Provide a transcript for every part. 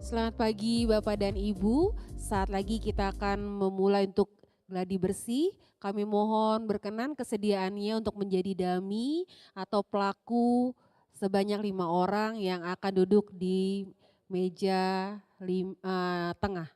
Selamat pagi Bapak dan Ibu, saat lagi kita akan memulai untuk gladi bersih. Kami mohon berkenan kesediaannya untuk menjadi dummy atau pelaku sebanyak 5 orang yang akan duduk di meja tengah.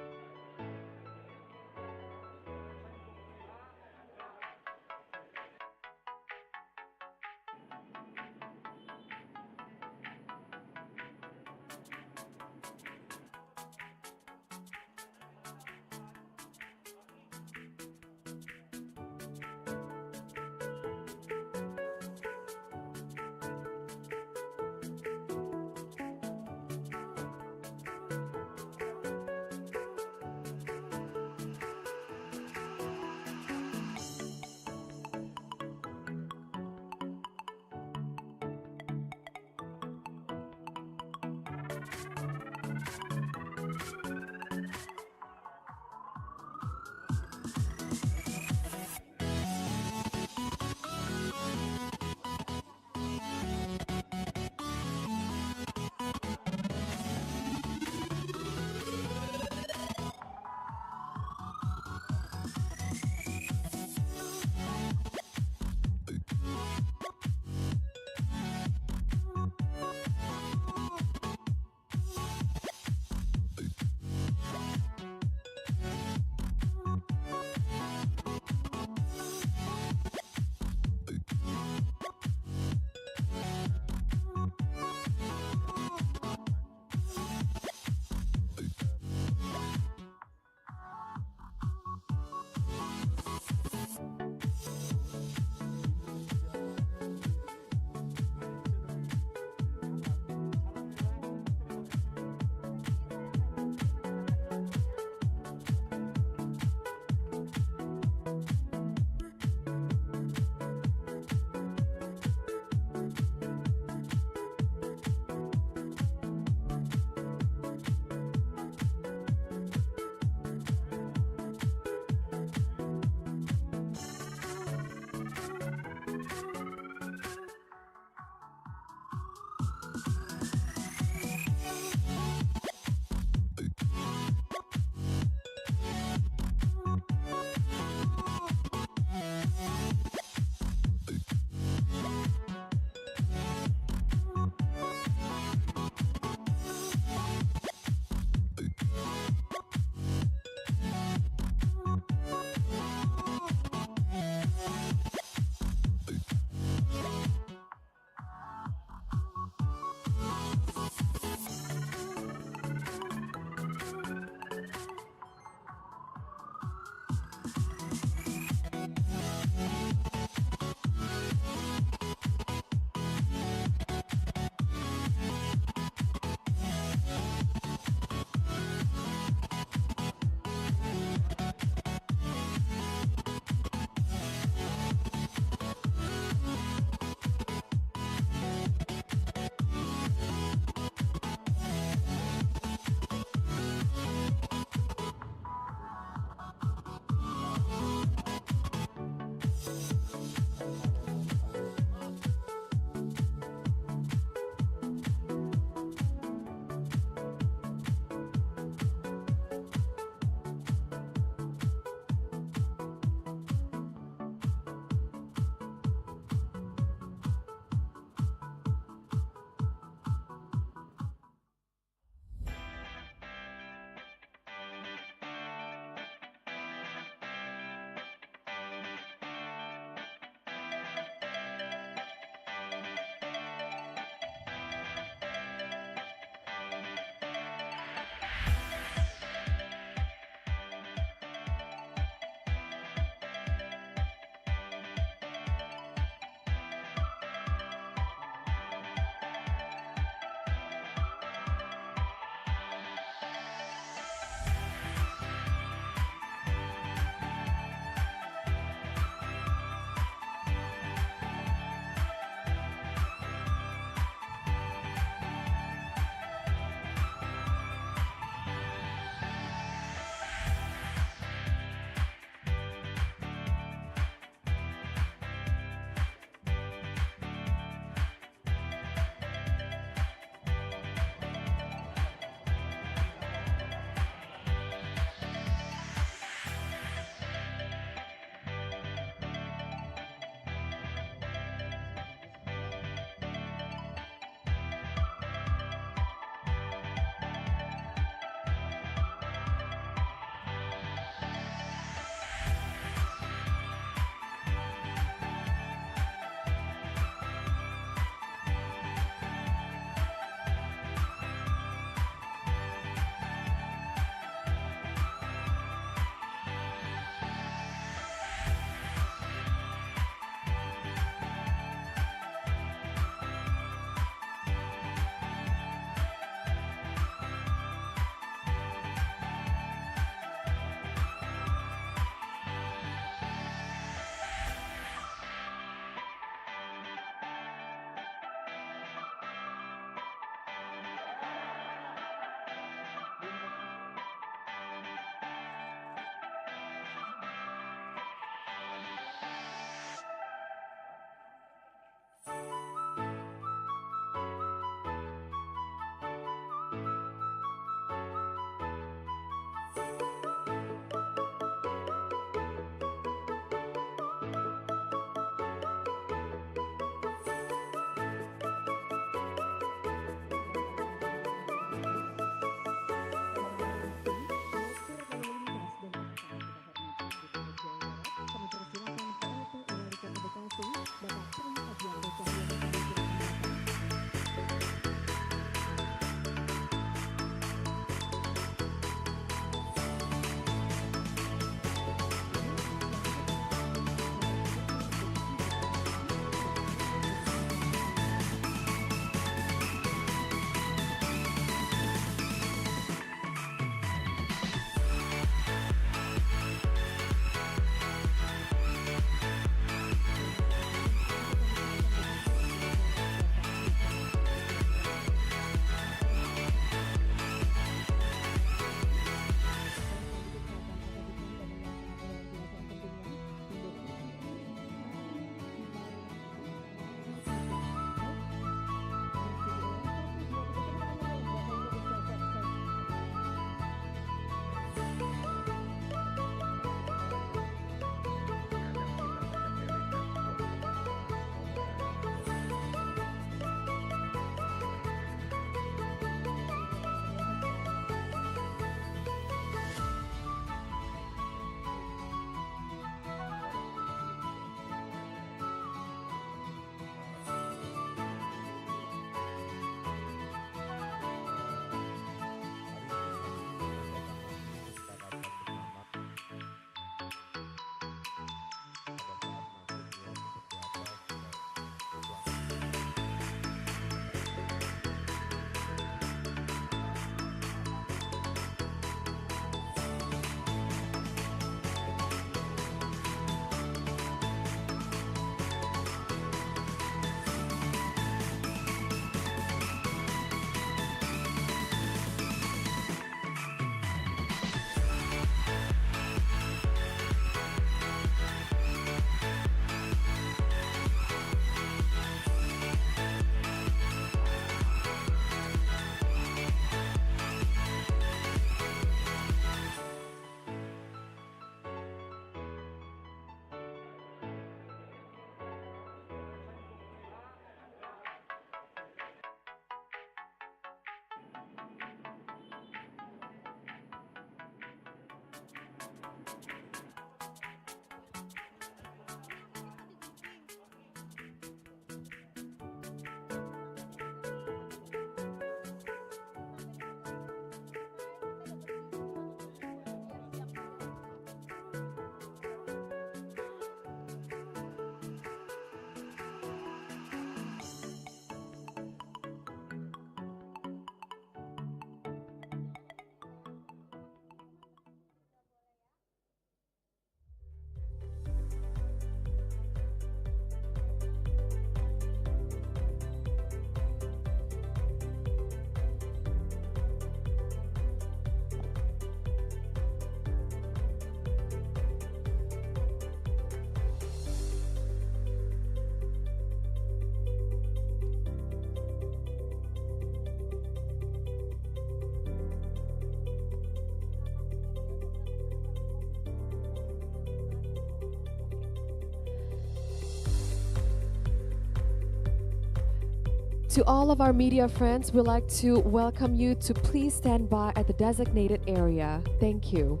To all of our media friends, we'd like to welcome you to please stand by at the designated area. Thank you.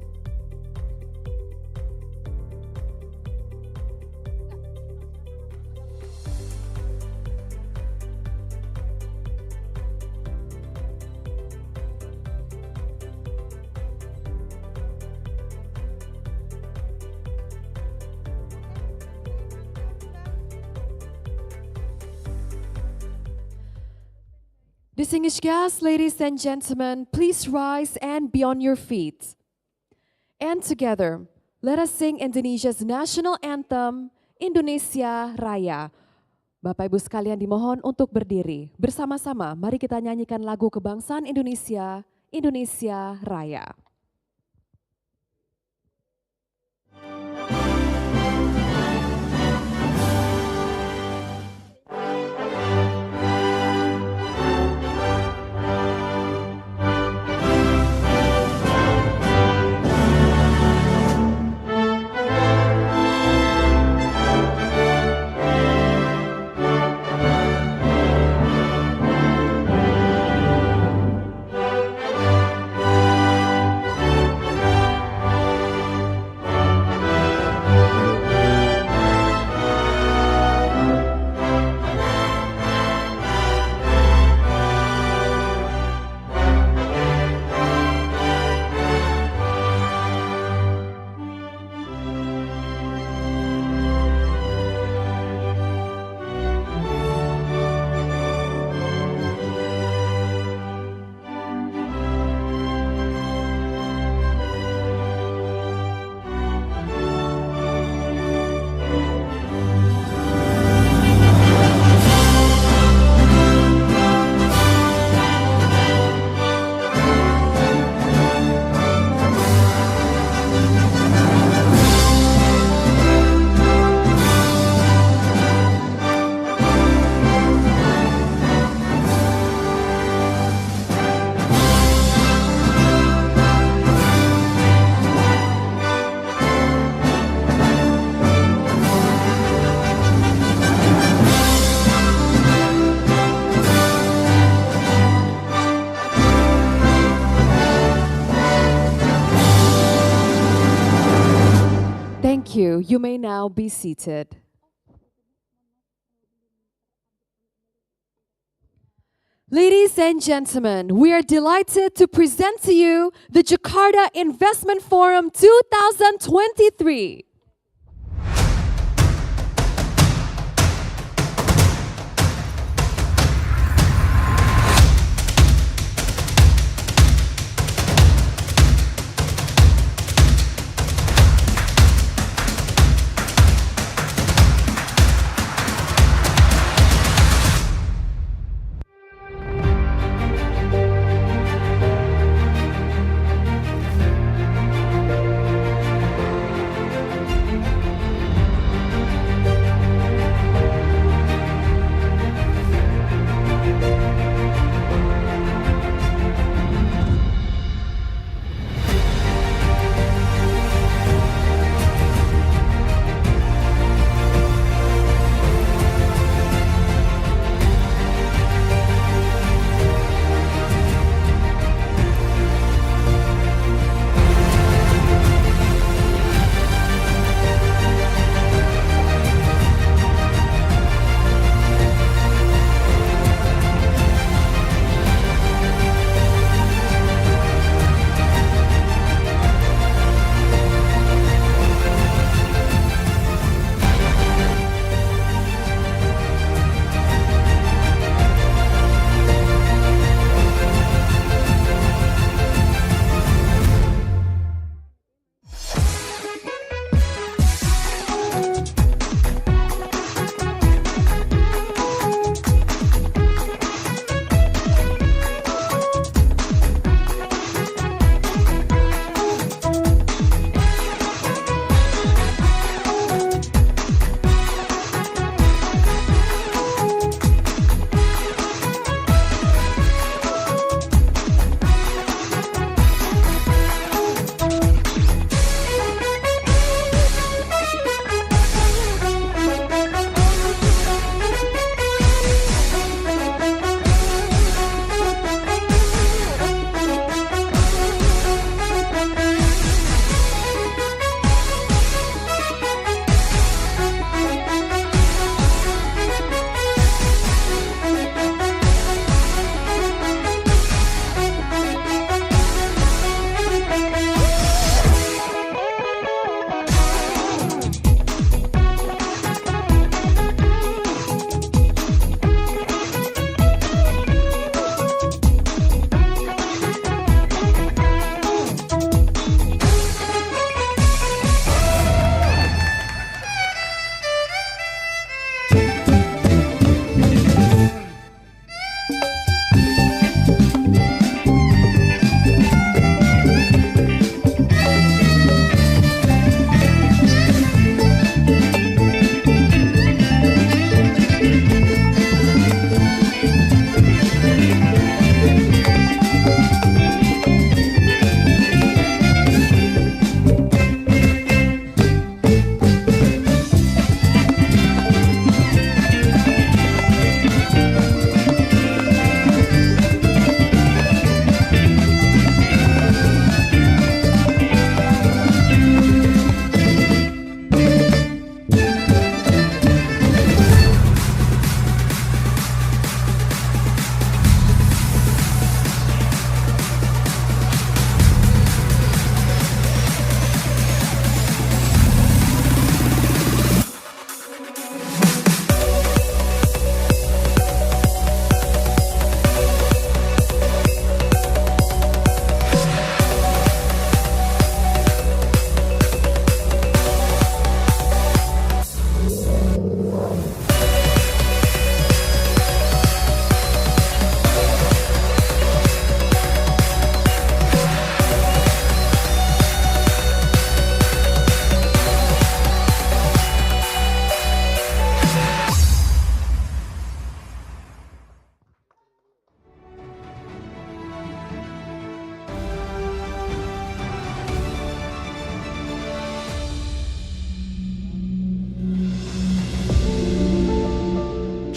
Distinguished guests, ladies and gentlemen, please rise and be on your feet. And together, let us sing Indonesia's national anthem, Indonesia Raya. Bapak Ibu sekalian dimohon untuk berdiri. Bersama-sama, mari kita nyanyikan lagu kebangsaan Indonesia, Indonesia Raya. Thank you. You may now be seated. Ladies and gentlemen, we are delighted to present to you the Jakarta Investment Forum 2023.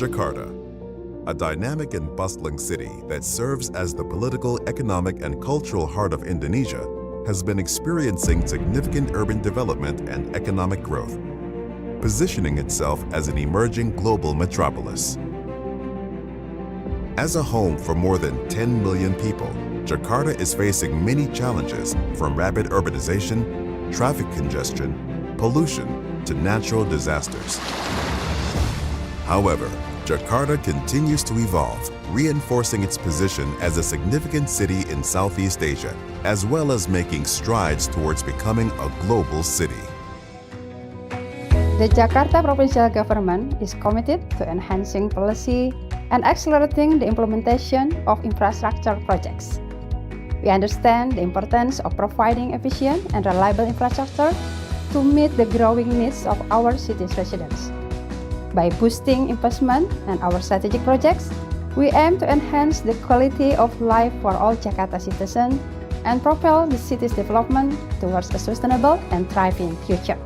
Jakarta, a dynamic and bustling city that serves as the political, economic, and cultural heart of Indonesia, has been experiencing significant urban development and economic growth, positioning itself as an emerging global metropolis. As a home for more than 10 million people, Jakarta is facing many challenges from rapid urbanization, traffic congestion, pollution, to natural disasters. However, Jakarta continues to evolve, reinforcing its position as a significant city in Southeast Asia, as well as making strides towards becoming a global city. The Jakarta provincial government is committed to enhancing policy and accelerating the implementation of infrastructure projects. We understand the importance of providing efficient and reliable infrastructure to meet the growing needs of our city's residents. By boosting investment and our strategic projects, we aim to enhance the quality of life for all Jakarta citizens and propel the city's development towards a sustainable and thriving future.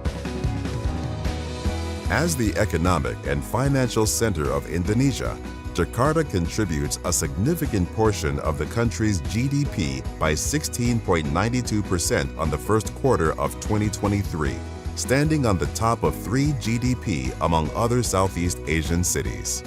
As the economic and financial center of Indonesia, Jakarta contributes a significant portion of the country's GDP by 16.92% on the first quarter of 2023, standing on the top of 3 GDP among other Southeast Asian cities.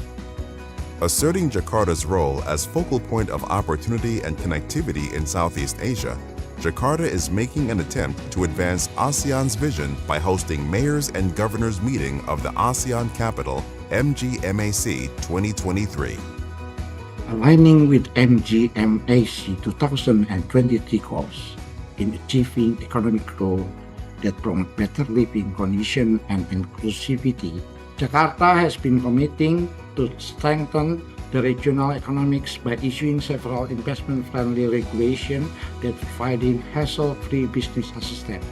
Asserting Jakarta's role as focal point of opportunity and connectivity in Southeast Asia, Jakarta is making an attempt to advance ASEAN's vision by hosting Mayors and Governors meeting of the ASEAN Capital MGMAC 2023. Aligning with MGMAC 2023 goals in achieving economic growth that promote better living conditions and inclusivity, Jakarta has been committing to strengthen the regional economics by issuing several investment-friendly regulations that providing hassle-free business assistance.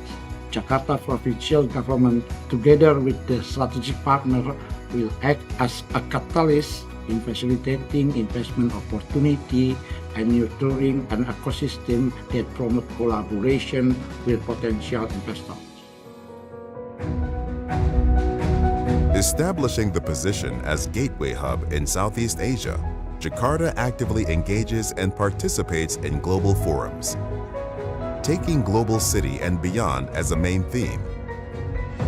Jakarta provincial government, together with the strategic partner, will act as a catalyst in facilitating investment opportunity and nurturing an ecosystem that promote collaboration with potential investors. Establishing the position as gateway hub in Southeast Asia, Jakarta actively engages and participates in global forums. Taking global city and beyond as a main theme,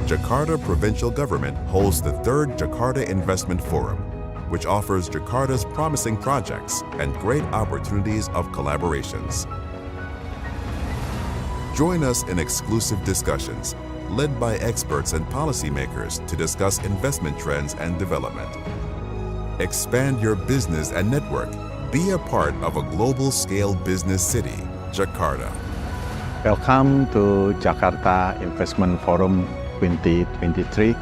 Jakarta provincial government holds the 3rd Jakarta Investment Forum, which offers Jakarta's promising projects and great opportunities of collaborations. Join us in exclusive discussions led by experts and policymakers to discuss investment trends and development. Expand your business and network. Be a part of a global-scale business city, Jakarta. Welcome to Jakarta Investment Forum 2023.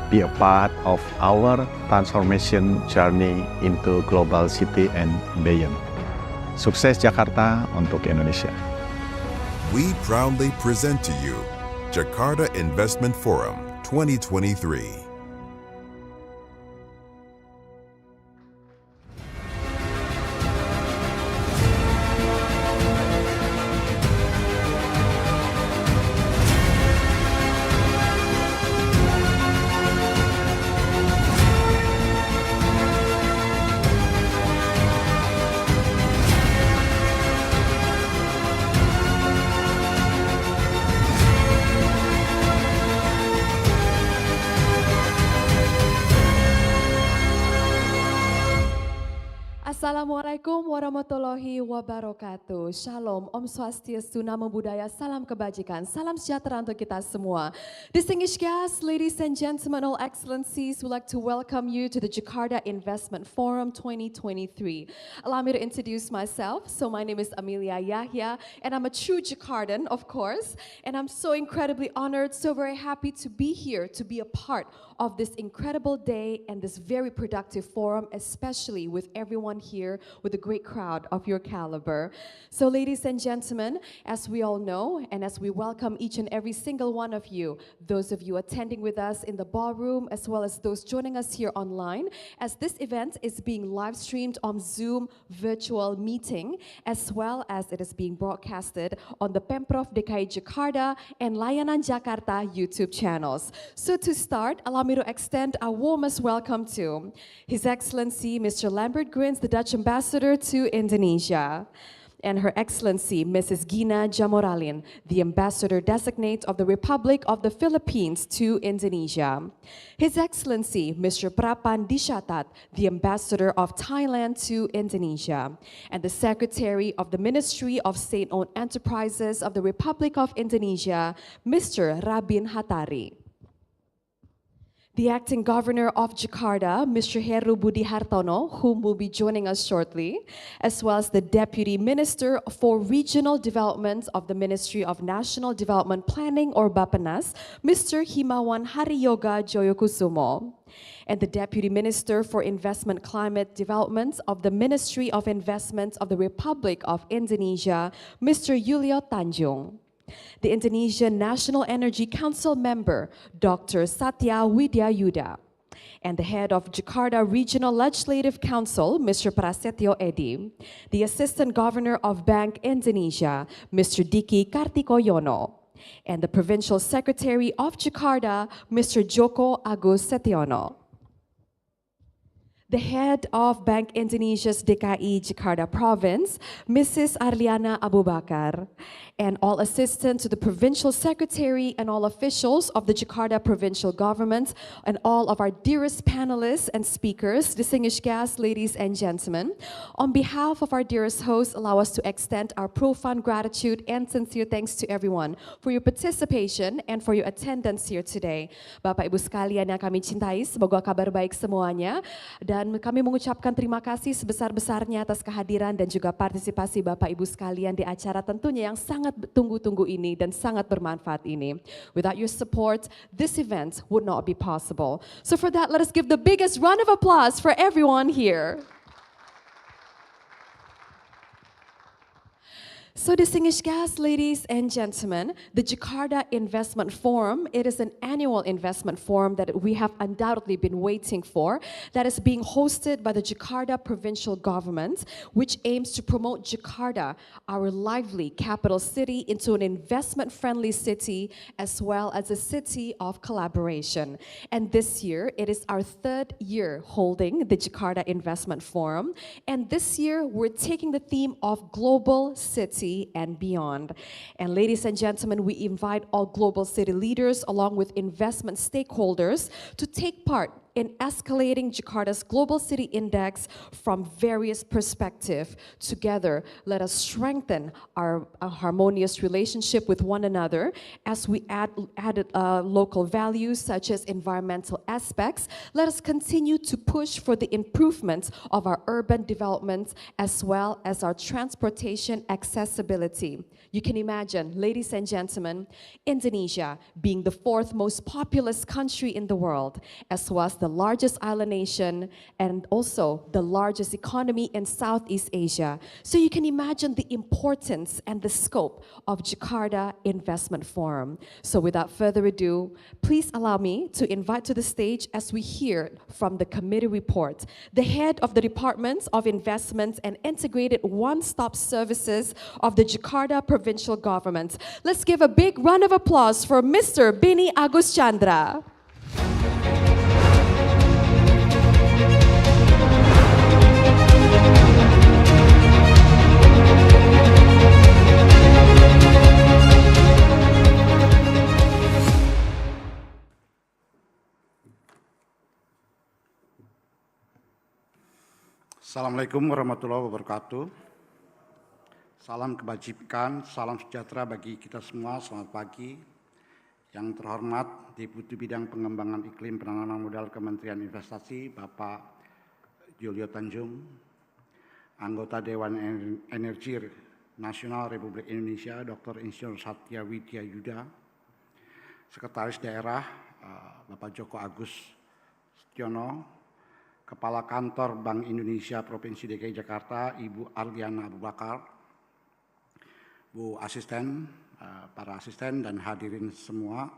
Be a part of our transformation journey into global city and beyond. Sukses Jakarta untuk Indonesia. We proudly present to you Jakarta Investment Forum 2023. Assalamualaikum warahmatullahi wabarakatuh. Shalom, Om Swastiastu, Namo Buddhaya, salam kebajikan, salam sejahtera untuk kita semua. Distinguished guests, ladies and gentlemen, all excellencies, we'd like to welcome you to the Jakarta Investment Forum 2023. Allow me to introduce myself. So my name is Amelia Yahya, and I'm a true Jakartan, of course. And I'm so incredibly honored, so very happy to be here, to be a part of this incredible day and this very productive forum, especially with everyone here here with a great crowd of your caliber. So ladies and gentlemen, as we all know, and as we welcome each and every single one of you, those of you attending with us in the ballroom, as well as those joining us here online, as this event is being live streamed on Zoom virtual meeting, as well as it is being broadcasted on the Pemprov DKI Jakarta and Layanan Jakarta YouTube channels. So to start, allow me to extend our warmest welcome to His Excellency Mr. Lambert Grins, the Dutch Ambassador to Indonesia, and Her Excellency Mrs. Gina Jamoralin, the Ambassador Designate of the Republic of the Philippines to Indonesia. His Excellency Mr. Prapan Dishatat, the Ambassador of Thailand to Indonesia, and the Secretary of the Ministry of State-Owned Enterprises of the Republic of Indonesia, Mr. Rabin Hatari. The Acting Governor of Jakarta, Mr. Heru Budi Hartono, whom will be joining us shortly, as well as the Deputy Minister for Regional Development of the Ministry of National Development Planning, or Bappenas, Mr. Himawan Hariyoga Joyokusumo, and the Deputy Minister for Investment Climate Development of the Ministry of Investment of the Republic of Indonesia, Mr. Yuliot Tanjung. The Indonesian National Energy Council member, Dr. Satya Widyayuda, and the head of Jakarta Regional Legislative Council, Mr. Prasetyo Edi, the Assistant Governor of Bank Indonesia, Mr. Diki Kartikoyono, and the Provincial Secretary of Jakarta, Mr. Joko Agus Setiono. The head of Bank Indonesia's DKI Jakarta Province, Mrs. Arliana Abubakar, and all assistants to the Provincial Secretary and all officials of the Jakarta Provincial Government, and all of our dearest panelists and speakers, distinguished guests, ladies and gentlemen. On behalf of our dearest hosts, allow us to extend our profound gratitude and sincere thanks to everyone for your participation and for your attendance here today. Bapak Ibu sekalian yang kami cintai, semoga kabar baik semuanya. Dan kami mengucapkan terima kasih sebesar-besarnya atas kehadiran dan juga partisipasi Bapak Ibu sekalian di acara tentunya yang sangat tunggu-tunggu ini dan sangat bermanfaat ini. Without your support, this event would not be possible. So for that, let us give the biggest round of applause for everyone here. So distinguished guests, ladies and gentlemen, the Jakarta Investment Forum, it is an annual investment forum that we have undoubtedly been waiting for, that is being hosted by the Jakarta Provincial Government, which aims to promote Jakarta, our lively capital city, into an investment-friendly city, as well as a city of collaboration. And this year, it is our third year holding the Jakarta Investment Forum, and this year, we're taking the theme of Global City and beyond. And ladies and gentlemen, we invite all global city leaders along with investment stakeholders to take part in escalating Jakarta's Global City Index from various perspectives. Together, let us strengthen our harmonious relationship with one another as we add local values such as environmental aspects. Let us continue to push for the improvement of our urban development as well as our transportation accessibility. You can imagine, ladies and gentlemen, Indonesia being the fourth most populous country in the world, as well as the largest island nation and also the largest economy in Southeast Asia. So you can imagine the importance and the scope of Jakarta Investment Forum. So without further ado, please allow me to invite to the stage as we hear from the committee report, the head of the Department of Investment and Integrated One-Stop Services of the Jakarta Provincial Government. Let's give a big round of applause for Mr. Beni Agus Chandra. Assalamualaikum warahmatullahi wabarakatuh. Salam kebajikan, salam sejahtera bagi kita semua. Selamat pagi. Yang terhormat Deputi Bidang Pengembangan Iklim Penanaman Modal Kementerian Investasi, Bapak Yuliot Tanjung, Anggota Dewan Energi Nasional Republik Indonesia, Dr. Insinyur Satya Widyayuda, Sekretaris Daerah Bapak Joko Agus Setiono, Kepala Kantor Bank Indonesia Provinsi DKI Jakarta, Ibu Arliana Abu Bakar, Bu Asisten, para asisten dan hadirin semua,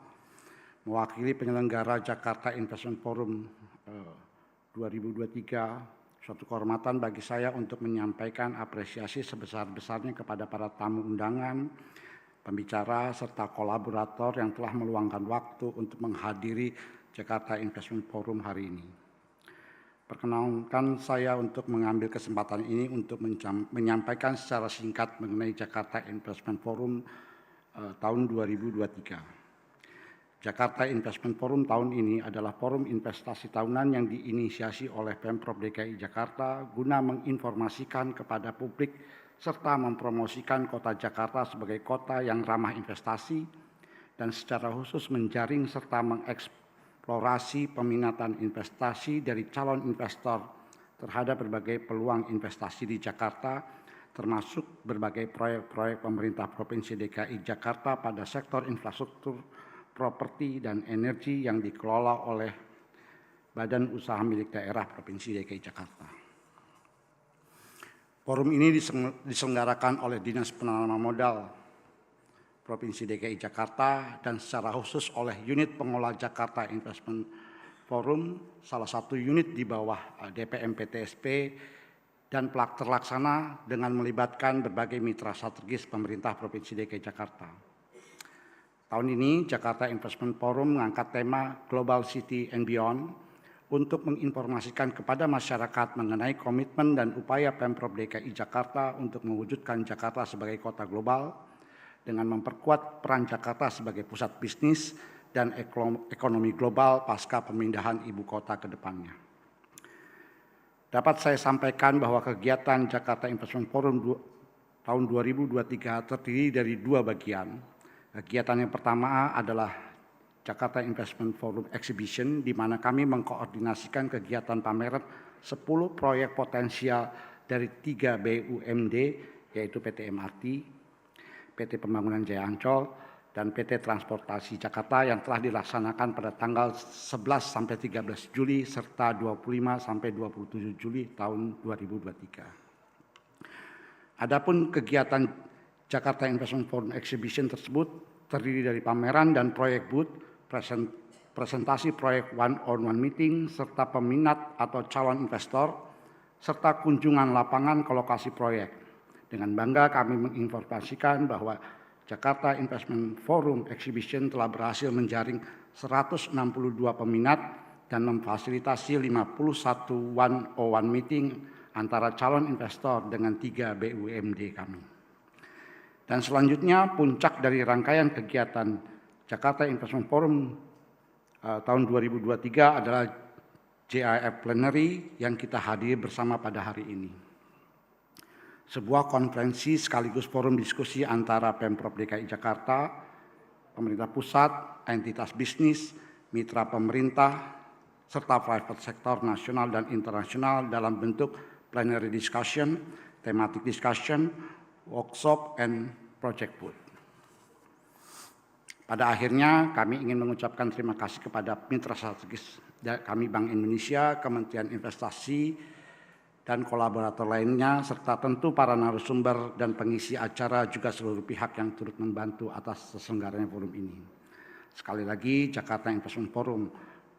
mewakili penyelenggara Jakarta Investment Forum 2023, suatu kehormatan bagi saya untuk menyampaikan apresiasi sebesar-besarnya kepada para tamu undangan, pembicara, serta kolaborator yang telah meluangkan waktu untuk menghadiri Jakarta Investment Forum hari ini. Perkenankan saya untuk mengambil kesempatan ini untuk menyampaikan secara singkat mengenai Jakarta Investment Forum tahun 2023. Jakarta Investment Forum tahun ini adalah forum investasi tahunan yang diinisiasi oleh Pemprov DKI Jakarta guna menginformasikan kepada publik serta mempromosikan kota Jakarta sebagai kota yang ramah investasi dan secara khusus menjaring serta mengeksplorasi peminatan investasi dari calon investor terhadap berbagai peluang investasi di Jakarta, termasuk berbagai proyek-proyek pemerintah Provinsi DKI Jakarta pada sektor infrastruktur, properti, dan energi yang dikelola oleh Badan Usaha Milik Daerah Provinsi DKI Jakarta. Forum ini diselenggarakan oleh Dinas Penanaman Modal Provinsi DKI Jakarta dan secara khusus oleh unit pengelola Jakarta Investment Forum, salah satu unit di bawah DPM PTSP dan terlaksana dengan melibatkan berbagai mitra strategis pemerintah Provinsi DKI Jakarta. Tahun ini Jakarta Investment Forum mengangkat tema Global City and Beyond untuk menginformasikan kepada masyarakat mengenai komitmen dan upaya Pemprov DKI Jakarta untuk mewujudkan Jakarta sebagai kota global dengan memperkuat peran Jakarta sebagai pusat bisnis dan ekonomi global pasca pemindahan ibu kota ke depannya. Dapat saya sampaikan bahwa kegiatan Jakarta Investment Forum tahun 2023 terdiri dari dua bagian. Kegiatan yang pertama adalah Jakarta Investment Forum Exhibition, di mana kami mengkoordinasikan kegiatan pameran 10 proyek potensial dari 3 BUMD, yaitu PT MRT, PT Pembangunan Jaya Ancol, dan PT Transportasi Jakarta yang telah dilaksanakan pada tanggal 11-13 Juli serta 25-27 Juli tahun 2023. Adapun kegiatan Jakarta Investment Forum Exhibition tersebut terdiri dari pameran dan proyek booth, presentasi proyek one-on-one meeting, serta peminat atau calon investor, serta kunjungan lapangan ke lokasi proyek. Dengan bangga kami menginformasikan bahwa Jakarta Investment Forum Exhibition telah berhasil menjaring 162 peminat dan memfasilitasi 51 one-on-one meeting antara calon investor dengan 3 BUMD kami. Dan selanjutnya puncak dari rangkaian kegiatan Jakarta Investment Forum tahun 2023 adalah JIF Plenary yang kita hadiri bersama pada hari ini. Sebuah konferensi sekaligus forum diskusi antara Pemprov DKI Jakarta, pemerintah pusat, entitas bisnis, mitra pemerintah, serta private sector nasional dan internasional dalam bentuk plenary discussion, thematic discussion, workshop, and project booth. Pada akhirnya kami ingin mengucapkan terima kasih kepada mitra strategis kami Bank Indonesia, Kementerian Investasi, dan kolaborator lainnya, serta tentu para narasumber dan pengisi acara juga seluruh pihak yang turut membantu atas terselenggaranya forum ini. Sekali lagi, Jakarta Investment Forum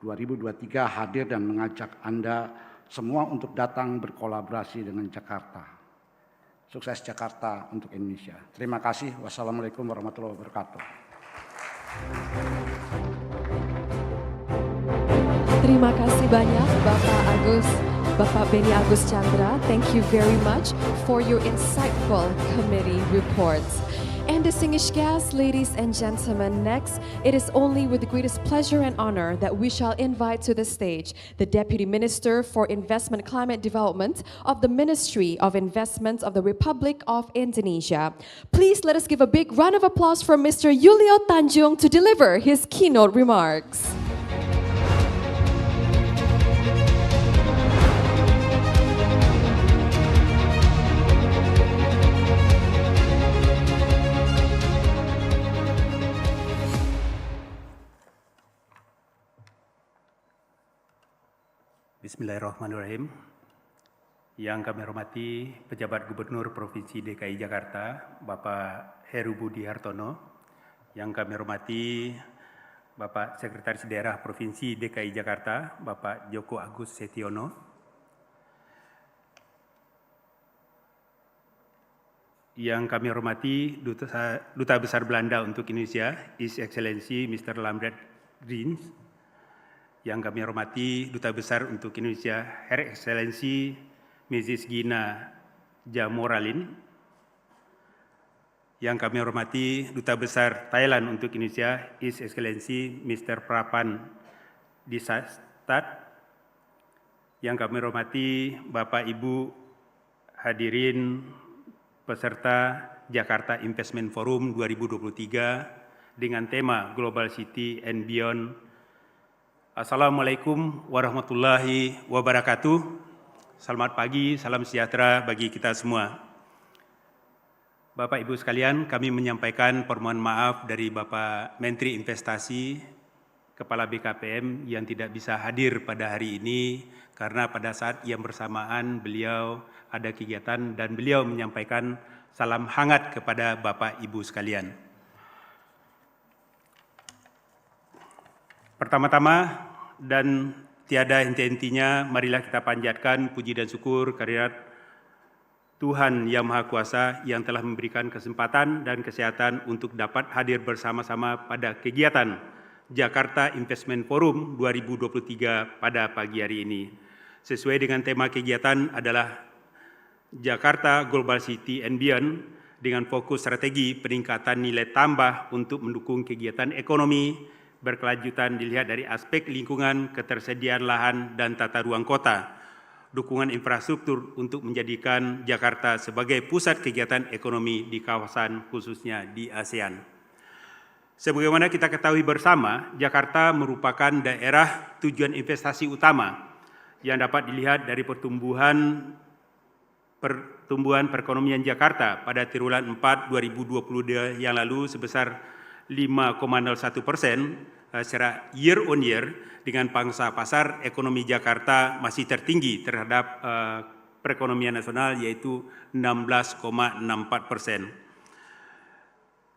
2023 hadir dan mengajak Anda semua untuk datang berkolaborasi dengan Jakarta. Sukses Jakarta untuk Indonesia. Terima kasih. Wassalamualaikum warahmatullahi wabarakatuh. Terima kasih banyak Bapak Beni Agus Chandra. Thank you very much for your insightful committee reports. And distinguished guests, ladies and gentlemen, next, it is only with the greatest pleasure and honor that we shall invite to the stage the Deputy Minister for Investment Climate Development of the Ministry of Investments of the Republic of Indonesia. Please let us give a big round of applause for Mr. Yuliot Tanjung to deliver his keynote remarks. Bismillahirrahmanirrahim. Yang kami hormati Pejabat Gubernur Provinsi DKI Jakarta, Bapak Heru Budi Hartono. Yang kami hormati Bapak Sekretaris Daerah Provinsi DKI Jakarta, Bapak Joko Agus Setiono. Yang kami hormati Duta Besar Belanda untuk Indonesia, His Excellency Mr. Lambert Greens. Yang kami hormati Duta Besar untuk Indonesia, Her Excellency Mrs. Gina Jamoralin. Yang kami hormati Duta Besar Thailand untuk Indonesia, His Excellency Mr. Prapan Disastat. Yang kami hormati Bapak Ibu hadirin peserta Jakarta Investment Forum 2023 dengan tema Global City and Beyond. Assalamualaikum warahmatullahi wabarakatuh. Selamat pagi, salam sejahtera bagi kita semua. Bapak Ibu sekalian, kami menyampaikan permohonan maaf dari Bapak Menteri Investasi, Kepala BKPM yang tidak bisa hadir pada hari ini karena pada saat yang bersamaan beliau ada kegiatan dan beliau menyampaikan salam hangat kepada Bapak Ibu sekalian. Pertama-tama dan tiada henti-hentinya, marilah kita panjatkan puji dan syukur kehadirat Tuhan Yang Maha Kuasa yang telah memberikan kesempatan dan kesehatan untuk dapat hadir bersama-sama pada kegiatan Jakarta Investment Forum 2023 pada pagi hari ini. Sesuai dengan tema kegiatan adalah Jakarta Global City and Beyond dengan fokus strategi peningkatan nilai tambah untuk mendukung kegiatan ekonomi berkelanjutan dilihat dari aspek lingkungan, ketersediaan lahan, dan tata ruang kota, dukungan infrastruktur untuk menjadikan Jakarta sebagai pusat kegiatan ekonomi di kawasan khususnya di ASEAN. Sebagaimana kita ketahui bersama, Jakarta merupakan daerah tujuan investasi utama yang dapat dilihat dari pertumbuhan perekonomian Jakarta pada triwulan 4 2022 yang lalu sebesar 5,01% secara year on year, dengan pangsa pasar ekonomi Jakarta masih tertinggi terhadap perekonomian nasional yaitu 16,64%.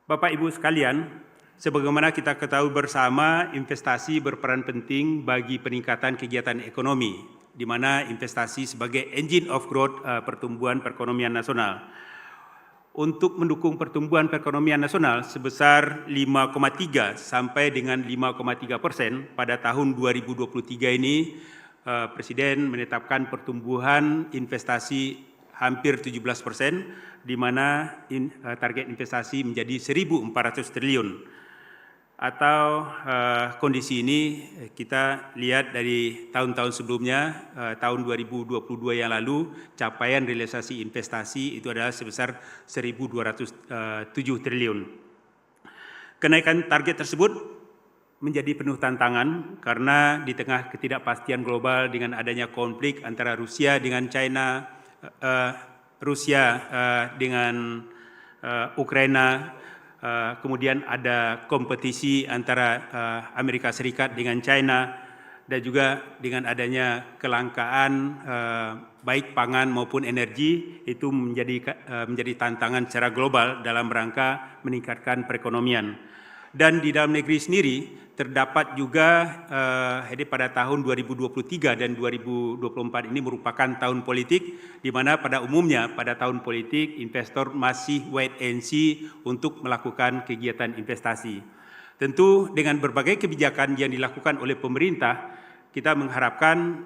Bapak Ibu sekalian, sebagaimana kita ketahui bersama, investasi berperan penting bagi peningkatan kegiatan ekonomi, di mana investasi sebagai engine of growth pertumbuhan perekonomian nasional. Untuk mendukung pertumbuhan perekonomian nasional sebesar 5,3 sampai dengan 5,3% pada tahun 2023 ini, Presiden menetapkan pertumbuhan investasi hampir 17%, di mana target investasi menjadi 1.400 triliun. Atau kondisi ini kita lihat dari tahun-tahun sebelumnya, tahun 2022 yang lalu, capaian realisasi investasi itu adalah sebesar 1.207 triliun. Kenaikan target tersebut menjadi penuh tantangan karena di tengah ketidakpastian global dengan adanya konflik antara Rusia dengan China, Rusia dengan Ukraina, kemudian ada kompetisi antara Amerika Serikat dengan China, dan juga dengan adanya kelangkaan baik pangan maupun energi, itu menjadi tantangan secara global dalam rangka meningkatkan perekonomian. Dan di dalam negeri sendiri terdapat juga pada tahun 2023 dan 2024 ini merupakan tahun politik, di mana pada umumnya pada tahun politik investor masih wait and see untuk melakukan kegiatan investasi. Tentu dengan berbagai kebijakan yang dilakukan oleh pemerintah, kita mengharapkan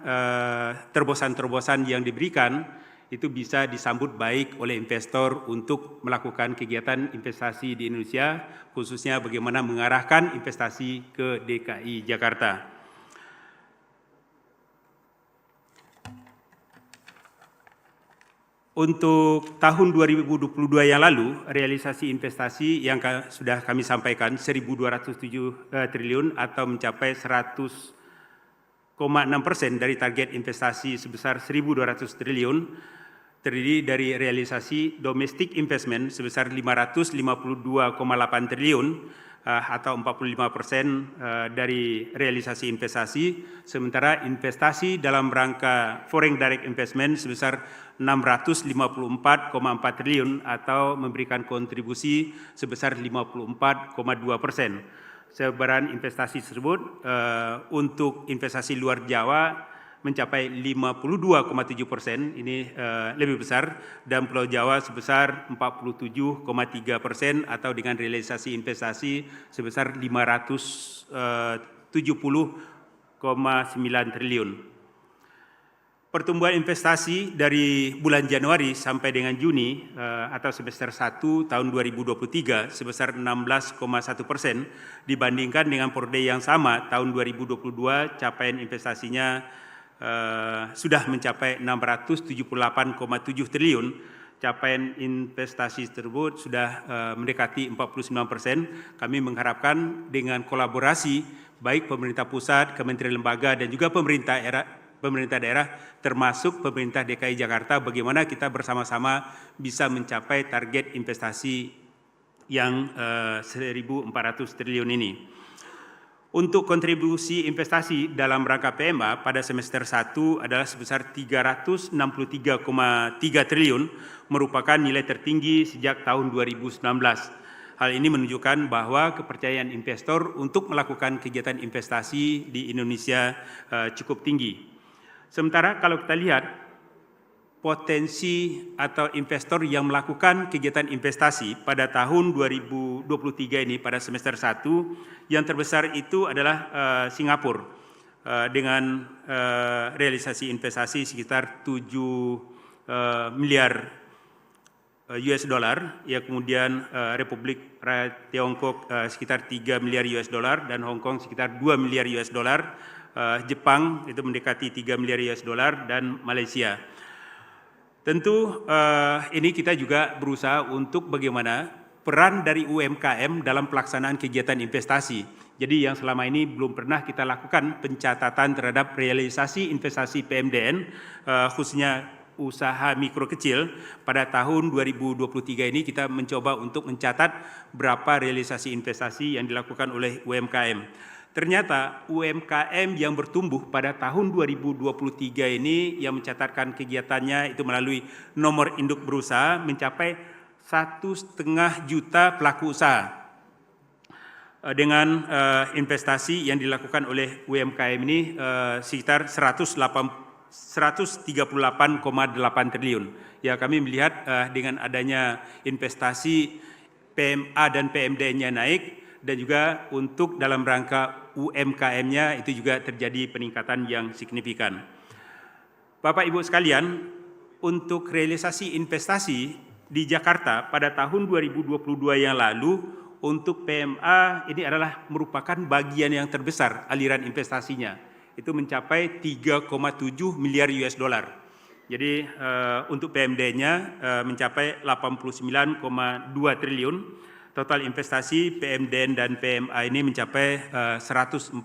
terobosan-terobosan yang diberikan itu bisa disambut baik oleh investor untuk melakukan kegiatan investasi di Indonesia, khususnya bagaimana mengarahkan investasi ke DKI Jakarta. Untuk tahun 2022 yang lalu, realisasi investasi yang sudah kami sampaikan 1.207 triliun atau mencapai 100,6% dari target investasi sebesar 1.200 triliun, terdiri dari realisasi domestic investment sebesar 552,8 triliun, atau 45% dari realisasi investasi, sementara investasi dalam rangka foreign direct investment sebesar 654,4 triliun atau memberikan kontribusi sebesar 54,2%. Sebaran investasi tersebut untuk investasi luar Jawa mencapai 52,7%, ini lebih besar, dan Pulau Jawa sebesar 47,3% atau dengan realisasi investasi sebesar 570,9 triliun. Pertumbuhan investasi dari bulan Januari sampai dengan Juni atau semester 1 tahun 2023 sebesar 16,1% dibandingkan dengan periode yang sama tahun 2022, capaian investasinya sudah mencapai 678,7 triliun. Capaian investasi tersebut sudah mendekati 49%. Kami mengharapkan dengan kolaborasi baik pemerintah pusat, kementerian lembaga dan juga pemerintah daerah termasuk pemerintah DKI Jakarta, bagaimana kita bersama-sama bisa mencapai target investasi yang 1.400 triliun ini. Untuk kontribusi investasi dalam rangka PMA pada semester 1 adalah sebesar 363,3 triliun, merupakan nilai tertinggi sejak tahun 2019. Hal ini menunjukkan bahwa kepercayaan investor untuk melakukan kegiatan investasi di Indonesia cukup tinggi. Sementara kalau kita lihat potensi atau investor yang melakukan kegiatan investasi pada tahun 2023 ini pada semester 1, yang terbesar itu adalah Singapura dengan realisasi investasi sekitar 7 miliar US dollar, ya, kemudian Republik Rakyat Tiongkok sekitar 3 miliar US dollar dan Hong Kong sekitar 2 miliar US dollar, Jepang itu mendekati 3 miliar US dollar dan Malaysia. Tentu ini kita juga berusaha untuk bagaimana peran dari UMKM dalam pelaksanaan kegiatan investasi. Jadi yang selama ini belum pernah kita lakukan pencatatan terhadap realisasi investasi PMDN, khususnya usaha mikro kecil. Pada tahun 2023 ini kita mencoba untuk mencatat berapa realisasi investasi yang dilakukan oleh UMKM. Ternyata UMKM yang bertumbuh pada tahun 2023 ini yang mencatatkan kegiatannya itu melalui nomor induk berusaha mencapai 1,5 juta pelaku usaha. Dengan investasi yang dilakukan oleh UMKM ini sekitar 138,8 triliun. Ya, kami melihat dengan adanya investasi PMA dan PMDN-nya naik, dan juga untuk dalam rangka UMKM-nya itu juga terjadi peningkatan yang signifikan. Bapak Ibu sekalian, untuk realisasi investasi di Jakarta pada tahun 2022 yang lalu, untuk PMA ini adalah merupakan bagian yang terbesar aliran investasinya. Itu mencapai 3,7 miliar US dollar. Jadi untuk PMD-nya mencapai 89,2 triliun. Total investasi PMDN dan PMA ini mencapai 143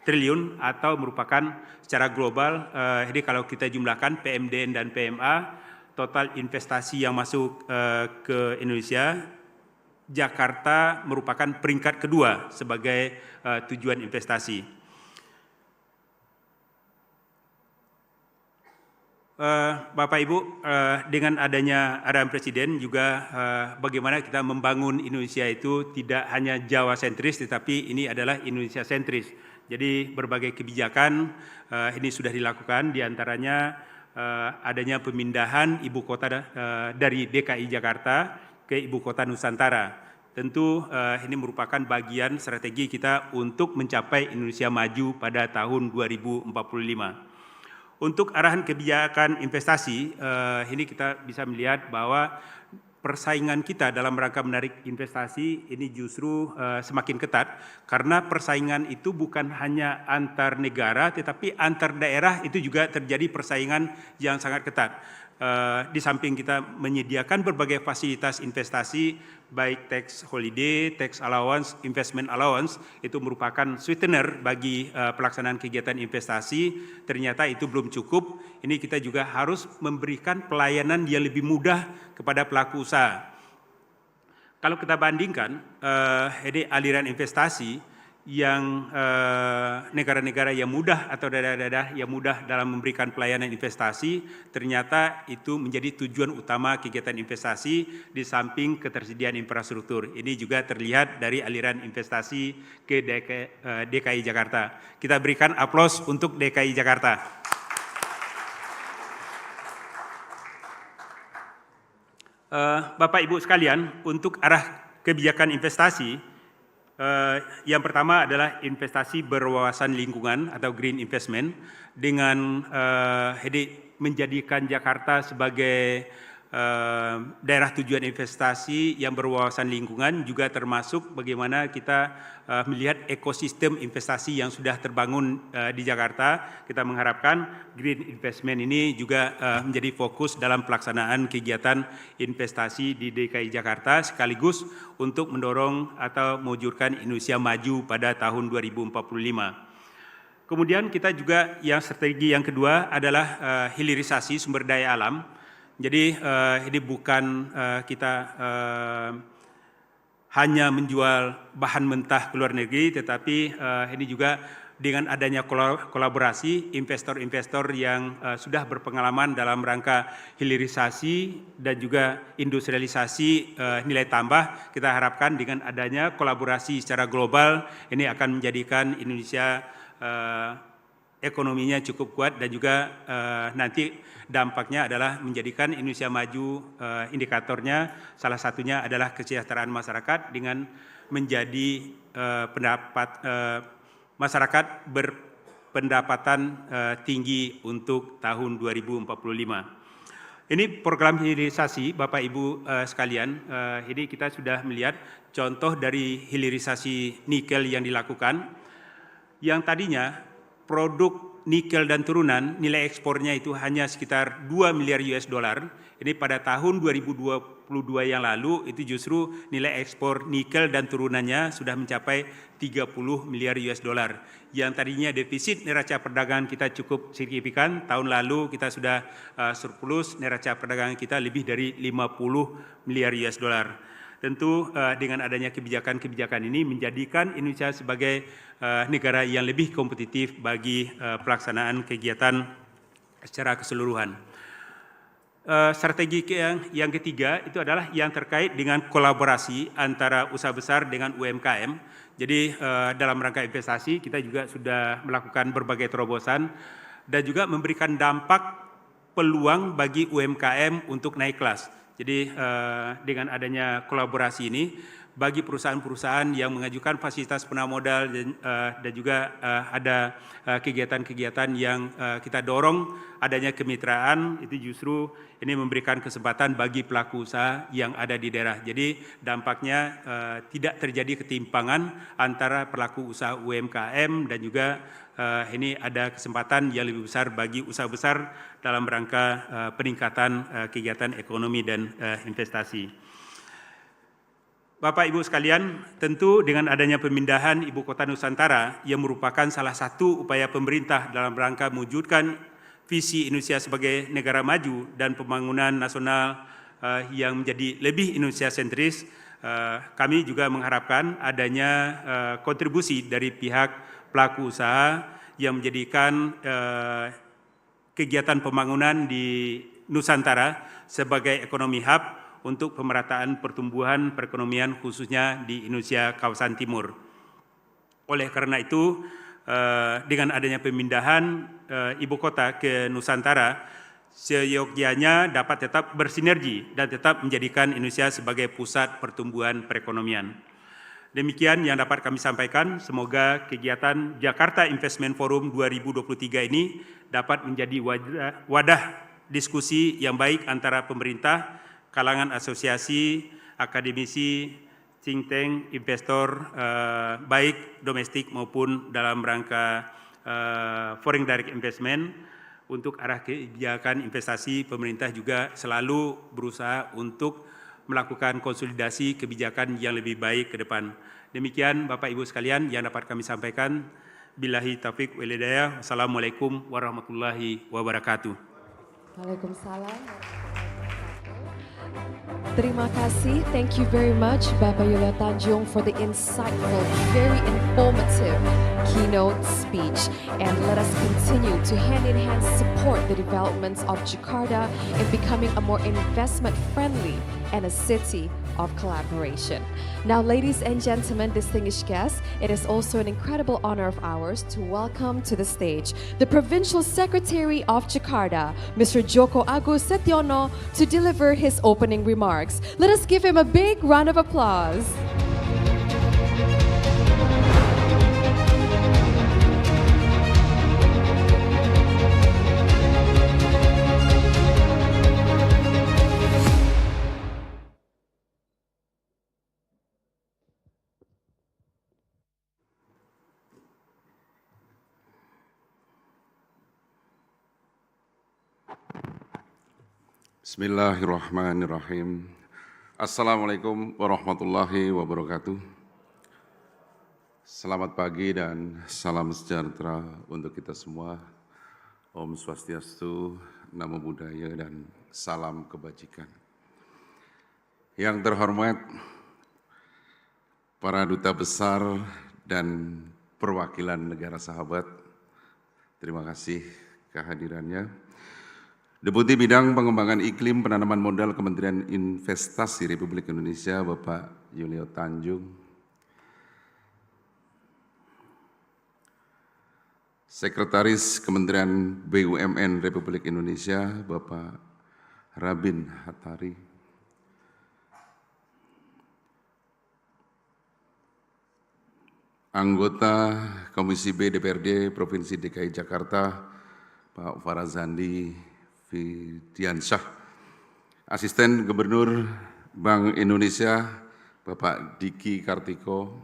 triliun atau merupakan secara global, jadi kalau kita jumlahkan PMDN dan PMA, total investasi yang masuk ke Indonesia, Jakarta merupakan peringkat kedua sebagai tujuan investasi. Bapak Ibu, dengan adanya arahan Presiden juga bagaimana kita membangun Indonesia itu tidak hanya Jawa sentris, tetapi ini adalah Indonesia sentris. Jadi berbagai kebijakan ini sudah dilakukan, diantaranya adanya pemindahan ibu kota dari DKI Jakarta ke ibu kota Nusantara. Tentu ini merupakan bagian strategi kita untuk mencapai Indonesia maju pada tahun 2045. Untuk arahan kebijakan investasi, ini kita bisa melihat bahwa persaingan kita dalam rangka menarik investasi ini justru semakin ketat, karena persaingan itu bukan hanya antar negara, tetapi antar daerah itu juga terjadi persaingan yang sangat ketat. Di samping kita menyediakan berbagai fasilitas investasi, baik tax holiday, tax allowance, investment allowance, itu merupakan sweetener bagi pelaksanaan kegiatan investasi, ternyata itu belum cukup. Ini kita juga harus memberikan pelayanan yang lebih mudah kepada pelaku usaha. Kalau kita bandingkan ini aliran investasi yang negara-negara yang mudah atau daerah-daerah yang mudah dalam memberikan pelayanan investasi, ternyata itu menjadi tujuan utama kegiatan investasi di samping ketersediaan infrastruktur. Ini juga terlihat dari aliran investasi ke DKI Jakarta. Kita berikan aplaus untuk DKI Jakarta. Bapak Ibu sekalian, untuk arah kebijakan investasi, yang pertama adalah investasi berwawasan lingkungan atau green investment dengan menjadikan Jakarta sebagai daerah tujuan investasi yang berwawasan lingkungan, juga termasuk bagaimana kita melihat ekosistem investasi yang sudah terbangun di Jakarta. Kita mengharapkan green investment ini juga menjadi fokus dalam pelaksanaan kegiatan investasi di DKI Jakarta, sekaligus untuk mendorong atau mewujudkan Indonesia maju pada tahun 2045. Kemudian kita juga strategi yang kedua adalah hilirisasi sumber daya alam. Jadi ini bukan kita hanya menjual bahan mentah ke luar negeri, tetapi ini juga dengan adanya kolaborasi investor-investor yang sudah berpengalaman dalam rangka hilirisasi dan juga industrialisasi nilai tambah. Kita harapkan dengan adanya kolaborasi secara global ini akan menjadikan Indonesia ekonominya cukup kuat, dan juga nanti dampaknya adalah menjadikan Indonesia maju. Indikatornya salah satunya adalah kesejahteraan masyarakat dengan menjadi masyarakat berpendapatan tinggi untuk tahun 2045. Ini program hilirisasi, Bapak Ibu sekalian, ini kita sudah melihat contoh dari hilirisasi nikel yang dilakukan, yang tadinya produk nikel dan turunan nilai ekspornya itu hanya sekitar 2 miliar US dollar. Ini pada tahun 2022 yang lalu itu justru nilai ekspor nikel dan turunannya sudah mencapai 30 miliar US dollar. Yang tadinya defisit neraca perdagangan kita cukup signifikan, tahun lalu kita sudah surplus neraca perdagangan kita lebih dari 50 miliar US dollar. Tentu dengan adanya kebijakan-kebijakan ini menjadikan Indonesia sebagai negara yang lebih kompetitif bagi pelaksanaan kegiatan secara keseluruhan. Strategi yang ketiga itu adalah yang terkait dengan kolaborasi antara usaha besar dengan UMKM. Jadi dalam rangka investasi kita juga sudah melakukan berbagai terobosan dan juga memberikan dampak peluang bagi UMKM untuk naik kelas. Jadi dengan adanya kolaborasi ini bagi perusahaan-perusahaan yang mengajukan fasilitas penanaman modal dan juga ada kegiatan-kegiatan yang kita dorong adanya kemitraan, itu justru ini memberikan kesempatan bagi pelaku usaha yang ada di daerah. Jadi dampaknya tidak terjadi ketimpangan antara pelaku usaha UMKM dan juga ini ada kesempatan yang lebih besar bagi usaha besar dalam rangka peningkatan kegiatan ekonomi dan investasi. Bapak Ibu sekalian, tentu dengan adanya pemindahan Ibu Kota Nusantara yang merupakan salah satu upaya pemerintah dalam rangka mewujudkan visi Indonesia sebagai negara maju dan pembangunan nasional yang menjadi lebih Indonesia sentris, kami juga mengharapkan adanya kontribusi dari pihak pelaku usaha yang menjadikan kegiatan pembangunan di Nusantara sebagai ekonomi hub untuk pemerataan pertumbuhan perekonomian khususnya di Indonesia kawasan timur. Oleh karena itu, dengan adanya pemindahan ibu kota ke Nusantara, seyogyanya dapat tetap bersinergi dan tetap menjadikan Indonesia sebagai pusat pertumbuhan perekonomian. Demikian yang dapat kami sampaikan. Semoga kegiatan Jakarta Investment Forum 2023 ini dapat menjadi wadah diskusi yang baik antara pemerintah, kalangan asosiasi, akademisi, think tank, investor, baik domestik maupun dalam rangka foreign direct investment. Untuk arah kebijakan investasi, pemerintah juga selalu berusaha untuk melakukan konsolidasi kebijakan yang lebih baik ke depan. Demikian Bapak Ibu sekalian yang dapat kami sampaikan. Billahi taufiq wal hidayah. Wassalamualaikum warahmatullahi wabarakatuh. Waalaikumsalam warahmatullahi wabarakatuh. Terima kasih. Thank you very much, Bapak Yuliot Tanjung, for the insightful, very informative keynote speech. And let us continue to hand-in-hand support the developments of Jakarta in becoming a more investment-friendly and a city of collaboration. Now, ladies and gentlemen, distinguished guests, it is also an incredible honor of ours to welcome to the stage the Provincial Secretary of Jakarta, Mr. Joko Agus Setiono, to deliver his opening remarks. Let us give him a big round of applause. Bismillahirrahmanirrahim. Assalamualaikum warahmatullahi wabarakatuh. Selamat pagi dan salam sejahtera untuk kita semua. Om Swastiastu, Namo Buddhaya, dan salam kebajikan. Yang terhormat para duta besar dan perwakilan negara sahabat, terima kasih kehadirannya. Deputi Bidang Pengembangan Iklim Penanaman Modal Kementerian Investasi Republik Indonesia, Bapak Yuliot Tanjung. Sekretaris Kementerian BUMN Republik Indonesia, Bapak Rabin Hatari. Anggota Komisi B DPRD Provinsi DKI Jakarta, Pak Farazandi Fidiansyah, Asisten Gubernur Bank Indonesia, Bapak Diki Kartiko,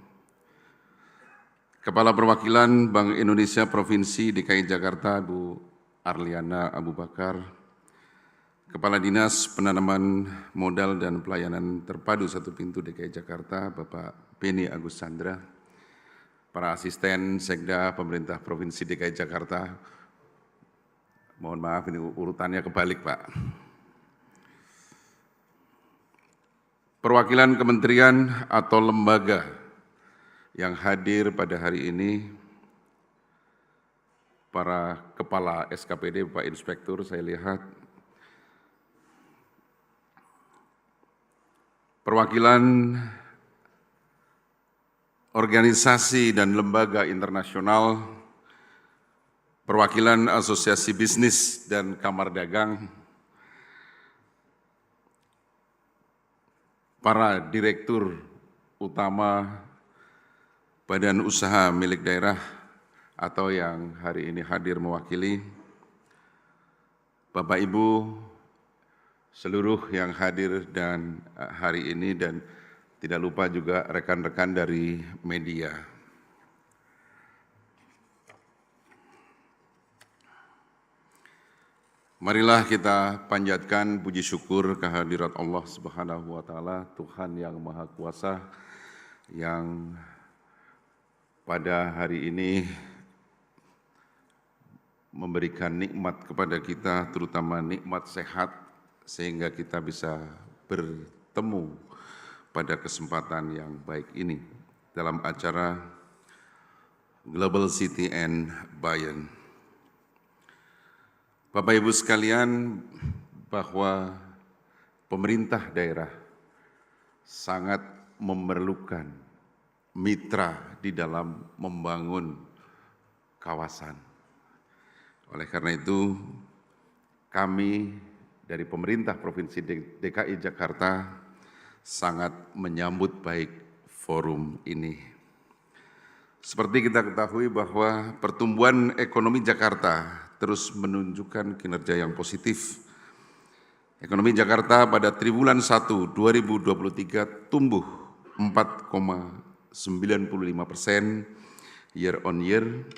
Kepala Perwakilan Bank Indonesia Provinsi DKI Jakarta, Bu Arliana Abu Bakar, Kepala Dinas Penanaman Modal dan Pelayanan Terpadu Satu Pintu DKI Jakarta, Bapak Beni Agus Sandra, para asisten Sekda Pemerintah Provinsi DKI Jakarta. Mohon maaf, ini urutannya kebalik, Pak. Perwakilan kementerian atau lembaga yang hadir pada hari ini, para kepala SKPD, Pak Inspektur, saya lihat. Perwakilan organisasi dan lembaga internasional, perwakilan Asosiasi Bisnis dan Kamar Dagang, para direktur utama badan usaha milik daerah atau yang hari ini hadir mewakili, Bapak Ibu, seluruh yang hadir dan hari ini, dan tidak lupa juga rekan-rekan dari media. Marilah kita panjatkan puji syukur kehadirat Allah Subhanahu wa Ta'ala, Tuhan yang Maha Kuasa, yang pada hari ini memberikan nikmat kepada kita, terutama nikmat sehat, sehingga kita bisa bertemu pada kesempatan yang baik ini dalam acara Global City and Beyond. Bapak Ibu sekalian, bahwa pemerintah daerah sangat memerlukan mitra di dalam membangun kawasan. Oleh karena itu, kami dari pemerintah Provinsi DKI Jakarta sangat menyambut baik forum ini. Seperti kita ketahui bahwa pertumbuhan ekonomi Jakarta terus menunjukkan kinerja yang positif. Ekonomi Jakarta pada triwulan 1 2023 tumbuh 4,95% year on year.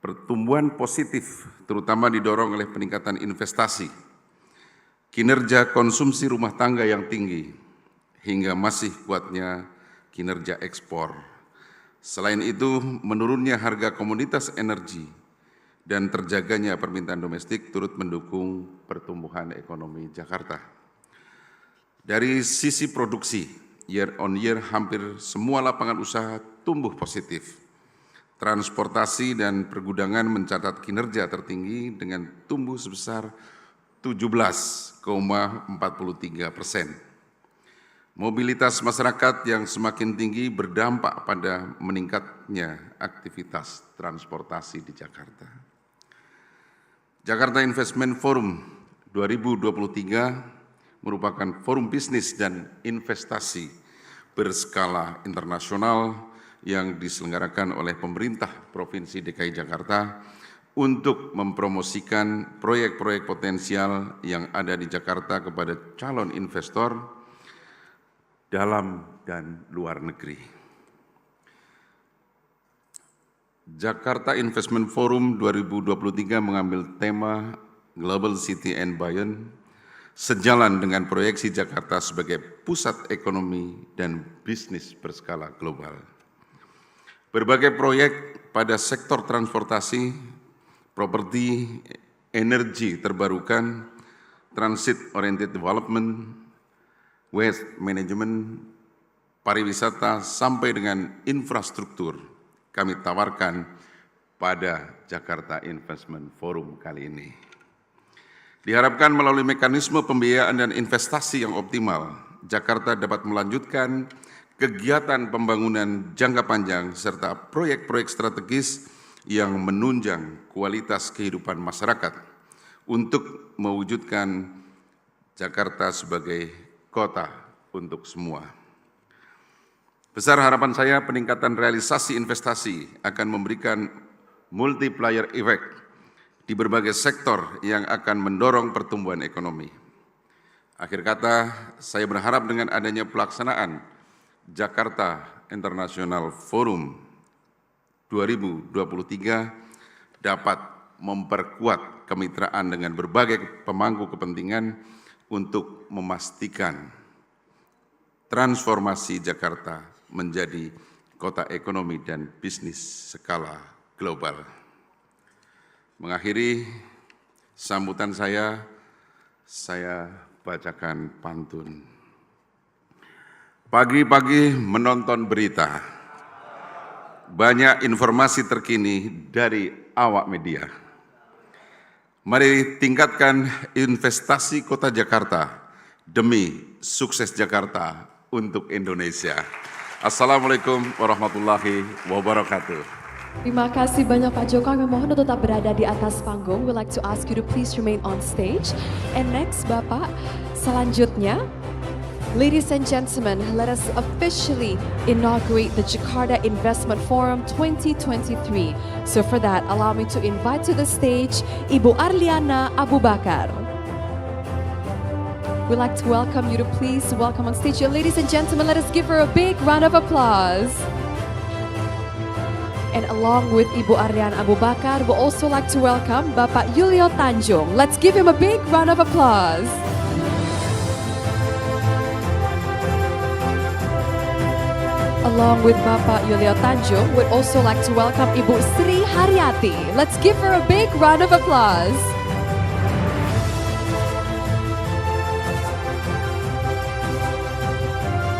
Pertumbuhan positif terutama didorong oleh peningkatan investasi, kinerja konsumsi rumah tangga yang tinggi, hingga masih kuatnya kinerja ekspor. Selain itu, menurunnya harga komoditas energi dan terjaganya permintaan domestik turut mendukung pertumbuhan ekonomi Jakarta. Dari sisi produksi, year on year hampir semua lapangan usaha tumbuh positif. Transportasi dan pergudangan mencatat kinerja tertinggi dengan tumbuh sebesar 17,43%. Mobilitas masyarakat yang semakin tinggi berdampak pada meningkatnya aktivitas transportasi di Jakarta. Jakarta Investment Forum 2023 merupakan forum bisnis dan investasi berskala internasional yang diselenggarakan oleh pemerintah Provinsi DKI Jakarta untuk mempromosikan proyek-proyek potensial yang ada di Jakarta kepada calon investor dalam dan luar negeri. Jakarta Investment Forum 2023 mengambil tema Global City and Beyond, sejalan dengan proyeksi Jakarta sebagai pusat ekonomi dan bisnis berskala global. Berbagai proyek pada sektor transportasi, properti, energi terbarukan, transit-oriented development, waste management, pariwisata, sampai dengan infrastruktur kami tawarkan pada Jakarta Investment Forum kali ini. Diharapkan melalui mekanisme pembiayaan dan investasi yang optimal, Jakarta dapat melanjutkan kegiatan pembangunan jangka panjang serta proyek-proyek strategis yang menunjang kualitas kehidupan masyarakat untuk mewujudkan Jakarta sebagai kota untuk semua. Besar harapan saya peningkatan realisasi investasi akan memberikan multiplier effect di berbagai sektor yang akan mendorong pertumbuhan ekonomi. Akhir kata, saya berharap dengan adanya pelaksanaan Jakarta International Forum 2023 dapat memperkuat kemitraan dengan berbagai pemangku kepentingan untuk memastikan transformasi Jakarta menjadi kota ekonomi dan bisnis skala global. Mengakhiri sambutan saya bacakan pantun. Pagi-pagi menonton berita, banyak informasi terkini dari awak media. Mari tingkatkan investasi kota Jakarta demi sukses Jakarta untuk Indonesia. Assalamualaikum warahmatullahi wabarakatuh. Terima kasih banyak Pak Joko. Kami mohon untuk tetap berada di atas panggung. We'd like to ask you to please remain on stage. And next, Bapak, selanjutnya, ladies and gentlemen, let us officially inaugurate the Jakarta Investment Forum 2023. So for that, allow me to invite to the stage Ibu Arliana Abu Bakar. We'd like to welcome you to please welcome on stage. Ladies and gentlemen, let us give her a big round of applause. And along with Ibu Arliana Abu Bakar, we'd also like to welcome Bapak Yuliot Tanjung. Let's give him a big round of applause. Along with Bapak Yuliot Tanjung, we'd also like to welcome Ibu Sri Haryati. Let's give her a big round of applause.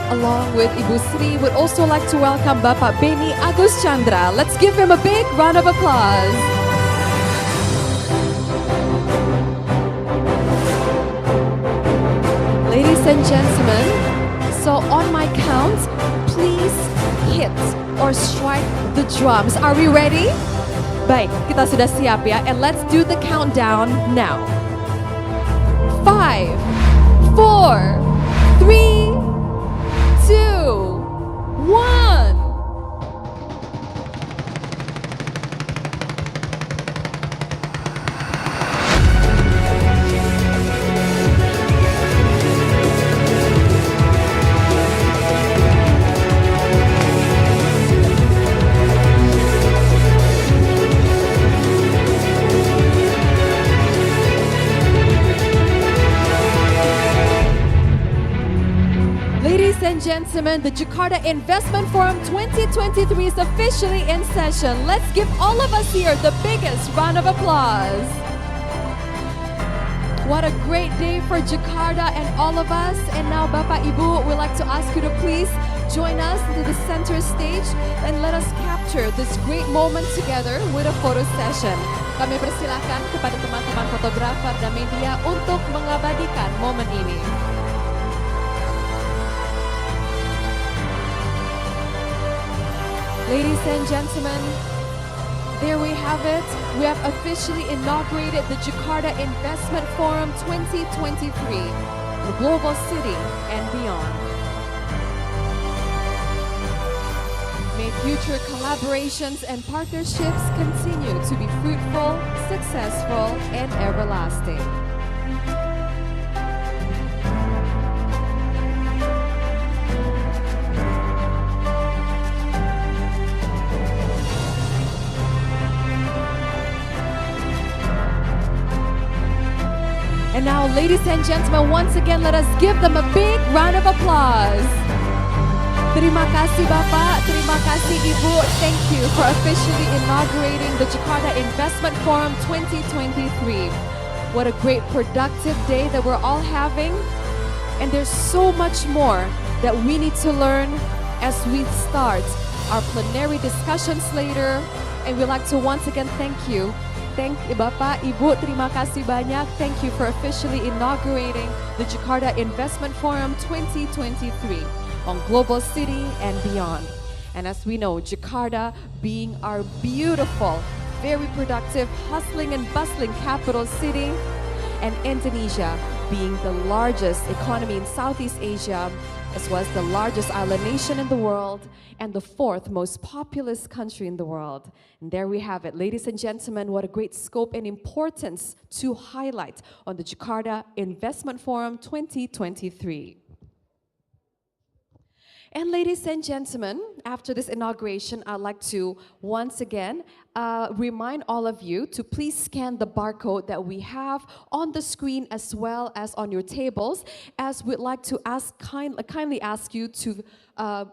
Along with Ibu Sri, we'd also like to welcome Bapak Beni Agus Chandra. Let's give him a big round of applause. Ladies and gentlemen, so on my count, please hit or strike the drums. Are we ready? Baik, kita sudah siap ya. And let's do the countdown now. 5, 4, 3, 2, 1. Gentlemen, the Jakarta Investment Forum 2023 is officially in session. Let's give all of us here the biggest round of applause. What a great day for Jakarta and all of us. And now, Bapak Ibu, we'd like to ask you to please join us to the center stage and let us capture this great moment together with a photo session. Kami persilakan kepada teman-teman fotografer dan media untuk mengabadikan momen ini. Ladies and gentlemen, there we have it. We have officially inaugurated the Jakarta Investment Forum 2023, the global city and beyond. May future collaborations and partnerships continue to be fruitful, successful, and everlasting. And now, ladies and gentlemen, once again, let us give them a big round of applause. Terima kasih Bapak, terima kasih Ibu. Thank you for officially inaugurating the Jakarta Investment Forum 2023. What a great productive day that we're all having. And there's so much more that we need to learn as we start our plenary discussions later. And we'd like to once again thank you. Thank you Bapak, Ibu, terima kasih banyak. Thank you for officially inaugurating the Jakarta Investment Forum 2023 on global city and beyond. And as we know, Jakarta being our beautiful, very productive, hustling and bustling capital city, and Indonesia being the largest economy in Southeast Asia, as well as the largest island nation in the world and the fourth most populous country in the world. And there we have it. Ladies and gentlemen, what a great scope and importance to highlight on the Jakarta Investment Forum 2023. And ladies and gentlemen, after this inauguration, I'd like to once again remind all of you to please scan the barcode that we have on the screen as well as on your tables, as we'd like to kindly ask you to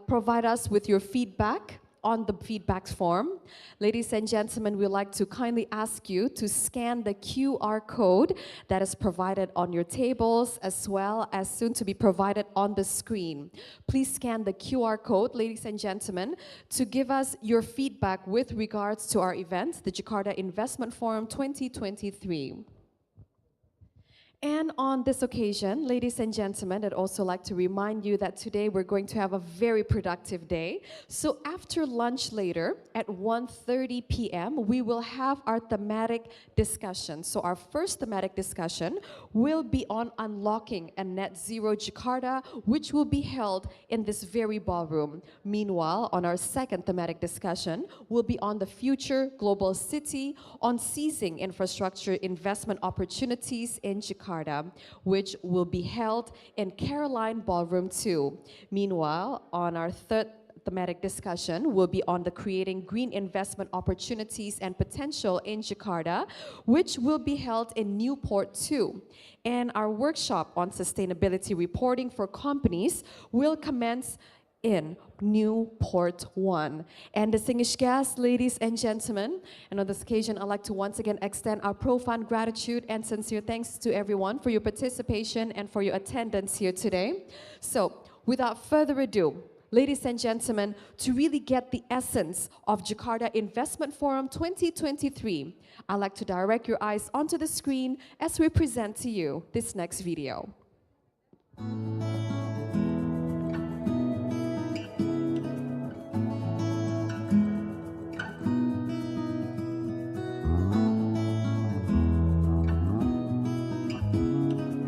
provide us with your feedback on the feedback form. Ladies and gentlemen, we'd like to kindly ask you to scan the QR code that is provided on your tables as well as soon to be provided on the screen. Please scan the QR code, ladies and gentlemen, to give us your feedback with regards to our event, the Jakarta Investment Forum 2023. And on this occasion, ladies and gentlemen, I'd also like to remind you that today we're going to have a very productive day. So after lunch later at 1:30 p.m., we will have our thematic discussion. So our first thematic discussion will be on unlocking a net zero Jakarta, which will be held in this very ballroom. Meanwhile, on our second thematic discussion will be on the future global city, on seizing infrastructure investment opportunities in Jakarta, which will be held in Caroline Ballroom 2. Meanwhile, on our third thematic discussion will be on the creating green investment opportunities and potential in Jakarta, which will be held in Newport 2. And our workshop on sustainability reporting for companies will commence in Newport 1. And distinguished guests, ladies and gentlemen, and on this occasion, I'd like to once again extend our profound gratitude and sincere thanks to everyone for your participation and for your attendance here today. So, without further ado, ladies and gentlemen, to really get the essence of Jakarta Investment Forum 2023, I'd like to direct your eyes onto the screen as we present to you this next video.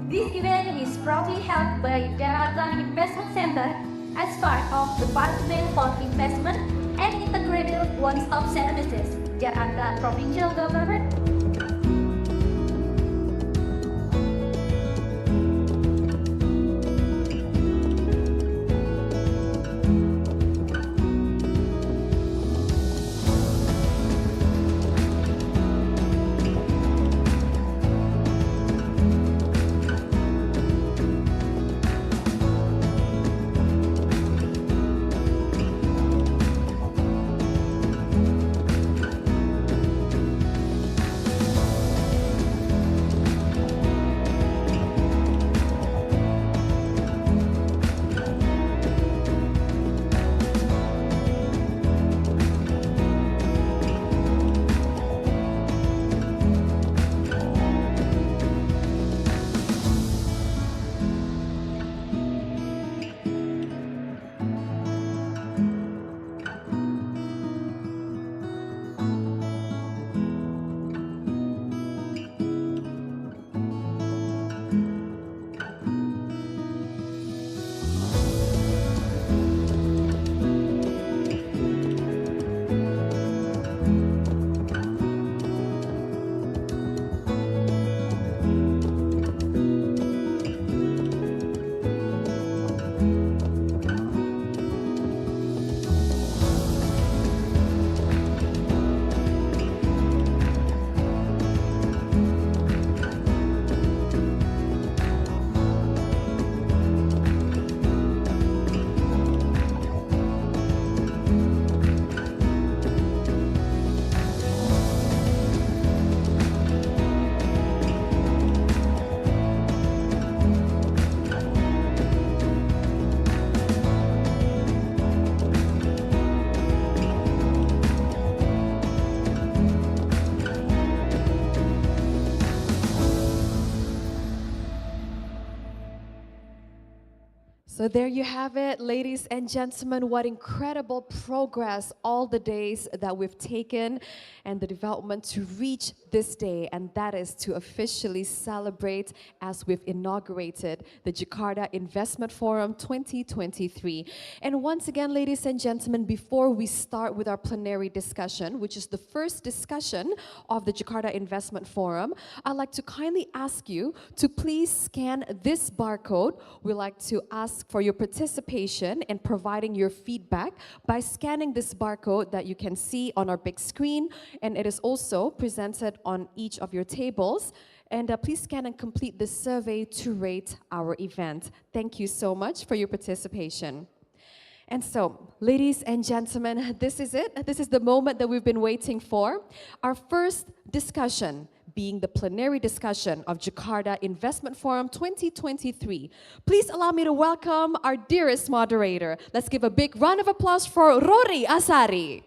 This event is proudly held by Jakarta Investment Center as part of the Department for Investment and Integrated One-Stop Services, Jakarta Provincial Government. So there you have it, ladies and gentlemen, what incredible progress all the days that we've taken and the development to reach this day, and that is to officially celebrate as we've inaugurated the Jakarta Investment Forum 2023. And once again, ladies and gentlemen, before we start with our plenary discussion, which is the first discussion of the Jakarta Investment Forum, I'd like to kindly ask you to please scan this barcode. We'd like to ask for your participation and providing your feedback by scanning this barcode that you can see on our big screen, and it is also presented on each of your tables. And please scan and complete this survey to rate our event. Thank you so much for your participation. And so, ladies and gentlemen, this is it. This is the moment that we've been waiting for. Our first discussion being the plenary discussion of Jakarta Investment Forum 2023. Please allow me to welcome our dearest moderator. Let's give a big round of applause for Rory Asari.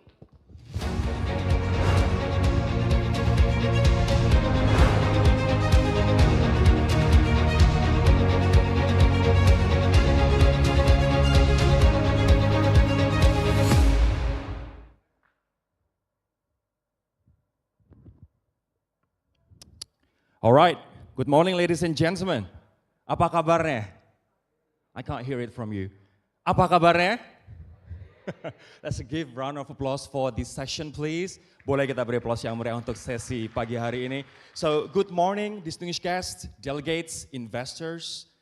All right, good morning ladies and gentlemen. Apa kabarnya? I can't hear it from you. Apa kabarnya? Let's give round of applause for this session please. Boleh kita beri aplaus yang meriah untuk sesi pagi hari ini. So, good morning distinguished guests, delegates, investors,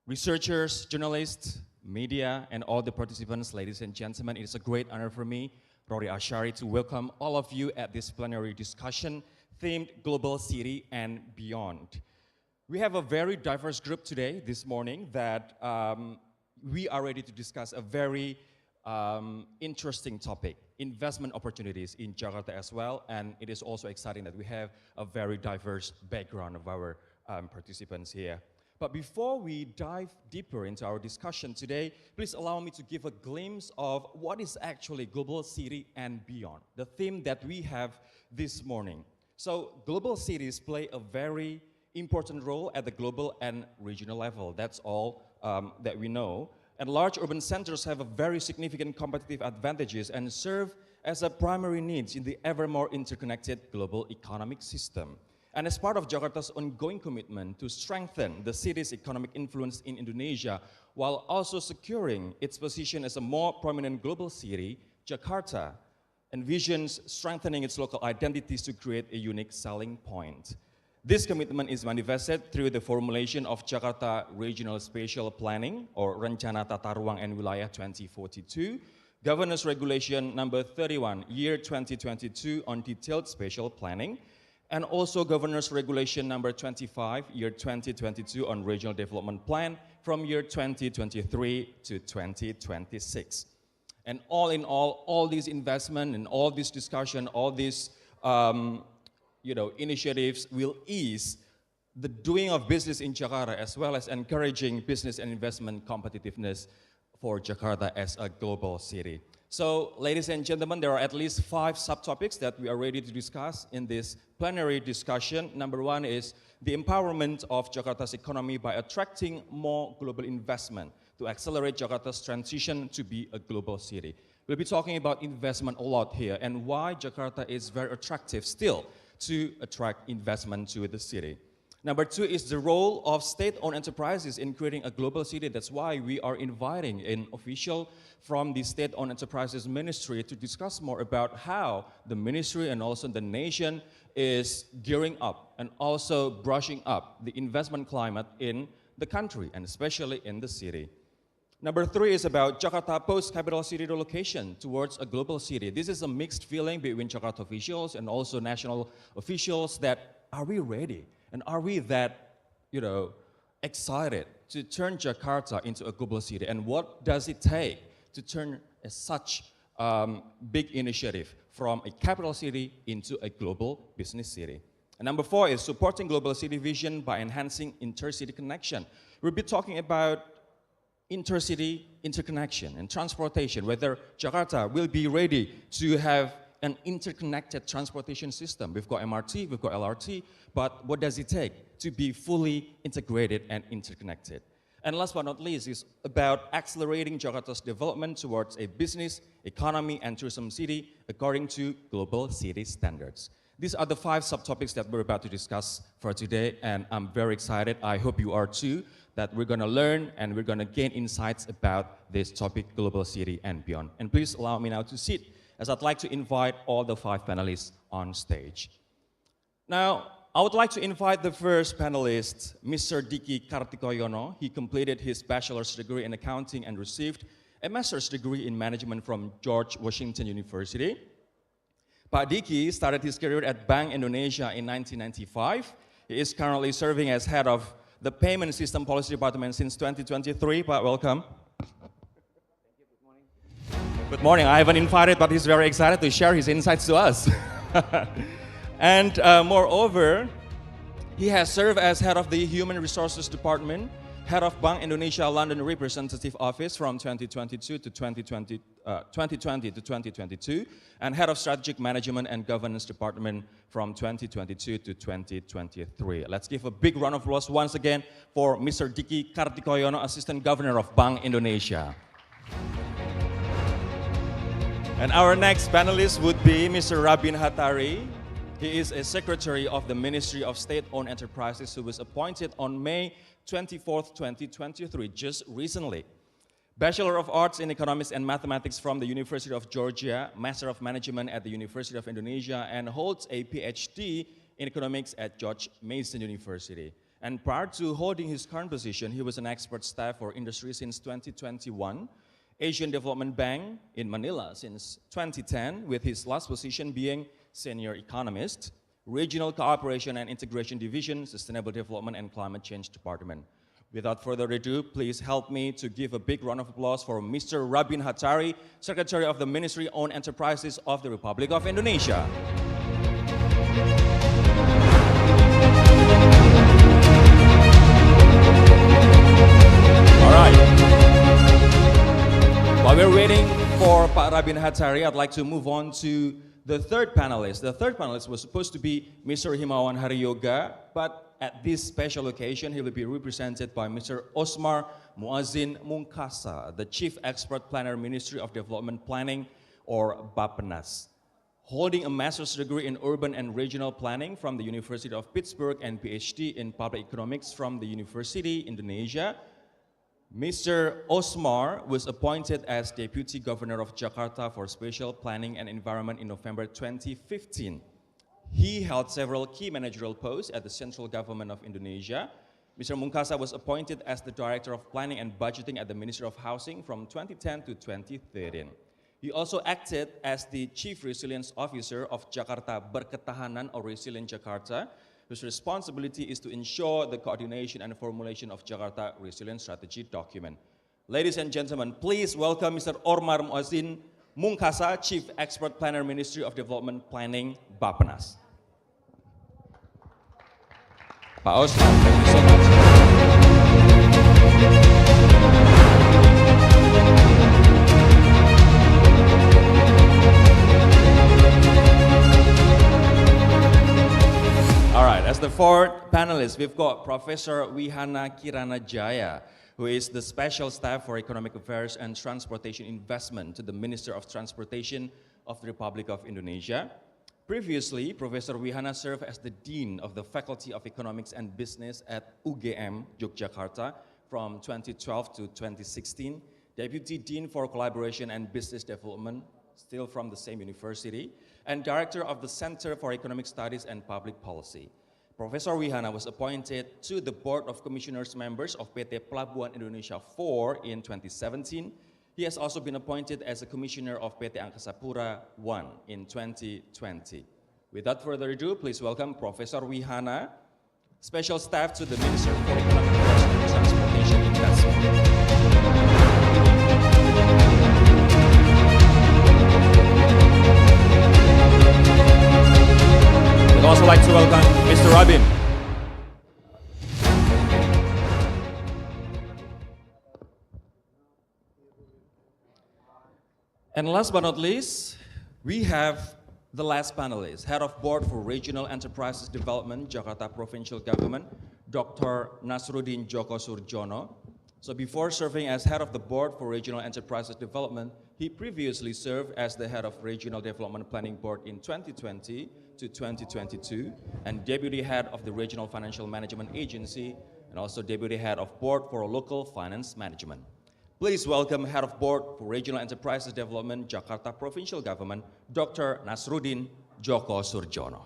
researchers, journalists, media, and all the participants, ladies and gentlemen. It is a great honor for me, Rory Ashari, to welcome all of you at this plenary discussion themed Global City and Beyond. We have a very diverse group today, this morning, that we are ready to discuss a very interesting topic, investment opportunities in Jakarta as well, and it is also exciting that we have a very diverse background of our participants here. But before we dive deeper into our discussion today, please allow me to give a glimpse of what is actually Global City and Beyond, the theme that we have this morning. So global cities play a very important role at the global and regional level. That's all that we know. And large urban centers have a very significant competitive advantages and serve as a primary needs in the ever more interconnected global economic system. And as part of Jakarta's ongoing commitment to strengthen the city's economic influence in Indonesia, while also securing its position as a more prominent global city, Jakarta envisions strengthening its local identities to create a unique selling point. This commitment is manifested through the formulation of Jakarta Regional Spatial Planning, or Rencana Tata Ruang and Wilayah 2042, Governor's Regulation number 31, year 2022 on detailed spatial planning, and also Governor's Regulation number 25, year 2022 on Regional Development Plan from year 2023 to 2026. And all in all these investment and all this discussion, all these initiatives will ease the doing of business in Jakarta, as well as encouraging business and investment competitiveness for Jakarta as a global city. So, ladies and gentlemen, there are at least 5 subtopics that we are ready to discuss in this plenary discussion. Number 1 is the empowerment of Jakarta's economy by attracting more global investment to accelerate Jakarta's transition to be a global city. We'll be talking about investment a lot here and why Jakarta is very attractive still to attract investment to the city. Number 2 is the role of state-owned enterprises in creating a global city. That's why we are inviting an official from the State-Owned Enterprises Ministry to discuss more about how the ministry and also the nation is gearing up and also brushing up the investment climate in the country and especially in the city. Number 3 is about Jakarta post-capital city relocation towards a global city. This is a mixed feeling between Jakarta officials and also national officials that are we ready? And are we that, excited to turn Jakarta into a global city? And what does it take to turn such big initiative from a capital city into a global business city? And number 4 is supporting global city vision by enhancing intercity connection. We'll be talking about intercity interconnection and transportation, whether Jakarta will be ready to have an interconnected transportation system. We've got MRT, we've got LRT, but what does it take to be fully integrated and interconnected? And last but not least is about accelerating Jakarta's development towards a business, economy, and tourism city according to global city standards. These are the 5 subtopics that we're about to discuss for today, and I'm very excited. I hope you are too, that we're going to learn and we're going to gain insights about this topic, global city and beyond. And please allow me now to sit, as I'd like to invite all the 5 panelists on stage. Now, I would like to invite the first panelist, Mr. Diki Kartikoyono. He completed his bachelor's degree in accounting and received a master's degree in management from George Washington University. Pak Diki started his career at Bank Indonesia in 1995. He is currently serving as head of the Payment System Policy Department since 2023. Pak, welcome. Good morning. I haven't invited, but he's very excited to share his insights to us. And moreover, he has served as head of the Human Resources Department, head of Bank Indonesia London Representative Office from 2020 to 2022, and head of Strategic Management and Governance Department from 2022 to 2023. Let's give a big round of applause once again for Mr. Diki Kartikoyono, Assistant Governor of Bank Indonesia. And our next panelist would be Mr. Rabin Hattari. He is a secretary of the Ministry of State-Owned Enterprises who was appointed on May 24th, 2023, just recently. Bachelor of Arts in Economics and Mathematics from the University of Georgia, Master of Management at the University of Indonesia, and holds a PhD in Economics at George Mason University. And prior to holding his current position, he was an expert staff for industry since 2021, Asian Development Bank in Manila since 2010, with his last position being Senior Economist, Regional Cooperation and Integration Division, Sustainable Development and Climate Change Department. Without further ado, please help me to give a big round of applause for Mr. Rabin Hattari, Secretary of the Ministry-Owned Enterprises of the Republic of Indonesia. All right. While we're waiting for Pak Rabin Hattari, I'd like to move on to the third panelist. The third panelist was supposed to be Mr. Himawan Haryoga, but at this special occasion, he will be represented by Mr. Osmar Muazzin Mungkasa, the Chief Expert Planner, Ministry of Development Planning, or Bappenas. Holding a master's degree in urban and regional planning from the University of Pittsburgh and PhD in public economics from the University Indonesia, Mr. Osmar was appointed as Deputy Governor of Jakarta for Spatial Planning and Environment in November 2015. He held several key managerial posts at the central government of Indonesia. Mr. Mungkasa was appointed as the Director of Planning and Budgeting at the Ministry of Housing from 2010 to 2013. He also acted as the Chief Resilience Officer of Jakarta Berketahanan or Resilient Jakarta, whose responsibility is to ensure the coordination and formulation of Jakarta Resilience Strategy document. Ladies and gentlemen, please welcome Mr. Osmar Muazzin Mungkasa, Chief Expert Planner, Ministry of Development Planning, Bappenas. Pak Osmar, thank you so much. All right, as the fourth panelist, we've got Professor Wihana Kirana Jaya, who is the Special Staff for Economic Affairs and Transportation Investment to the Minister of Transportation of the Republic of Indonesia. Previously, Professor Wihana served as the Dean of the Faculty of Economics and Business at UGM, Yogyakarta, from 2012 to 2016, Deputy Dean for Collaboration and Business Development, still from the same university, and Director of the Center for Economic Studies and Public Policy. Professor Wihana was appointed to the Board of Commissioners members of PT Pelabuhan Indonesia 4 in 2017. He has also been appointed as a Commissioner of PT Angkasa Pura 1 in 2020. Without further ado, please welcome Professor Wihana, Special Staff to the Minister for Economic Affairs and Transportation Investment. I'd also like to welcome Mr. Rabin. And last but not least, we have the last panelist, Head of Board for Regional Enterprises Development, Jakarta Provincial Government, Dr. Nasruddin Joko Surjono. So before serving as head of the board for Regional Enterprises Development, he previously served as the head of Regional Development Planning Board in 2020 to 2022, and deputy head of the Regional Financial Management Agency, and also deputy head of board for Local Finance Management. Please welcome head of board for Regional Enterprises Development, Jakarta Provincial Government, Dr. Nasruddin Djoko Surjono.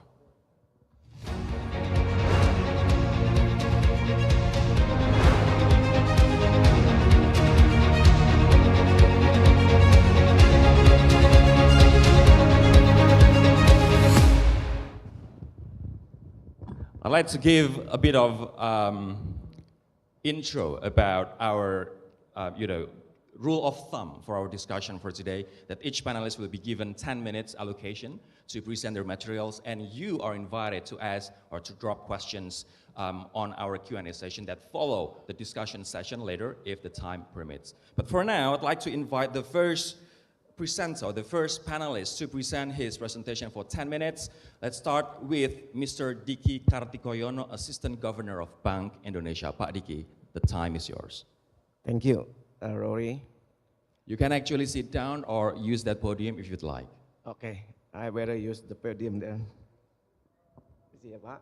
I'd like to give a bit of intro about our, rule of thumb for our discussion for today, that each panelist will be given 10 minutes allocation to present their materials, and you are invited to ask or to drop questions on our Q&A session that follow the discussion session later if the time permits. But for now, I'd like to invite the first presenter, the first panelist to present his presentation for 10 minutes. Let's start with Mr. Diki Kartikoyono, Assistant Governor of Bank Indonesia. Pak Diki, the time is yours. Thank you, Rory. You can actually sit down or use that podium if you'd like. Okay, I better use the podium then. Terima kasih ya, Pak.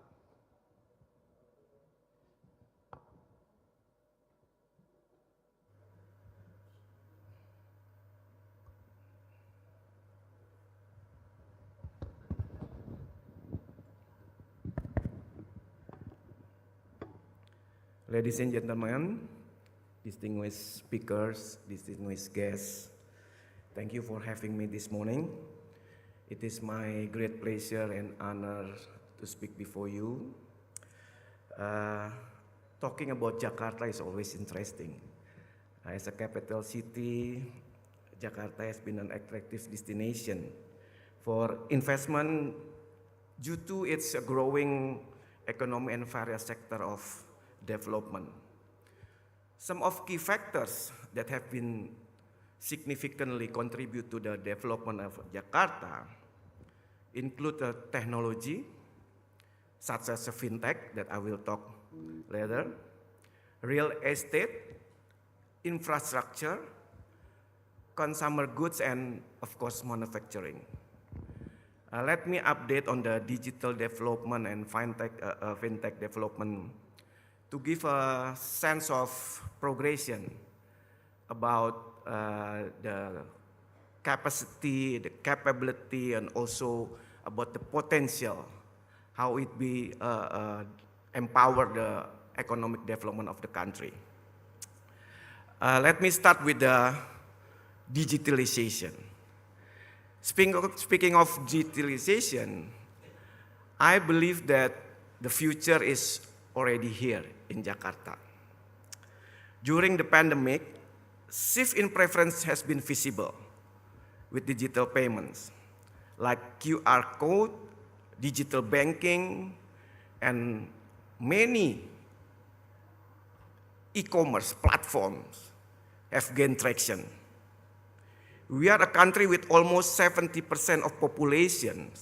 Ladies and gentlemen, distinguished speakers, distinguished guests, thank you for having me this morning. It is my great pleasure and honor to speak before you. Talking about Jakarta is always interesting. As a capital city, Jakarta has been an attractive destination for investment due to its growing economy and various sector of development. Some of key factors that have been significantly contribute to the development of Jakarta include technology, such as fintech that I will talk later, real estate, infrastructure, consumer goods, and of course manufacturing. Let me update on the digital development and fintech development to give a sense of progression about the capacity, the capability, and also about the potential, how it be empower the economic development of the country. Let me start with the digitalization. Speaking of digitalization, I believe that the future is already here in Jakarta. During the pandemic, shift in preference has been visible with digital payments like QR code, digital banking, and many e-commerce platforms have gained traction. We are a country with almost 70% of population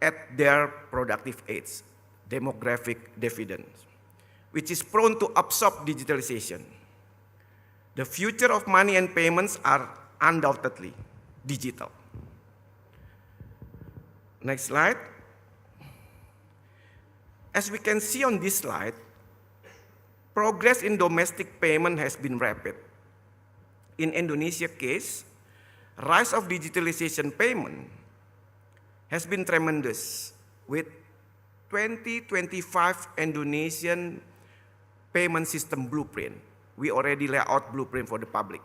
at their productive age, demographic dividends, which is prone to absorb digitalization. The future of money and payments are undoubtedly digital. Next slide. As we can see on this slide, progress in domestic payment has been rapid. In Indonesia case, rise of digitalization payment has been tremendous with 2025 Indonesian payment system blueprint. We already lay out blueprint for the public.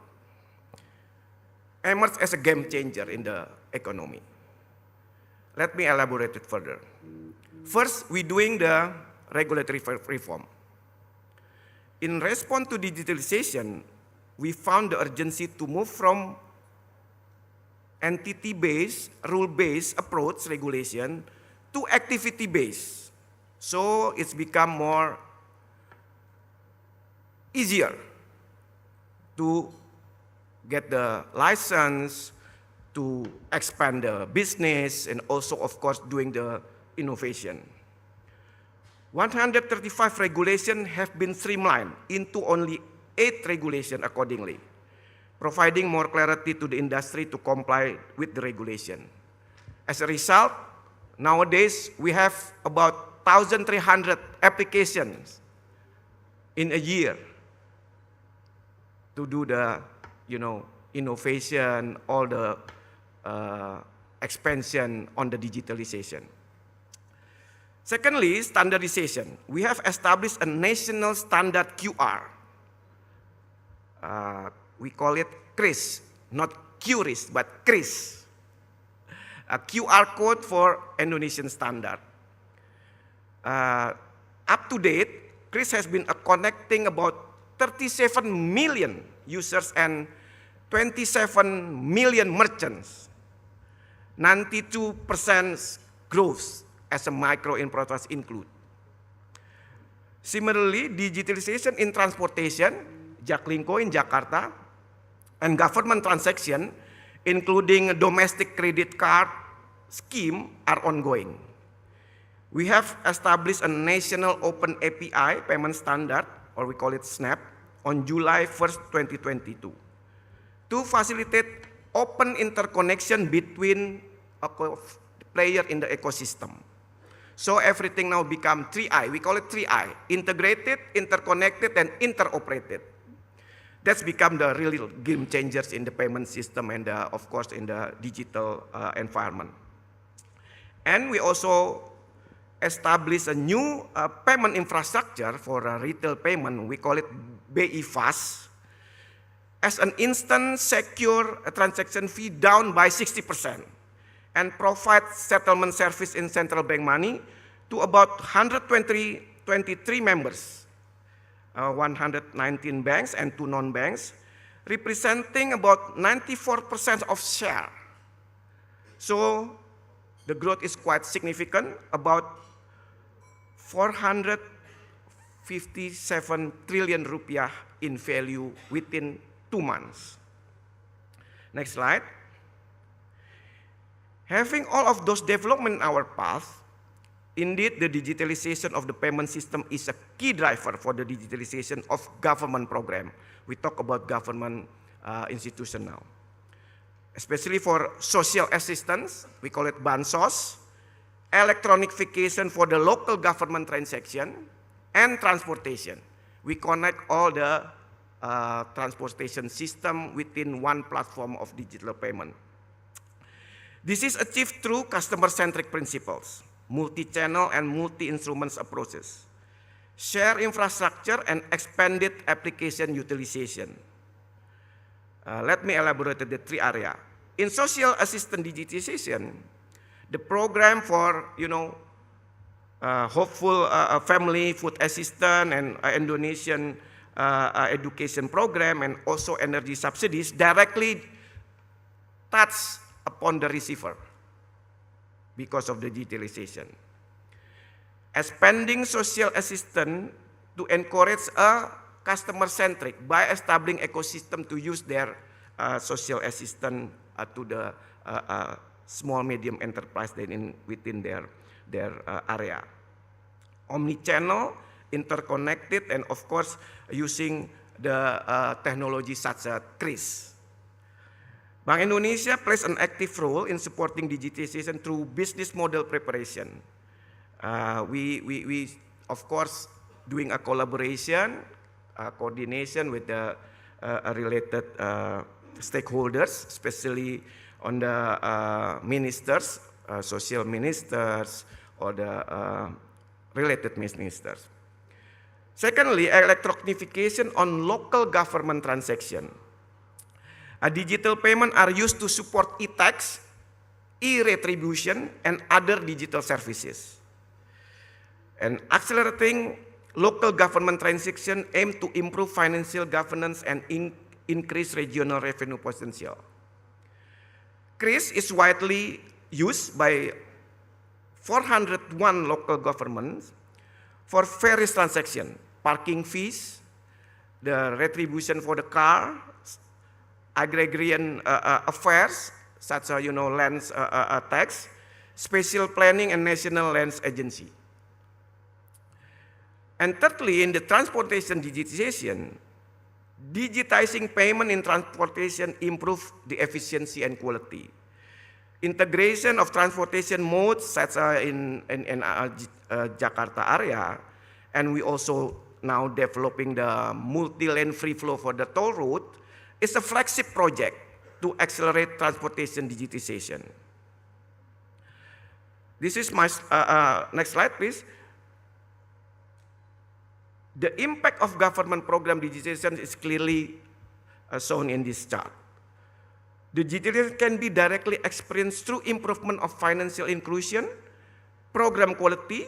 Emerged as a game changer in the economy. Let me elaborate it further. First, we're doing the regulatory reform. In response to digitalization, we found the urgency to move from entity-based, rule-based approach regulation to activity-based. So it's become more easier to get the license, to expand the business, and also, of course, doing the innovation. 135 regulations have been streamlined into only 8 regulation accordingly, providing more clarity to the industry to comply with the regulation. As a result, nowadays we have about 1,300 applications in a year to do the, innovation, all the expansion on the digitalization. Secondly, standardization. We have established a national standard QR. We call it CRIS, not QRIS, but CRIS. A QR code for Indonesian standard. Up to date, CRIS has been connecting about 37 million users and 27 million merchants. 92% growth as a micro enterprise include. Similarly, digitalization in transportation, Jaklingko in Jakarta, and government transaction, including a domestic credit card scheme, are ongoing. We have established a national open API payment standard, or we call it SNAP, on July 1st, 2022, to facilitate open interconnection between a player in the ecosystem. So everything now become 3I. We call it 3I: integrated, interconnected, and interoperated. That's become the real game changers in the payment system and of course in the digital environment. And we also established a new payment infrastructure for retail payment. We call it BI-FAST, as an instant secure transaction fee down by 60%, and provide settlement service in central bank money to about 123 members, 119 banks and 2 non-banks, representing about 94% of share. So the growth is quite significant, about 457 trillion rupiah in value within 2 months. Next slide. Having all of those development in our path, indeed the digitalization of the payment system is a key driver for the digitalization of government program. We talk about government institution now. Especially for social assistance, we call it Bansos, electronification for the local government transaction, and transportation. We connect all the transportation system within one platform of digital payment. This is achieved through customer-centric principles, multi-channel and multi-instruments approaches, share infrastructure, and expanded application utilization. Let me elaborate the 3 areas. In social assistance digitization, the program for, hopeful family food assistance and Indonesian education program, and also energy subsidies directly touch upon the receiver because of the digitalization. Expanding social assistance to encourage a customer-centric by establishing ecosystem to use their social assistance to the small medium enterprise within their area. Omni-channel, interconnected, and of course using the technology such as CRIS. Bank Indonesia plays an active role in supporting digitization through business model preparation. We of course doing a collaboration, coordination with the related stakeholders, especially on the ministers, social ministers, or the related ministers. Secondly, electronification on local government transaction. Digital payment are used to support e-tax, e-retribution, and other digital services. And accelerating local government transaction aim to improve financial governance and increase regional revenue potential. CRIS is widely used by 401 local governments for various transactions, parking fees, the retribution for the car, agrarian affairs, such as lands tax, spatial planning, and national lands agency. And thirdly, in the transportation digitization, Digitizing payment in transportation improve the efficiency and quality. Integration of transportation modes such as in Jakarta area, and we also now developing the multi-lane free flow for the toll road, is a flagship project to accelerate transportation digitization. This is my, next slide please. The impact of government program digitization is clearly shown in this chart. The digitization can be directly experienced through improvement of financial inclusion, program quality,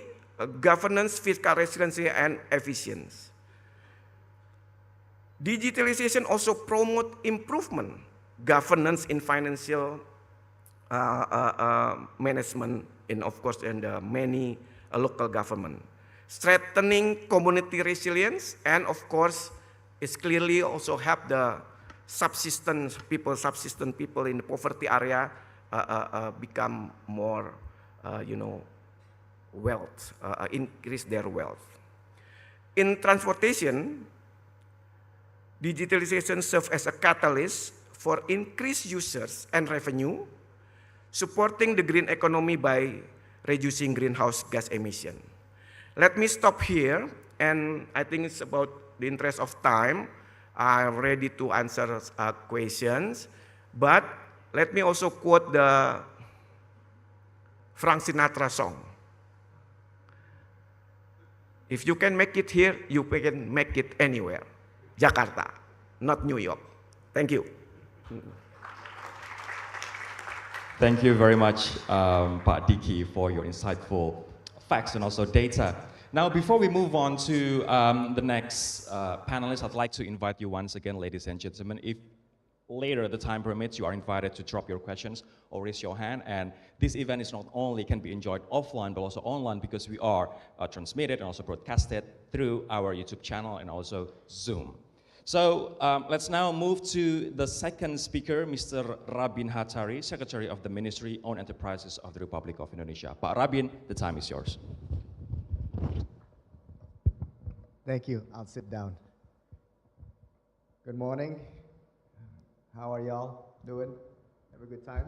governance, fiscal resiliency, and efficiency. Digitalization also promote improvement governance in financial management, in of course, in the many local government. Strengthening community resilience, and of course, is clearly also help the subsistence people in the poverty area become more, wealth, increase their wealth. In transportation, digitalization serves as a catalyst for increased users and revenue, supporting the green economy by reducing greenhouse gas emission. Let me stop here, and I think it's about the interest of time. I'm ready to answer questions, but let me also quote the Frank Sinatra song. If you can make it here, you can make it anywhere. Jakarta, not New York. Thank you. Thank you very much, Pak Diki, for your insightful facts and also data. Now, before we move on to the next panelist, I'd like to invite you once again, ladies and gentlemen, if later the time permits, you are invited to drop your questions or raise your hand. And this event is not only can be enjoyed offline, but also online, because we are transmitted and also broadcasted through our YouTube channel and also Zoom. So let's now move to the second speaker, Mr. Rabin Hattari, Secretary of the Ministry on Enterprises of the Republic of Indonesia. Pak Rabin, the time is yours. Thank you. I'll sit down. Good morning. How are y'all doing? Have a good time?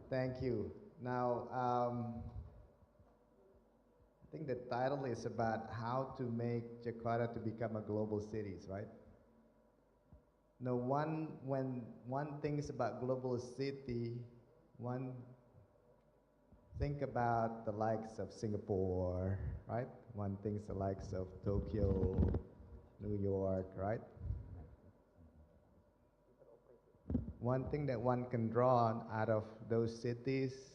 Thank you. Now, I think the title is about how to make Jakarta to become a global city, right? Now, when one thinks about global city, one think about the likes of Singapore, right? One thinks the likes of Tokyo, New York, right? One thing that one can draw out of those cities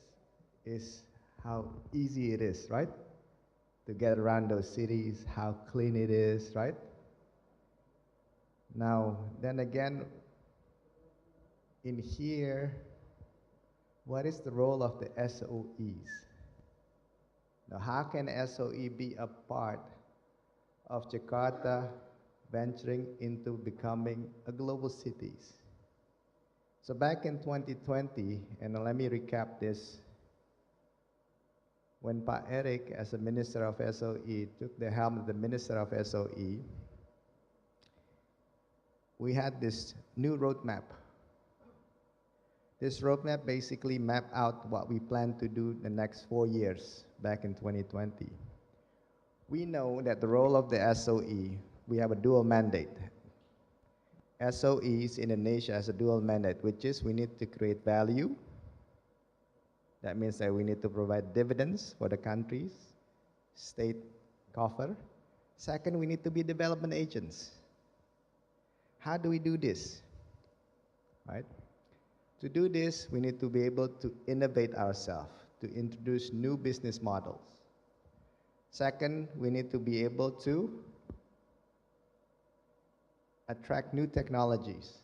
is how easy it is, right? To get around those cities, how clean it is, right? Now, then again, in here, what is the role of the SOEs? Now, how can SOE be a part of Jakarta venturing into becoming a global city? So back in 2020, and let me recap this, when Pak Eric, as a Minister of SOE, took the helm of the Minister of SOE, we had this new roadmap. This roadmap basically mapped out what we plan to do the next 4 years back in 2020. We know that the role of the SOE, we have a dual mandate. SOEs in Indonesia has a dual mandate, which is we need to create value. That means that we need to provide dividends for the country's state coffer. Second, we need to be development agents. How do we do this? Right? To do this, we need to be able to innovate ourselves, to introduce new business models. Second, we need to be able to attract new technologies,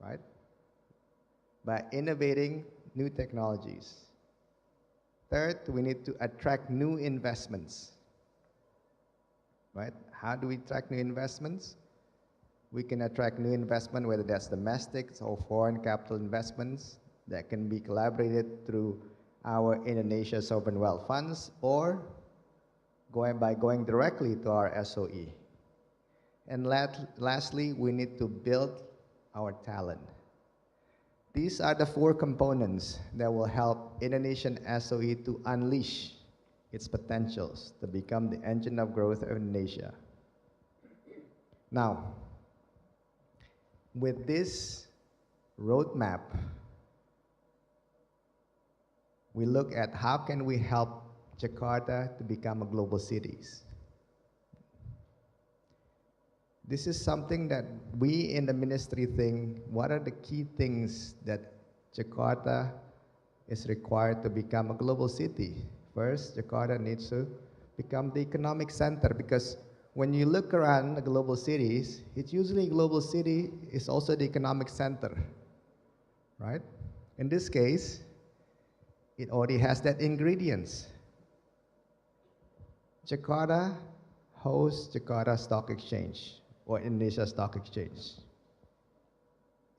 right? By innovating new technologies. Third, we need to attract new investments, right? How do we attract new investments? We can attract new investment, whether that's domestic or foreign capital investments that can be collaborated through our Indonesia sovereign wealth funds, or going directly to our SOE. And lastly, we need to build our talent. These are the 4 components that will help Indonesian SOE to unleash its potentials to become the engine of growth of Indonesia. Now, with this roadmap, we look at how can we help Jakarta to become a global city. This is something that we in the ministry think, what are the key things that Jakarta is required to become a global city? First, Jakarta needs to become the economic center, because when you look around the global cities, it's usually a global city is also the economic center, right? In this case, it already has that ingredients. Jakarta hosts Jakarta Stock Exchange, or Indonesia Stock Exchange.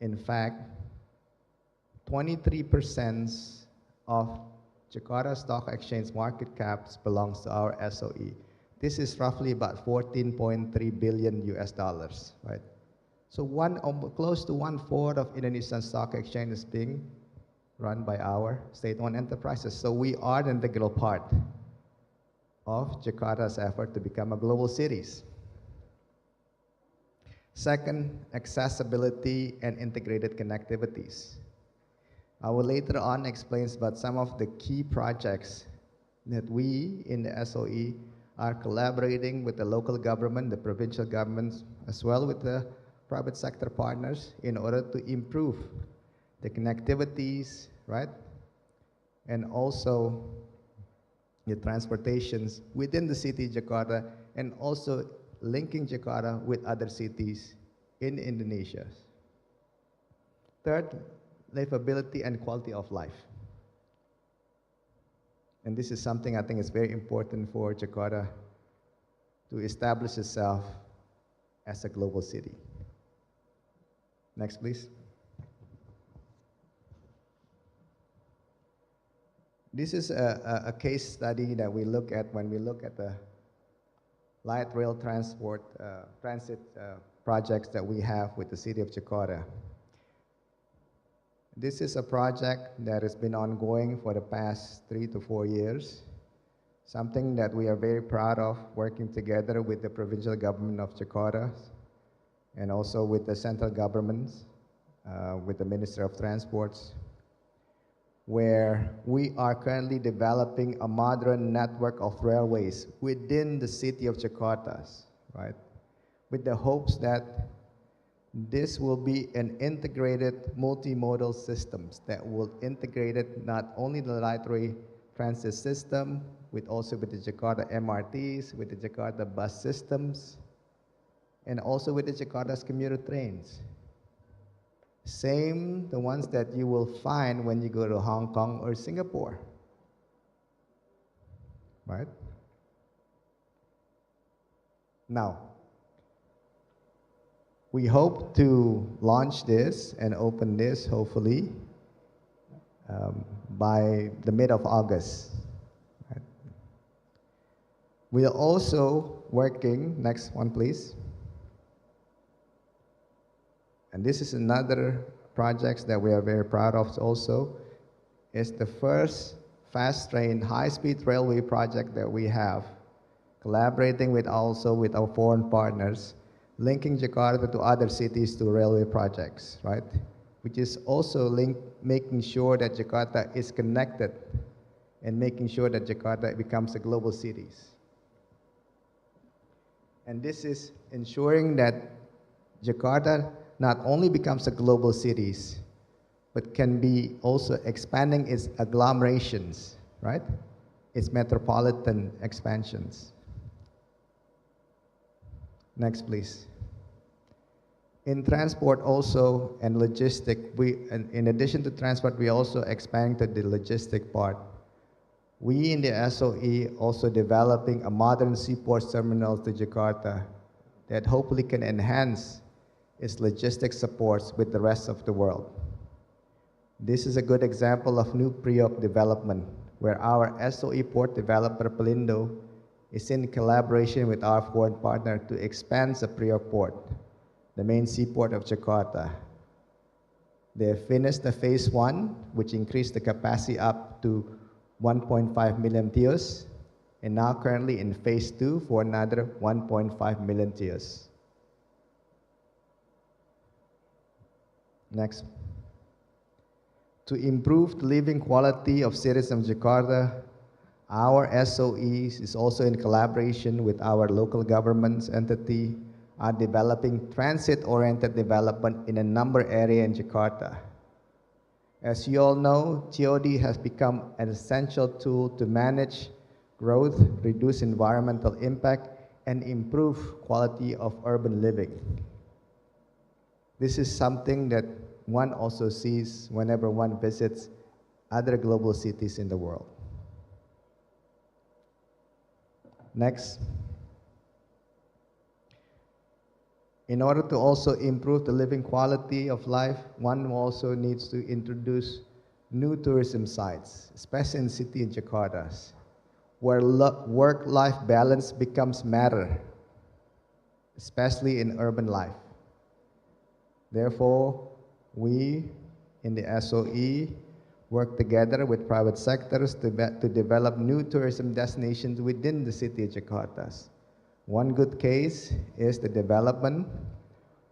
In fact, 23% of Jakarta Stock Exchange market caps belongs to our SOE. This is roughly about 14.3 billion US dollars, right? So close to 1/4 of Indonesian stock exchange is being run by our state-owned enterprises. So we are an integral part of Jakarta's effort to become a global city. Second, accessibility and integrated connectivities. I will later on explain about some of the key projects that we in the SOE are collaborating with the local government, the provincial governments, as well with the private sector partners in order to improve the connectivities, right? And also the transportations within the city of Jakarta, and also linking Jakarta with other cities in Indonesia. Third, livability and quality of life. And this is something I think is very important for Jakarta to establish itself as a global city. Next, please. This is a case study that we look at when we look at the light rail transit projects that we have with the city of Jakarta. This is a project that has been ongoing for the past 3 to 4 years, something that we are very proud of, working together with the provincial government of Jakarta and also with the central governments, with the Ministry of Transports, where we are currently developing a modern network of railways within the city of Jakarta, right? With the hopes that this will be an integrated multimodal systems that will integrate it not only the light rail transit system, also with the Jakarta MRTs, with the Jakarta bus systems, and also with the Jakarta's commuter trains. Same the ones that you will find when you go to Hong Kong or Singapore, right? Now, we hope to launch this and open this hopefully by the mid of August. Right? We are also working, next one please. And this is another project that we are very proud of also. It's the first fast train high-speed railway project that we have, collaborating with also with our foreign partners, linking Jakarta to other cities to railway projects, right? Which is also making sure that Jakarta is connected and making sure that Jakarta becomes a global city. And this is ensuring that Jakarta not only becomes a global city, but can be also expanding its agglomerations, right? Its metropolitan expansions. Next, please. In transport also and logistic, in addition to transport, we also expanded the logistic part. We in the SOE also developing a modern seaport terminal to Jakarta that hopefully can enhance its logistics supports with the rest of the world. This is a good example of new pre-op development where our SOE port developer Pelindo is in collaboration with our foreign partner to expand the Priok port, the main seaport of Jakarta. They have finished the phase 1, which increased the capacity up to 1.5 million TEUs, and now currently in phase 2 for another 1.5 million TEUs. Next. To improve the living quality of citizens of Jakarta, our SOEs is also in collaboration with our local governments entity are developing transit-oriented development in a number of areas in Jakarta. As you all know, TOD has become an essential tool to manage growth, reduce environmental impact, and improve quality of urban living. This is something that one also sees whenever one visits other global cities in the world. Next. In order to also improve the living quality of life, one also needs to introduce new tourism sites, especially in the city of Jakarta, where work-life balance becomes matter, especially in urban life. Therefore, we in the SOE work together with private sectors to develop new tourism destinations within the city of Jakarta. One good case is the development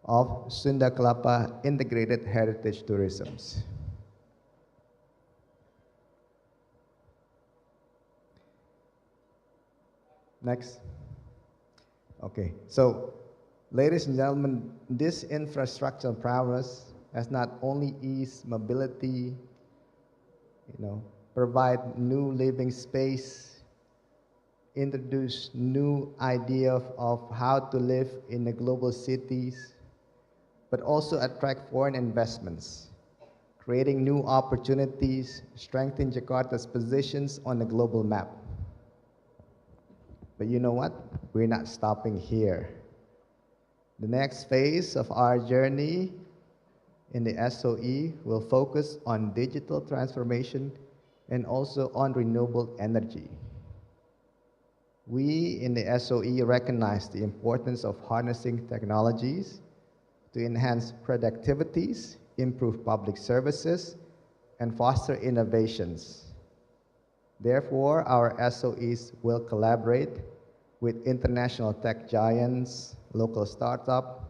of Sunda Kelapa Integrated Heritage Tourism. Next. Okay, so ladies and gentlemen, this infrastructural progress has not only eased mobility, provide new living space, introduce new idea of how to live in the global cities, but also attract foreign investments, creating new opportunities, strengthen Jakarta's positions on the global map. But you know what? We're not stopping here. The next phase of our journey in the SOE will focus on digital transformation and also on renewable energy. We in the SOE recognize the importance of harnessing technologies to enhance productivities, improve public services, and foster innovations. Therefore, our SOEs will collaborate with international tech giants, local startups,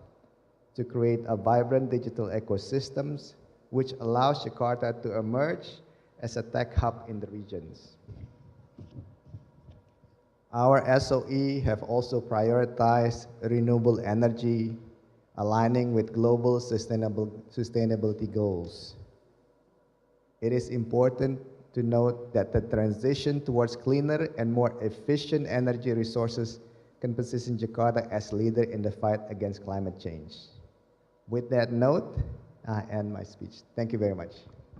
to create a vibrant digital ecosystems which allows Jakarta to emerge as a tech hub in the regions. Our SOE have also prioritized renewable energy, aligning with global sustainability goals. It is important to note that the transition towards cleaner and more efficient energy resources can position Jakarta as leader in the fight against climate change. With that note, I end my speech. Thank you very much.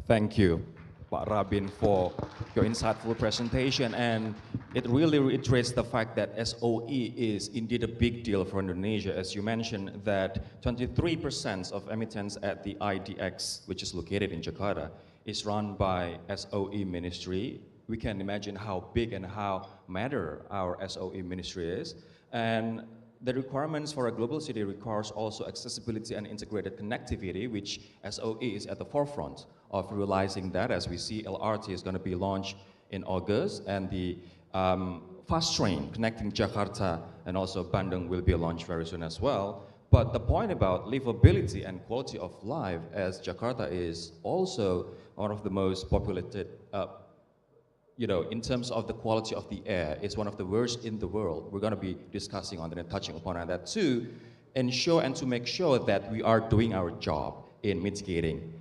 Thank you, Pak Rabin, for your insightful presentation, and it really reiterates the fact that SOE is indeed a big deal for Indonesia. As you mentioned, that 23% of emittents at the IDX, which is located in Jakarta, is run by SOE ministry. We can imagine how big and how matter our SOE ministry is, and the requirements for a global city requires also accessibility and integrated connectivity, which SOE is at the forefront of realizing that. As we see, LRT is going to be launched in August, and the fast train connecting Jakarta and also Bandung will be launched very soon as well. But the point about livability and quality of life, as Jakarta is also one of the most populated, in terms of the quality of the air, it's one of the worst in the world. We're going to be discussing on that and touching upon that to ensure and to make sure that we are doing our job in mitigating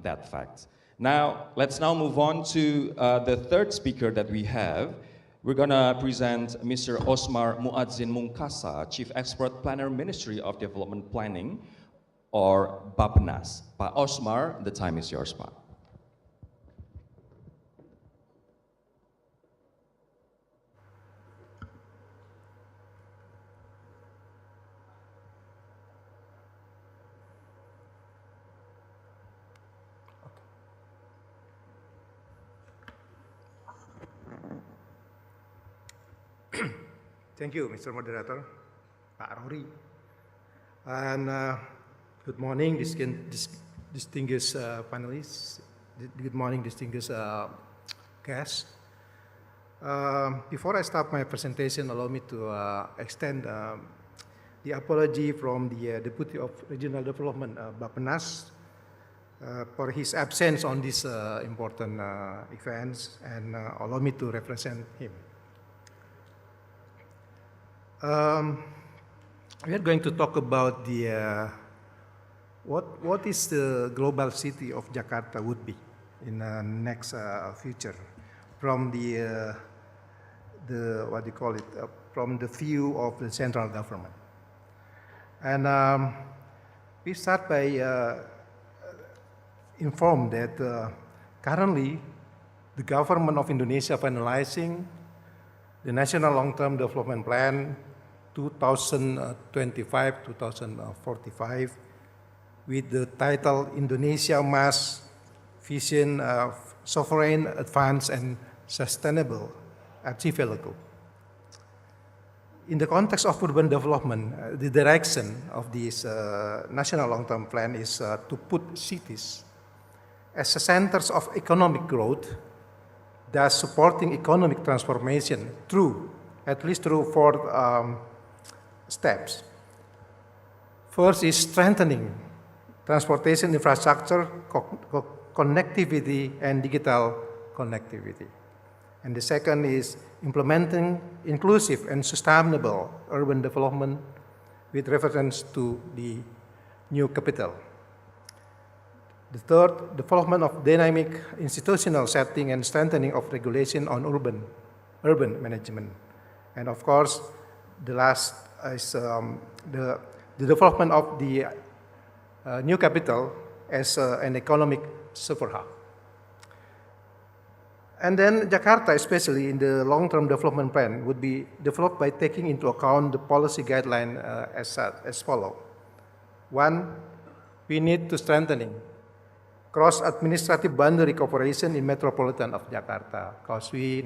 that fact. Now, let's now move on to the third speaker that we have. We're going to present Mr. Osmar Muadzin Mungkasa, Chief Expert Planner, Ministry of Development Planning, or Bappenas. Pak Osmar, the time is yours, Pak. Thank you, Mr. Moderator, Pak Rory. And good morning, distinguished panelists. Good morning, distinguished guests. Before I start my presentation, allow me to extend the apology from the Deputy of Regional Development, Bappenas, for his absence on these important events, and allow me to represent him. We are going to talk about the what is the global city of Jakarta would be in the next future, from the what do you call it, from the view of the central government. And we start by inform that currently the government of Indonesia finalizing the National Long-Term Development Plan 2025-2045 with the title Indonesia Must Vision Sovereign, Advanced and Sustainable Archipelago. In the context of urban development, the direction of this National Long-Term Plan is to put cities as centers of economic growth, thus supporting economic transformation through, at least through 4 steps. First is strengthening transportation infrastructure, connectivity, and digital connectivity. And the second is implementing inclusive and sustainable urban development with reference to the new capital. The third, development of dynamic institutional setting and strengthening of regulation on urban management. And of course, the last is the development of the new capital as an economic super hub. And then Jakarta, especially in the long-term development plan, would be developed by taking into account the policy guideline as follows. 1, we need to strengthening cross-administrative boundary cooperation in metropolitan of Jakarta, because we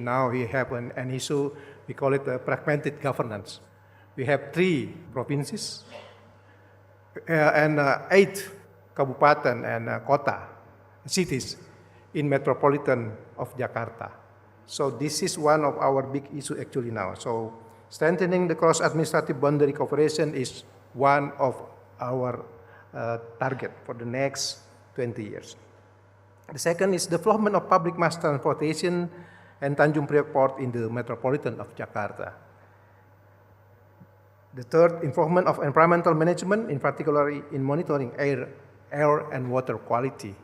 have an issue, we call it a fragmented governance. We have 3 provinces and 8 kabupaten and kota, cities in metropolitan of Jakarta. So this is one of our big issue actually now. So strengthening the cross-administrative boundary cooperation is one of our target for the next 20 years. The second is development of public mass transportation and Tanjung Priok Port in the metropolitan of Jakarta. The third, improvement of environmental management, in particular in monitoring air and water quality.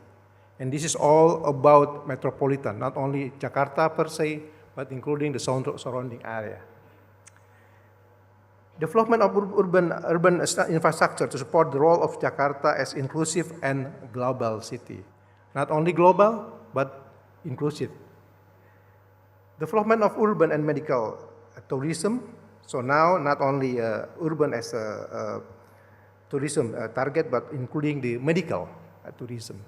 And this is all about metropolitan, not only Jakarta per se, but including the surrounding area. Development of urban infrastructure to support the role of Jakarta as inclusive and global city. Not only global, but inclusive. Development of urban and medical tourism. So now, not only urban as a tourism target, but including the medical tourism.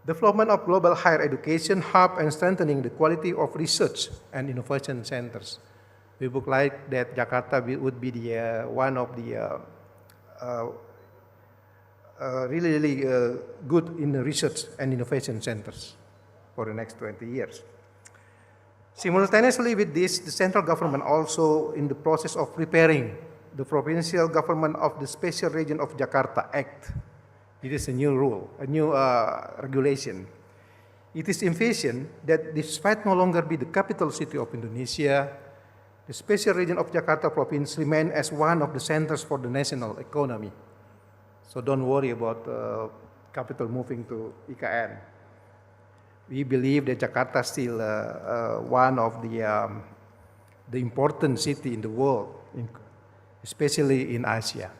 Development of global higher education hub and strengthening the quality of research and innovation centers. We would like that Jakarta would be the one of the really good in the research and innovation centers for the next 20 years. Simultaneously with this, the central government also in the process of preparing the Provincial Government of the Special Region of Jakarta Act. It is a new rule, a new regulation. It is envisioned that despite no longer be the capital city of Indonesia, the Special Region of Jakarta Province remain as one of the centers for the national economy. So don't worry about capital moving to IKN. We believe that Jakarta is still one of the important city in the world, especially in Asia.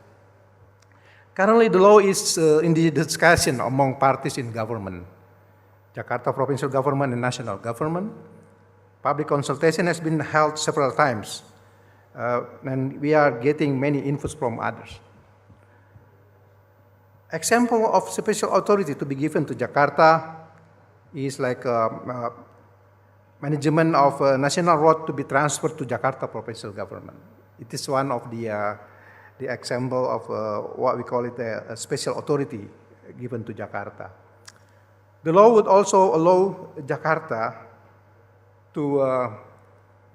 Currently, the law is in the discussion among parties in government, Jakarta provincial government and national government. Public consultation has been held several times, and we are getting many inputs from others. Example of special authority to be given to Jakarta is like management of national road to be transferred to Jakarta provincial government. It is one of the example of what we call it a special authority given to Jakarta. The law would also allow Jakarta to,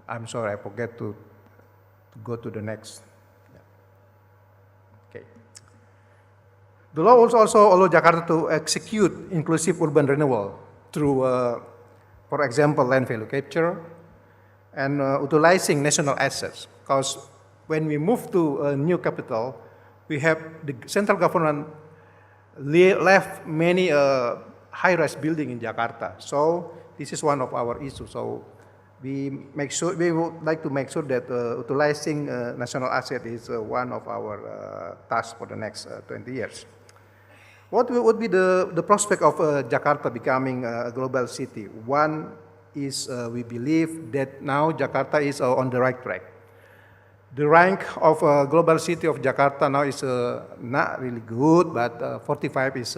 I'm sorry, I forget to go to the next. Okay. The law would also allow Jakarta to execute inclusive urban renewal through, for example, land value capture and utilizing national assets. Because when we move to a new capital, we have the central government left many high-rise buildings in Jakarta. So this is one of our issues. So we would like to make sure that utilizing national asset is one of our tasks for the next 20 years. What would be the prospect of Jakarta becoming a global city? One is we believe that now Jakarta is on the right track. The rank of global city of Jakarta now is not really good, but 45 is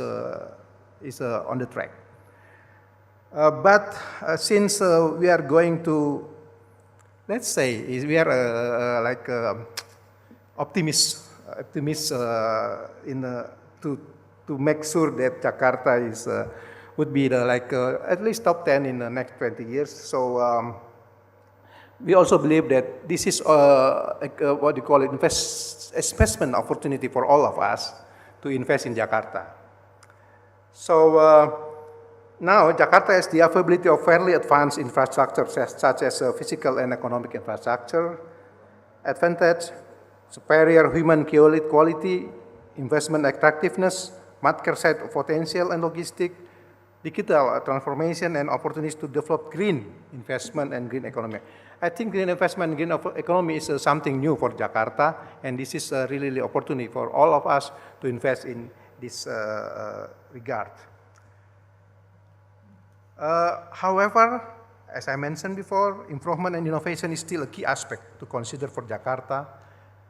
on the track. But since we are going to, let's say, we are like optimists to make sure that Jakarta would be at least top 10 in the next 20 years. So we also believe that this is what you call it, investment opportunity for all of us to invest in Jakarta. So now Jakarta has the availability of fairly advanced infrastructure such as physical and economic infrastructure, advantage, superior human quality, investment attractiveness, market side potential and logistic, digital transformation and opportunities to develop green investment and green economy. I think green investment and green economy is something new for Jakarta, and this is really the opportunity for all of us to invest in this regard. However, as I mentioned before, improvement and innovation is still a key aspect to consider for Jakarta,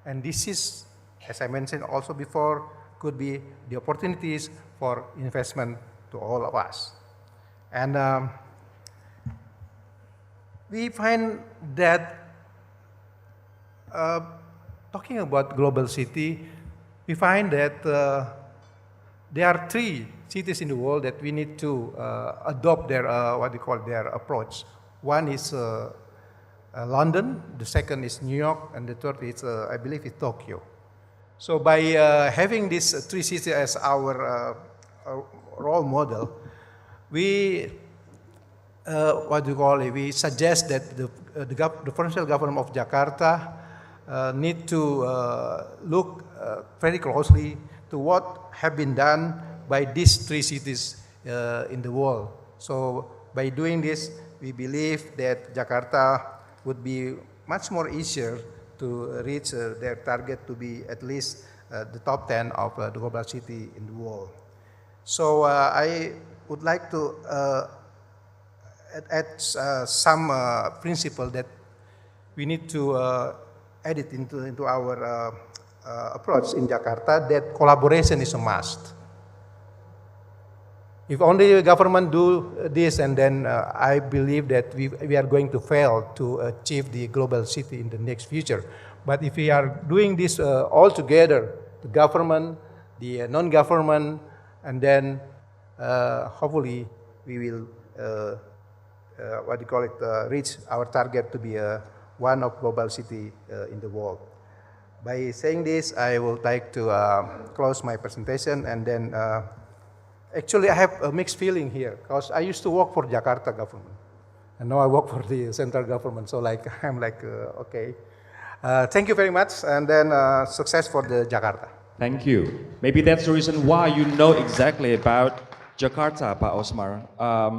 and this is, as I mentioned also before, could be the opportunities for investment to all of us. And we find that talking about global city, we find that there are 3 cities in the world that we need to adopt their their approach. One is London, the second is New York, and the third is I believe is Tokyo. So by having these 3 cities as our role model, we we suggest that the provincial government of Jakarta need to look very closely to what have been done by these 3 cities in the world. So by doing this, we believe that Jakarta would be much more easier to reach their target to be at least the top 10 of the global city in the world. So I would like to add some principle that we need to add it into our approach in Jakarta, that collaboration is a must. If only the government do this, and then I believe that we are going to fail to achieve the global city in the next future. But if we are doing this all together, the government, the non-government, and then hopefully we will reach our target to be one of global city in the world. By saying this, I would like to close my presentation, and then actually I have a mixed feeling here, because I used to work for Jakarta government, and now I work for the central government. So I'm okay. Thank you very much, and then success for the Jakarta. Thank you. Maybe that's the reason why you know exactly about Jakarta, Pak Osmar.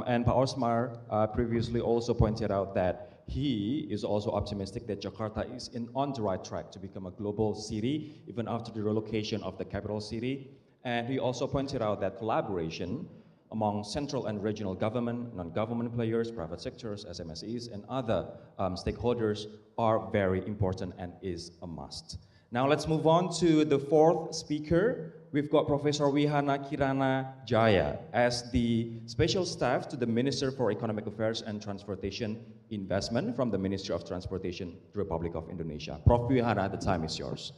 And Pak Osmar previously also pointed out that he is also optimistic that Jakarta is on the right track to become a global city, even after the relocation of the capital city. And he also pointed out that collaboration among central and regional government, non-government players, private sectors, SMSEs, and other stakeholders are very important and is a must. Now let's move on to the 4th speaker, we've got Professor Wihana Kirana Jaya as the special staff to the Minister for Economic Affairs and Transportation Investment from the Ministry of Transportation, Republic of Indonesia. Prof. Wihana, the time is yours.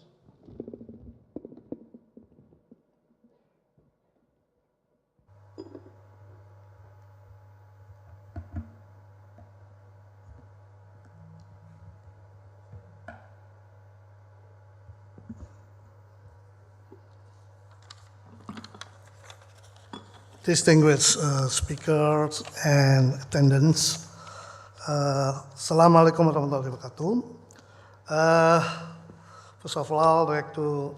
Distinguished speakers and attendants, Assalamualaikum warahmatullahi wabarakatuh. First of all, I'd like to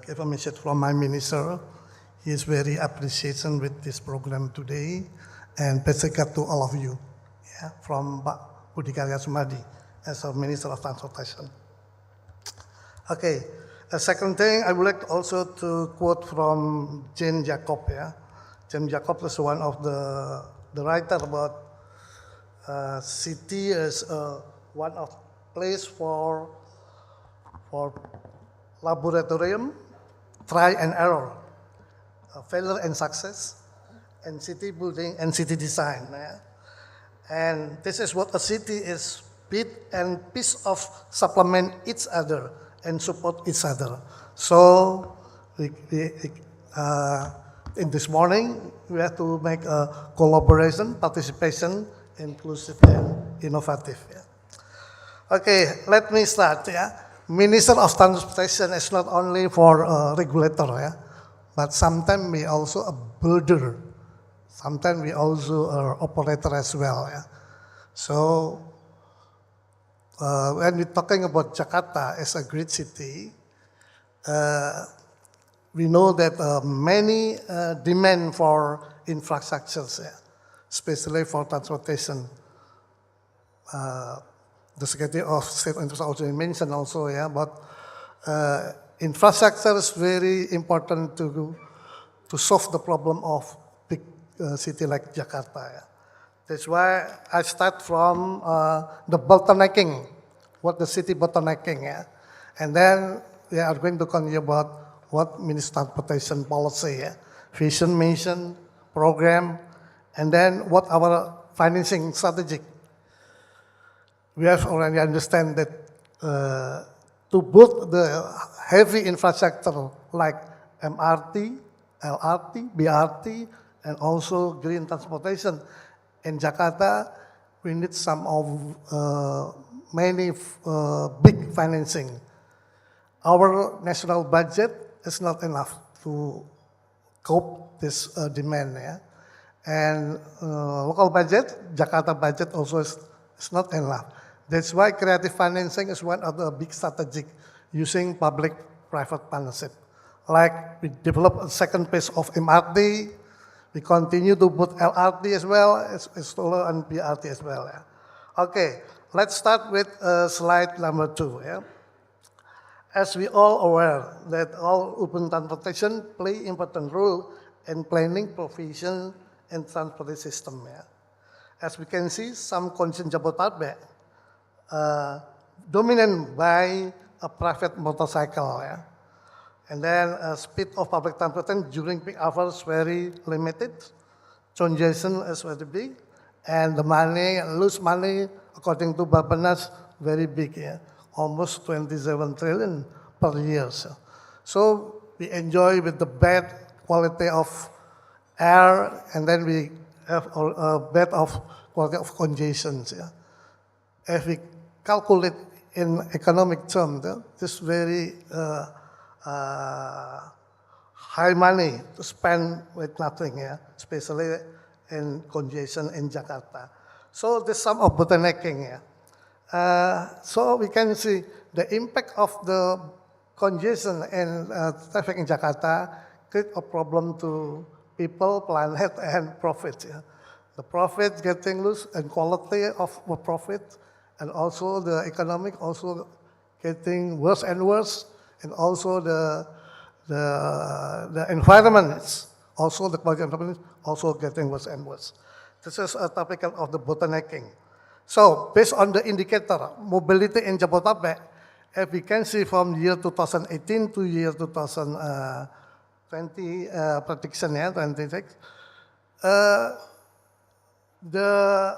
give a message from my minister. He is very appreciation with this program today, and best regards to all of you, from Budi Karya Sumadi as our Minister of Transportation. Okay. A second thing, I would like also to quote from Jane Jacob. Jane Jacob is one of the writer about city as one of place for laboratorium, try and error, failure and success, and city building and city design. And this is what a city is: bit and piece of supplement each other and support each other. So, in this morning, we have to make a collaboration, participation, inclusive and innovative. Okay, let me start. Minister of Transportation is not only for a regulator, but sometimes we also a builder. Sometimes we also are operator as well. So, when we're talking about Jakarta as a great city, we know that many demand for infrastructures, especially for transportation. The Secretary of State also mentioned also, but infrastructure is very important to solve the problem of big city like Jakarta. That's why I start from the bottlenecking, what the city bottlenecking, and then we are going to continue about what means transportation policy, vision, mission, program, and then what our financing strategy. We have already understand that to build the heavy infrastructure like MRT, LRT, BRT, and also green transportation, in Jakarta, we need some of many big financing. Our national budget is not enough to cope this demand, and local budget, Jakarta budget also is not enough. That's why creative financing is one of the big strategic using public-private partnership. Like we develop a second phase of MRT. We continue to put LRT as well, installer and BRT as well. Okay, let's start with slide number 2. As we all aware that all urban transportation play important role in planning, provision, and transport system. As we can see, some condition Jabodetabek dominant by a private motorcycle. And then speed of public transportation during peak hours very limited. Congestion is very big. And the money, lose money, according to Bappenas, very big. Almost 27 trillion per year. So we enjoy with the bad quality of air, and then we have a bad of quality of congestion. If we calculate in economic terms, this very high money to spend with nothing, especially in congestion in Jakarta. So there's some of bottlenecking. So we can see the impact of the congestion and traffic in Jakarta create a problem to people, planet, and profit. The profit getting loose and quality of the profit, and also the economic also getting worse and worse, and also the environment, also the quality of environment also getting worse and worse. This is a topic of the bottlenecking. So based on the indicator mobility in Jabodetabek, As we can see from year 2018 to year 2020 prediction, 26, the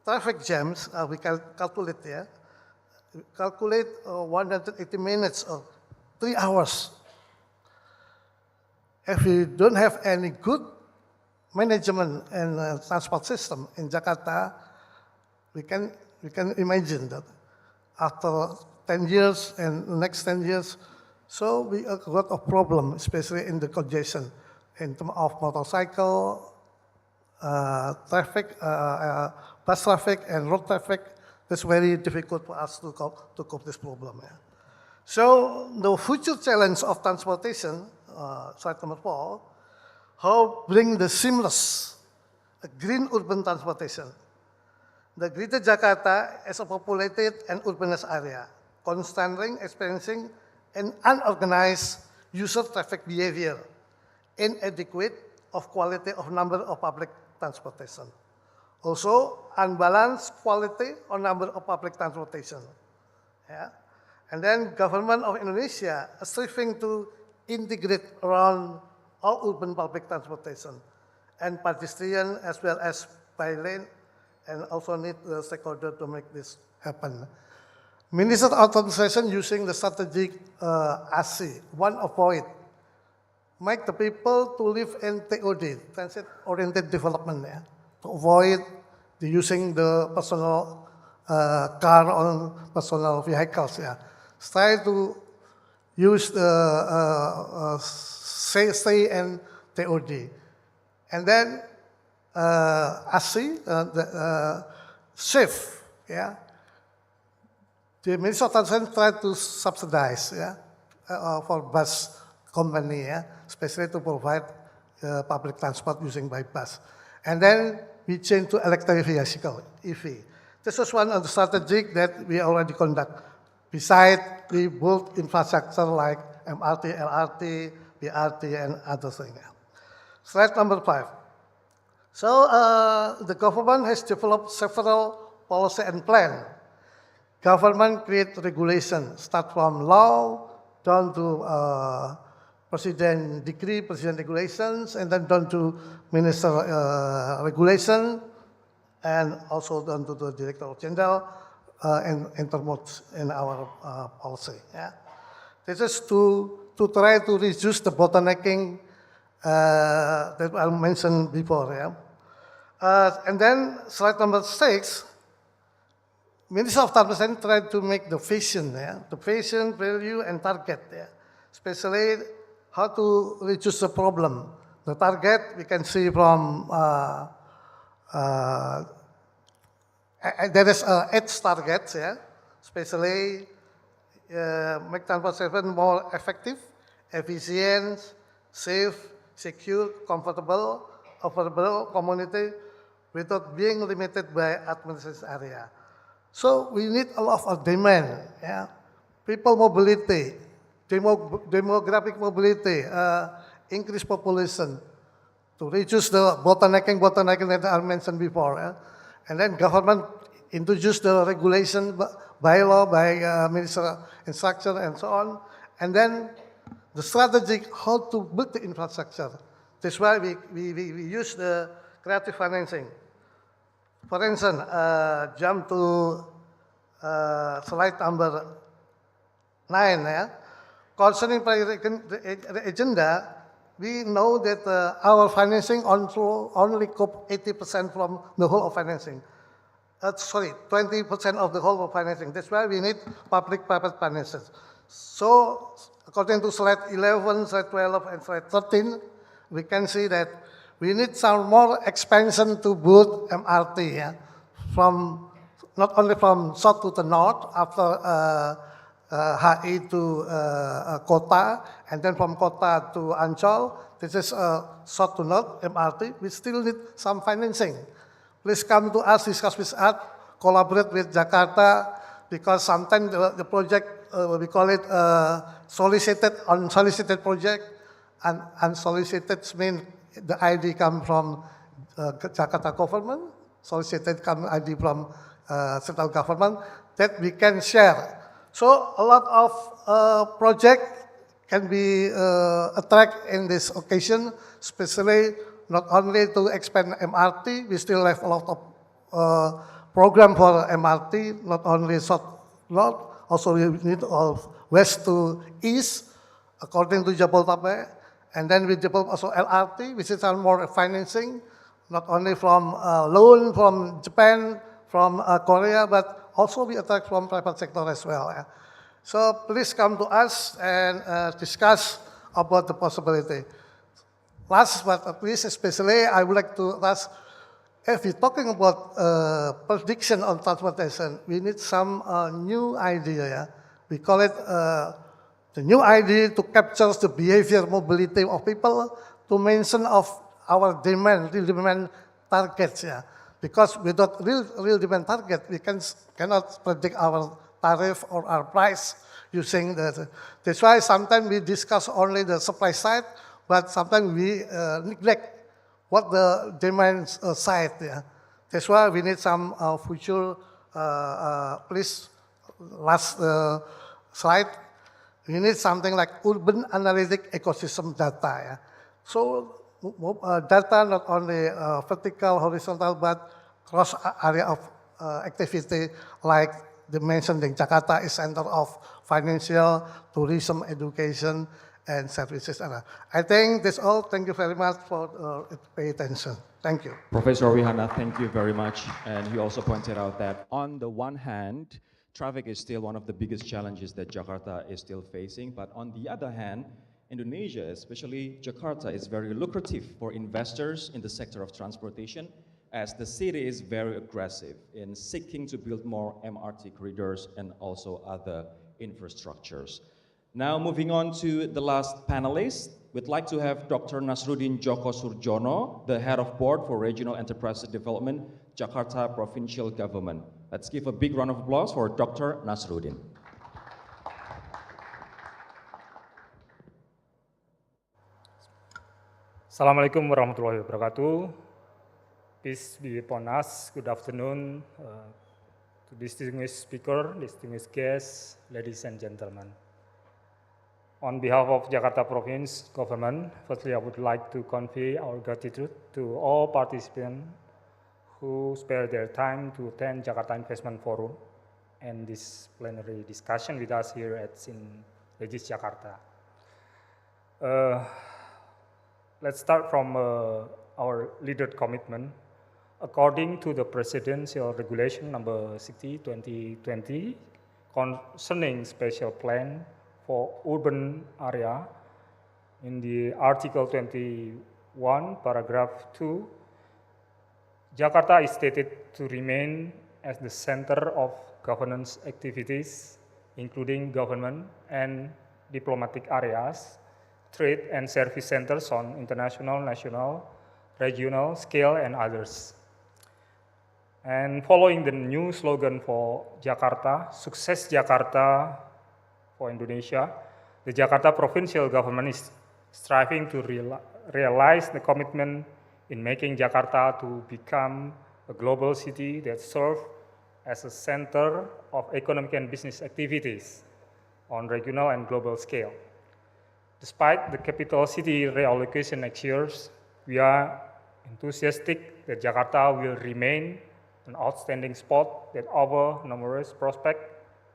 traffic jams, we calculate, calculate 180 minutes or 3 hours. If we don't have any good management and transport system in Jakarta, we can imagine that after 10 years and the next 10 years, so we have a lot of problem, especially in the congestion, in terms of motorcycle, traffic, bus traffic and road traffic. It's very difficult for us to cope this problem. So the future challenge of transportation, slide number 4, how bring the seamless green urban transportation. The Greater Jakarta is a populated and urbanized area, constantly experiencing an unorganized user traffic behavior, inadequate of quality of number of public transportation. Also, unbalanced quality or number of public transportation. And then government of Indonesia is striving to integrate around all urban public transportation and pedestrian as well as by lane, and also need the stakeholder to make this happen. Minister authorization using the strategic AC, one avoid, make the people to live in TOD, transit-oriented development, to avoid the using the personal car or personal vehicles. Try to use the stay in TOD. And then AC, the shift, the Minister of Transportation tried to subsidize, for bus company, especially to provide public transport using by bus. And then we change to electric vehicle, EV. This is one of the strategies that we already conduct. Besides, we build infrastructure like MRT, LRT, BRT, and other things. Slide number 5. So the government has developed several policy and plan. Government create regulation, start from law down to president decree, president regulations, and then down to minister regulation, and also down to the director general and promote in our policy. This is to try to reduce the bottlenecking that I mentioned before. And then slide number 6, Minister of Transportation tried to make the vision, the vision, value, and target, especially how to reduce the problem. The target we can see from there is 8 targets, especially make transportation more effective, efficient, safe, secure, comfortable, affordable community without being limited by administrative area. So we need a lot of demand, people mobility, demographic mobility, increased population to reduce the bottlenecking that I mentioned before. And then government introduced the regulation by law, by minister instruction and so on. And then the strategy how to build the infrastructure. That's why we use the creative financing. For instance, jump to slide number 9. Concerning the agenda, we know that our financing only cope 80% from the whole of financing. 20% of the whole of financing. That's why we need public-private partnerships. So, according to slide 11, slide 12, and slide 13, we can see that we need some more expansion to build MRT, from not only from south to the north after HI to Kota, and then from Kota to Ancol. This is south to north MRT. We still need some financing. Please come to us, discuss with us, collaborate with Jakarta, because sometimes the project, we call it solicited, unsolicited project, and unsolicited means the ID come from Jakarta government, solicited come ID from central government, that we can share So a lot of project can be attract in this occasion, especially not only to expand MRT, we still have a lot of program for MRT, not only south north, also we need of west to east, according to Jabodetabek. And then we develop also LRT, which is more financing, not only from loan from Japan, from Korea, but also we attract from private sector as well. Yeah. So please come to us and discuss about the possibility. Last but not least, especially, I would like to ask, if we're talking about prediction on transportation, we need some new idea. Yeah? We call it the new idea to capture the behavior mobility of people, to mention of our demand, real demand targets. Yeah? Because without real demand target, we cannot predict our tariff or our price using that. That's why sometimes we discuss only the supply side, but sometimes we neglect what the demand side. Yeah. That's why we need some future, please, last slide. We need something like urban analytic ecosystem data. Yeah. So data not only vertical, horizontal, but cross area of activity, like they mentioned in Jakarta is center of financial, tourism, education, and services. I think that's all. Thank you very much for pay attention. Thank you. Professor Wihana, thank you very much. And he also pointed out that on the one hand, traffic is still one of the biggest challenges that Jakarta is still facing. But on the other hand, Indonesia, especially Jakarta, is very lucrative for investors in the sector of transportation, as the city is very aggressive in seeking to build more MRT corridors and also other infrastructures. Now moving on to the last panelist, we'd like to have Dr. Nasruddin Djoko Surjono, the Head of Board for Regional Enterprise Development, Jakarta Provincial Government. Let's give a big round of applause for Dr. Nasruddin. Assalamualaikum warahmatullahi wabarakatuh. Peace be upon us. Good afternoon to distinguished speaker, distinguished guests, ladies and gentlemen. On behalf of Jakarta Province Government, firstly I would like to convey our gratitude to all participants who spare their time to attend Jakarta Investment Forum and this plenary discussion with us here at Regis Jakarta. Let's start from our leader commitment. According to the Presidential Regulation number 60/2020 concerning special plan for urban area, in the Article 21, paragraph 2, Jakarta is stated to remain as the center of governance activities, including government and diplomatic areas, trade and service centers on international, national, regional scale, and others. And following the new slogan for Jakarta, Sukses Jakarta for Indonesia, the Jakarta Provincial Government is striving to realize the commitment in making Jakarta to become a global city that serves as a center of economic and business activities on regional and global scale. Despite the capital city reallocation next year, we are enthusiastic that Jakarta will remain an outstanding spot that offers numerous prospects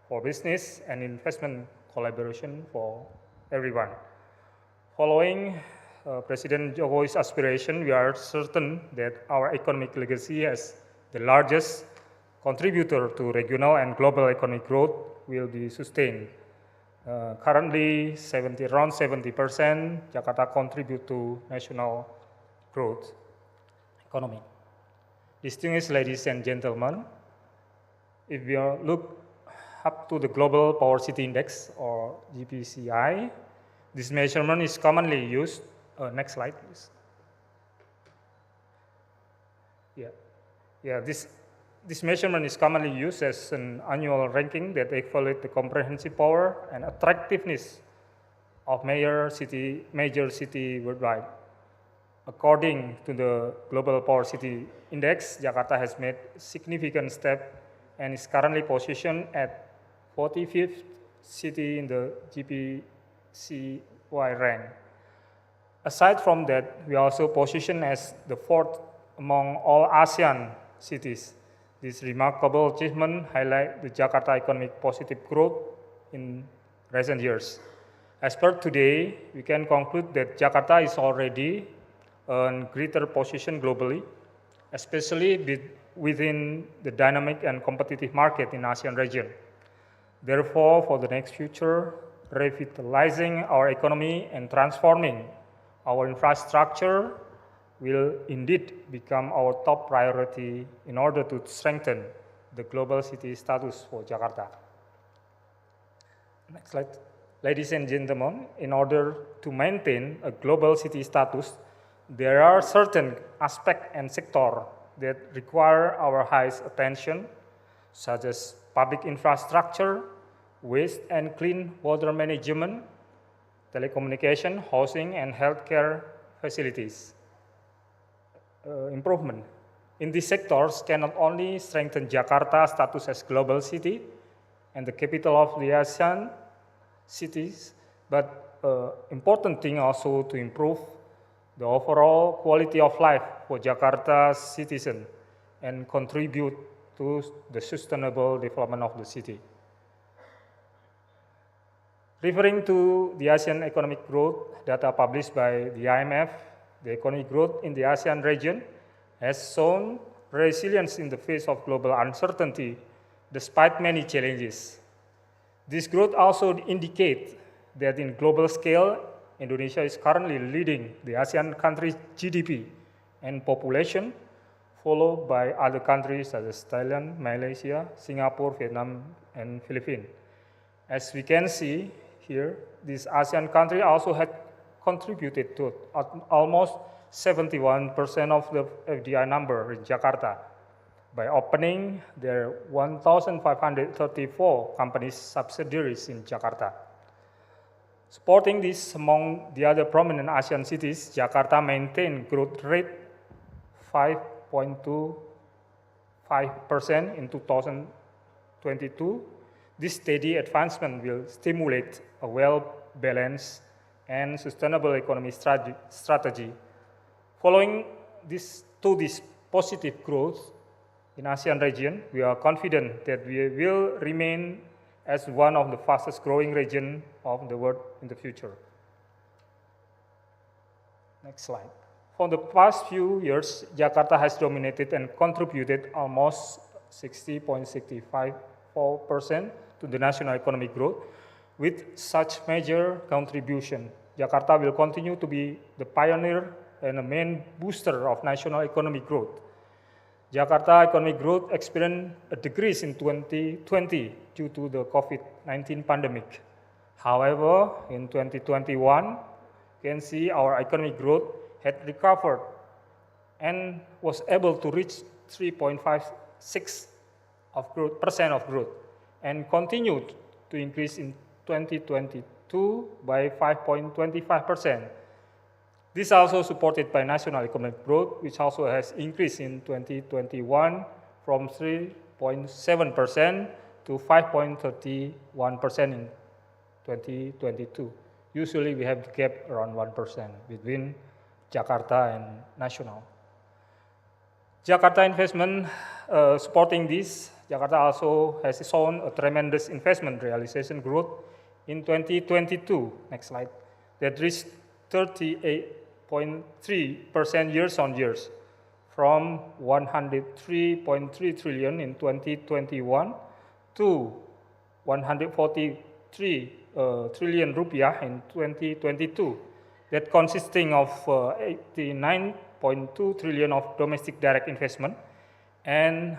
for business and investment collaboration for everyone. Following President Jokowi's aspiration, we are certain that our economic legacy as the largest contributor to regional and global economic growth will be sustained. Currently, around 70%, Jakarta contribute to national growth economy. Distinguished ladies and gentlemen, if we look up to the Global Power City Index, or GPCI, this measurement is commonly used. Next slide, please. This measurement is commonly used as an annual ranking that evaluates the comprehensive power and attractiveness of major city worldwide. According to the Global Power City Index, Jakarta has made significant steps and is currently positioned at 45th city in the GPCY rank. Aside from that, we are also positioned as the 4th among all ASEAN cities. This remarkable achievement highlights the Jakarta economic positive growth in recent years. As per today, we can conclude that Jakarta is already in greater position globally, especially within the dynamic and competitive market in ASEAN region. Therefore, for the next future, revitalizing our economy and transforming our infrastructure will indeed become our top priority in order to strengthen the global city status for Jakarta. Next slide. Ladies and gentlemen, in order to maintain a global city status, there are certain aspects and sectors that require our highest attention, such as public infrastructure, waste and clean water management, telecommunication, housing, and healthcare facilities. Improvement in these sectors can not only strengthen Jakarta's status as global city and the capital of the ASEAN cities, but important thing also to improve the overall quality of life for Jakarta's citizens and contribute to the sustainable development of the city. Referring to the ASEAN economic growth data published by the IMF, the economic growth in the ASEAN region has shown resilience in the face of global uncertainty despite many challenges. This growth also indicates that in global scale, Indonesia is currently leading the ASEAN countries' GDP and population, followed by other countries such as Thailand, Malaysia, Singapore, Vietnam, and Philippines. As we can see here, these ASEAN countries also had contributed to almost 71% of the FDI number in Jakarta by opening their 1,534 companies subsidiaries in Jakarta. Supporting this among the other prominent ASEAN cities, Jakarta maintained growth rate 5.25% in 2022. This steady advancement will stimulate a well-balanced and sustainable economic strategy. Following this positive growth in ASEAN region, we are confident that we will remain as one of the fastest growing regions of the world in the future. Next slide. For the past few years, Jakarta has dominated and contributed almost 60.654% to the national economic growth. With such major contribution, Jakarta will continue to be the pioneer and a main booster of national economic growth. Jakarta economic growth experienced a decrease in 2020 due to the COVID-19 pandemic. However, in 2021, you can see our economic growth had recovered and was able to reach 3.56% of growth and continued to increase in 2022 by 5.25%. This is also supported by national economic growth, which also has increased in 2021 from 3.7% to 5.31% in 2022. Usually we have the gap around 1% between Jakarta and national. Jakarta investment supporting this, Jakarta also has shown a tremendous investment realization growth in 2022. Next slide. That reached 38.3% years on years, from 103.3 trillion in 2021 to 143 trillion rupiah in 2022. That consisting of 89.2 trillion of domestic direct investment and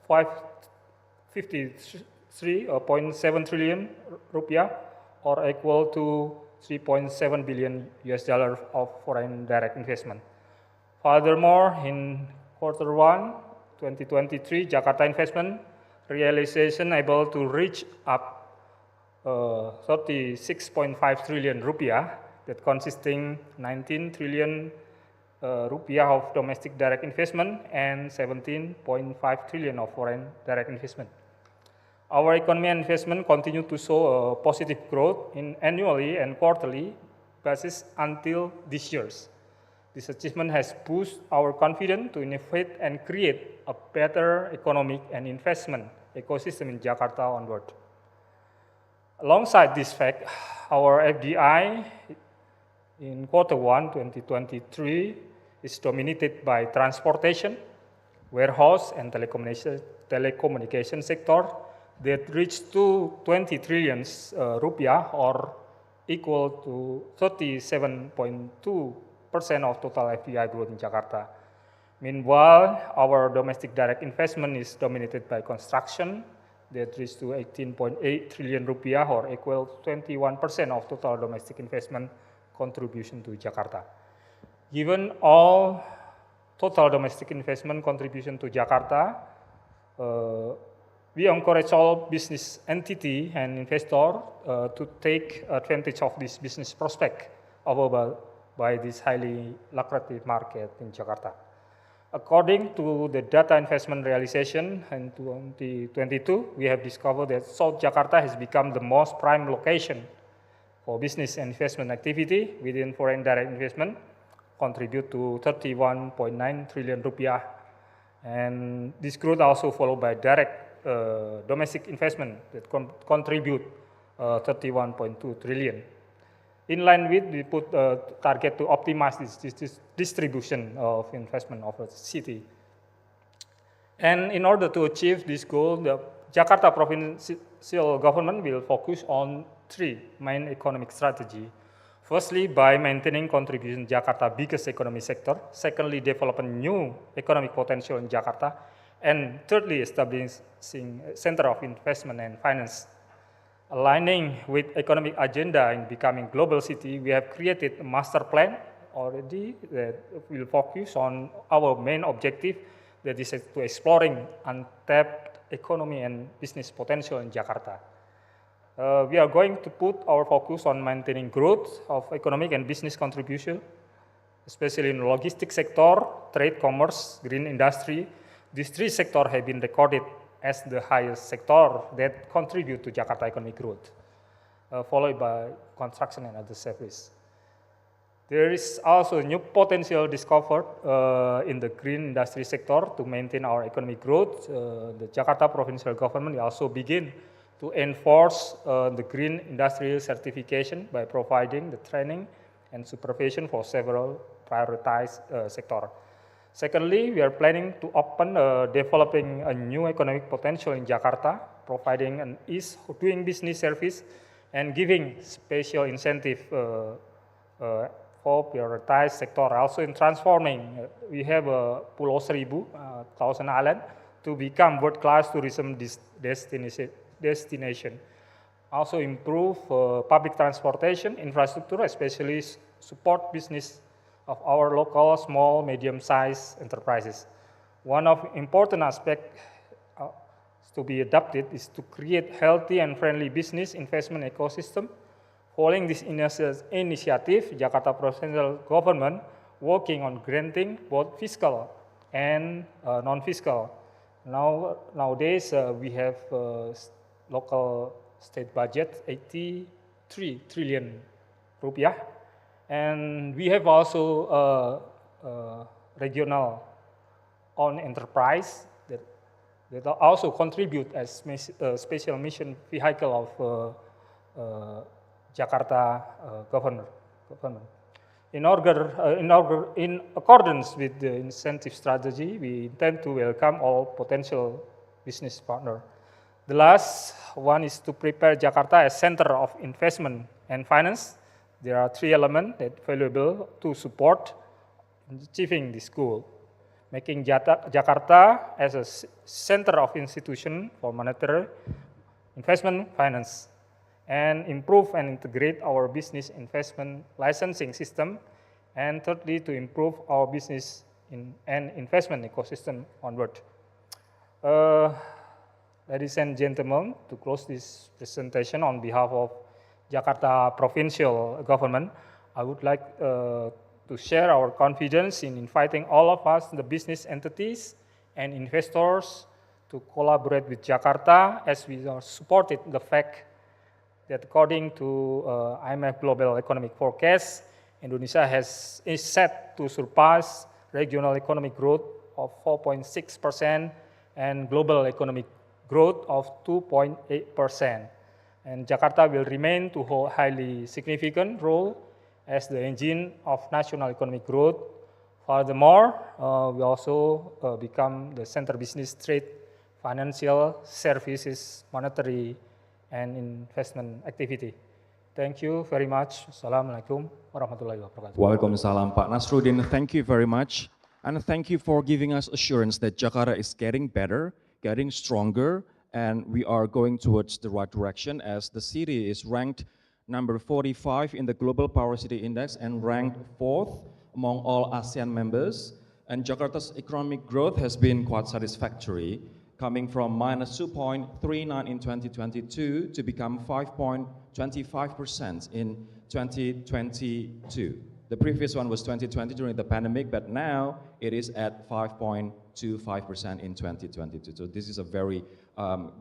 553.7 trillion rupiah, or equal to $3.7 billion of foreign direct investment. Furthermore, in Q1 2023, Jakarta investment realization able to reach up 36.5 trillion rupiah, that consisting 19 trillion rupiah of domestic direct investment and 17.5 trillion of foreign direct investment. Our economy and investment continue to show a positive growth in annually and quarterly basis until this year. This achievement has pushed our confidence to innovate and create a better economic and investment ecosystem in Jakarta onward. Alongside this fact, our FDI in Q1 2023 is dominated by transportation, warehouse, and telecommunication sector that reached to 20 trillion rupiah, or equal to 37.2% of total FDI growth in Jakarta. Meanwhile, our domestic direct investment is dominated by construction that reached to 18.8 trillion rupiah, or equal to 21% of total domestic investment contribution to Jakarta. Given all total domestic investment contribution to Jakarta, we encourage all business entity and investor to take advantage of this business prospect offered by this highly lucrative market in Jakarta. According to the data investment realization in 2022, we have discovered that South Jakarta has become the most prime location for business and investment activity within foreign direct investment, contribute to 31.9 trillion rupiah. And this growth also followed by direct domestic investment that contribute 31.2 trillion. In line with, we put a target to optimize this distribution of investment of the city. And in order to achieve this goal, the Jakarta provincial government will focus on three main economic strategies. Firstly, by maintaining contribution Jakarta biggest economic sector. Secondly, developing new economic potential in Jakarta. And thirdly, establishing a center of investment and finance. Aligning with economic agenda in becoming global city, we have created a master plan already that will focus on our main objective, that is to exploring untapped economy and business potential in Jakarta. We are going to put our focus on maintaining growth of economic and business contribution, especially in the logistics sector, trade, commerce, green industry. These three sectors have been recorded as the highest sector that contribute to Jakarta economic growth, followed by construction and other services. There is also a new potential discovered in the green industry sector to maintain our economic growth. The Jakarta provincial government will also begin to enforce the green industrial certification by providing the training and supervision for several prioritized sectors. Secondly, we are planning to open developing a new economic potential in Jakarta, providing an ease of doing business service and giving special incentive for prioritized sector. Also in transforming, we have Pulau Seribu, Thousand Island, to become world-class tourism destination. Also improve public transportation infrastructure, especially support business of our local small, medium-sized enterprises. One of important aspects to be adopted is to create healthy and friendly business investment ecosystem. Following this initiative, Jakarta provincial government working on granting both fiscal and non-fiscal. Nowadays, we have local state budget 83 trillion rupiah. And we have also regional owned enterprise that also contribute as special mission vehicle of Jakarta government. In accordance with the incentive strategy, we intend to welcome all potential business partners. The last one is to prepare Jakarta as center of investment and finance. There are three elements that are valuable to support achieving this goal. Making Jakarta as a center of institution for monetary, investment, finance, and improve and integrate our business investment licensing system, and thirdly, to improve our business and investment ecosystem onward. Ladies and gentlemen, to close this presentation on behalf of Jakarta provincial government, I would like to share our confidence in inviting all of us, the business entities and investors, to collaborate with Jakarta, as we are supported the fact that according to IMF Global Economic Forecast, Indonesia is set to surpass regional economic growth of 4.6% and global economic growth of 2.8%. And Jakarta will remain to hold highly significant role as the engine of national economic growth. Furthermore, we also become the center business trade, financial services, monetary, and investment activity. Thank you very much. Assalamualaikum warahmatullahi wabarakatuh. Waalaikumsalam, Pak Nasruddin. Thank you very much. And thank you for giving us assurance that Jakarta is getting better, getting stronger, and we are going towards the right direction as the city is ranked number 45 in the Global Power City Index and ranked 4th among all ASEAN members. And Jakarta's economic growth has been quite satisfactory, coming from -2.39 in 2022 to become 5.25% in 2022. The previous one was 2020 during the pandemic, but now it is at 5.25% in 2022. So this is a very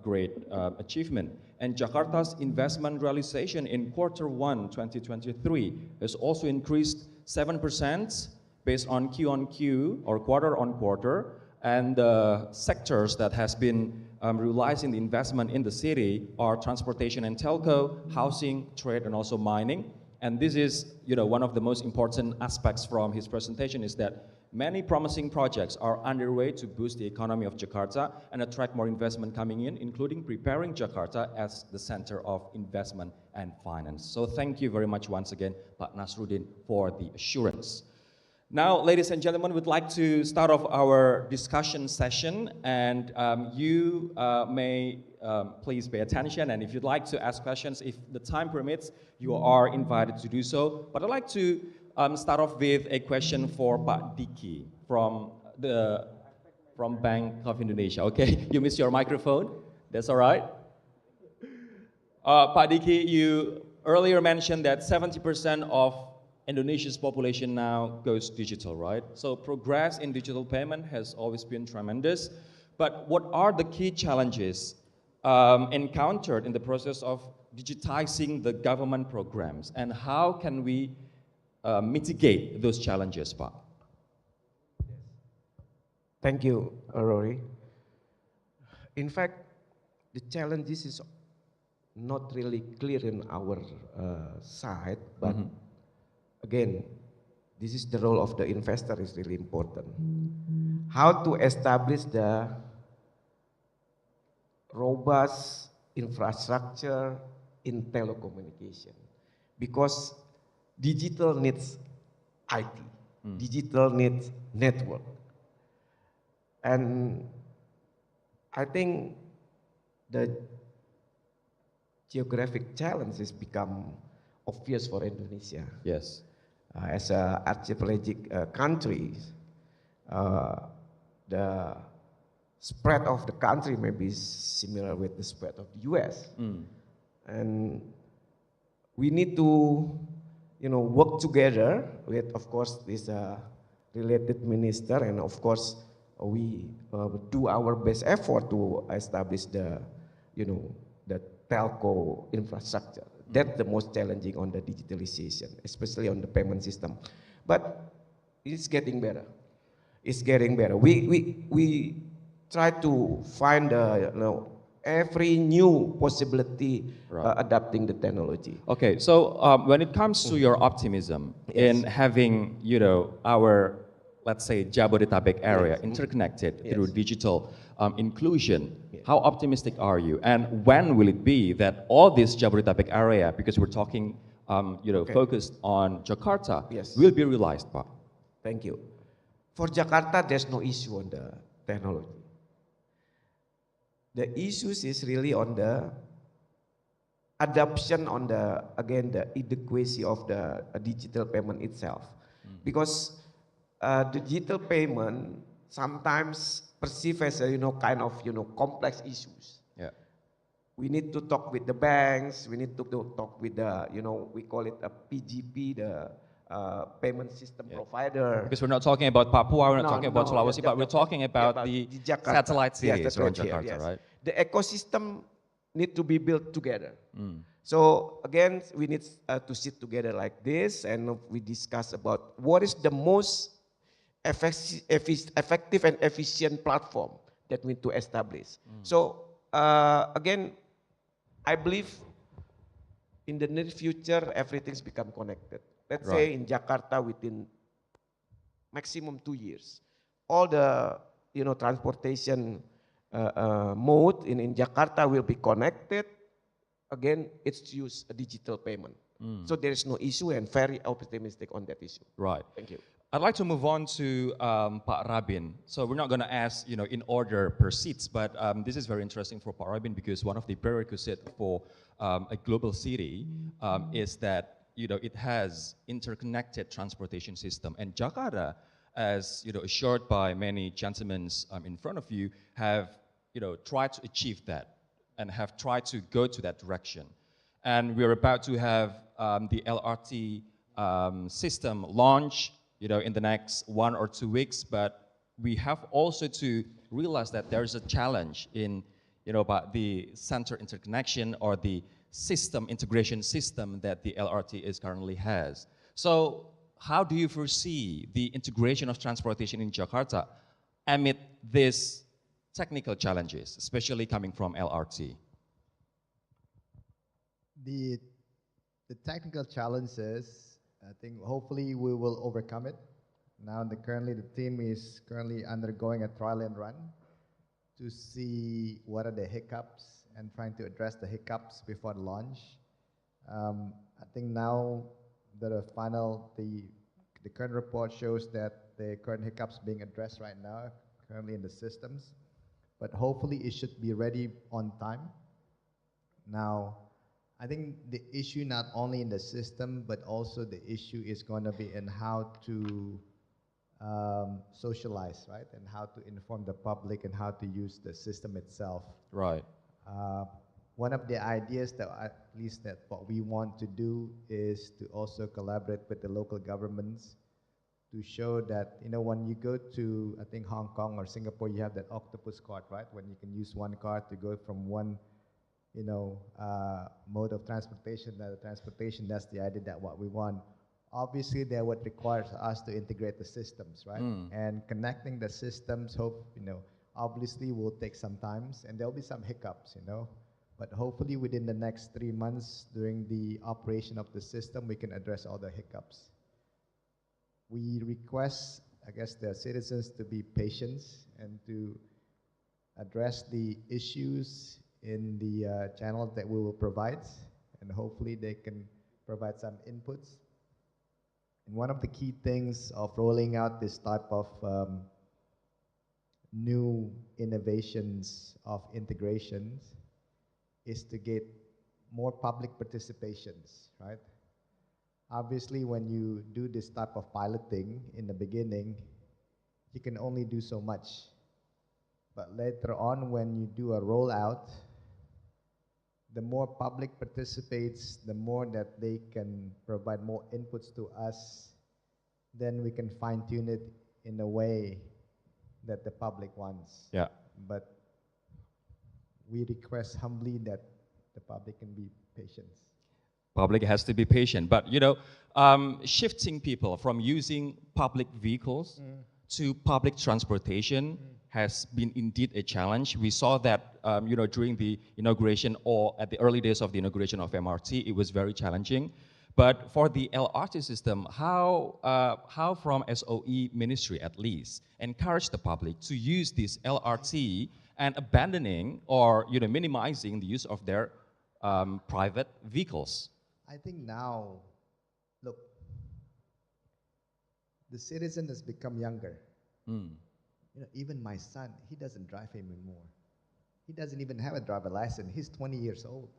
great achievement. And Jakarta's investment realization in Q1 2023 has also increased 7% based on Q-on-Q or quarter-on-quarter. And the sectors that has been realizing the investment in the city are transportation and telco, housing, trade, and also mining. And this is, one of the most important aspects from his presentation is that many promising projects are underway to boost the economy of Jakarta and attract more investment coming in, including preparing Jakarta as the center of investment and finance. So thank you very much once again, Pak Nasruddin, for the assurance. Now, ladies and gentlemen, we'd like to start off our discussion session, and you may please pay attention, and if you'd like to ask questions, if the time permits, you are invited to do so. But I'd like to start off with a question for Pak Diki from Bank of Indonesia. Okay, you missed your microphone. That's all right. Pak Diki, you earlier mentioned that 70% of Indonesia's population now goes digital, right? So progress in digital payment has always been tremendous. But what are the key challenges encountered in the process of digitizing the government programs, and how can we mitigate those challenges, Pak? Thank you, Rory. In fact, the challenges is not really clear in our side, but again, this is the role of the investor is really important. How to establish the robust infrastructure in telecommunication, because digital needs IT, digital needs network. And I think the geographic challenges become obvious for Indonesia. Yes. As an archipelagic country, the spread of the country may be similar with the spread of the US. And we need to, work together with, of course, this related minister, and of course, we do our best effort to establish the, the telco infrastructure. That's the most challenging on the digitalization, especially on the payment system. But it's getting better. It's getting better. We try to find every new possibility adapting the technology. Okay, so when it comes to your optimism in having, our, let's say, Jabodetabek area interconnected through digital inclusion, how optimistic are you? And when will it be that all this Jabodetabek area, because we're talking, focused on Jakarta, will be realized, Pak? Thank you. For Jakarta, there's no issue on the technology. The issues is really on the adoption on the, again, the adequacy of the digital payment itself. Because digital payment sometimes perceived as a, kind of, complex issues. Yeah. We need to talk with the banks, we need to talk with the, we call it a PGP, the payment system provider. Because we're not talking about Papua, we're not talking about Sulawesi, but we're Jakarta, talking about the Jakarta. satellite cities Yes, around right here, Jakarta, yes. right? The ecosystem need to be built together. So again, we need to sit together like this, and we discuss about what is the most effective and efficient platform that we need to establish. So again, I believe in the near future, everything's become connected. Let's say in Jakarta within maximum 2 years, all the transportation mode in Jakarta will be connected. Again, it's use a digital payment. So there is no issue, and very optimistic on that issue. Right. Thank you. I'd like to move on to Pak Rabin. So we're not going to ask, in order per seats, but this is very interesting for Pak Rabin because one of the prerequisites for a global city is that, it has interconnected transportation system. And Jakarta, as assured by many gentlemen in front of you, have tried to achieve that and have tried to go to that direction. And we're about to have the LRT system launch in the next 1 or 2 weeks, but we have also to realize that there is a challenge in, about the center interconnection or the system integration system that the LRT is currently has. So how do you foresee the integration of transportation in Jakarta amid these technical challenges, especially coming from LRT? The technical challenges, I think hopefully we will overcome it. Now currently the team is currently undergoing a trial and run to see what are the hiccups and trying to address the hiccups before the launch. I think now the current report shows that the current hiccups being addressed right now, currently in the systems, but hopefully it should be ready on time. Now, I think the issue not only in the system, but also the issue is going to be in how to socialize, right? And how to inform the public and how to use the system itself. Right. One of the ideas that at least that what we want to do is to also collaborate with the local governments to show that, when you go to, I think, Hong Kong or Singapore, you have that octopus card, right? When you can use one card to go from one mode of transportation, that's the idea that what we want. Obviously, that what requires us to integrate the systems, right? And connecting the systems, obviously will take some time, and there'll be some hiccups, but hopefully within the next 3 months during the operation of the system, we can address all the hiccups. We request, I guess, the citizens to be patient and to address the issues in the channels that we will provide, and hopefully they can provide some inputs. And one of the key things of rolling out this type of new innovations of integrations is to get more public participations, right? Obviously, when you do this type of piloting in the beginning, you can only do so much. But later on, when you do a rollout, the more public participates, the more that they can provide more inputs to us, then we can fine-tune it in a way that the public wants. Yeah. But we request humbly that the public can be patient. Public has to be patient, but shifting people from using public vehicles to public transportation has been indeed a challenge. We saw that during the inauguration or at the early days of the inauguration of MRT, it was very challenging. But for the LRT system, how from SOE ministry at least encourage the public to use this LRT and abandoning or minimizing the use of their private vehicles? I think now, look, the citizen has become younger. Even my son, he doesn't drive anymore. He doesn't even have a driver license. He's 20 years old.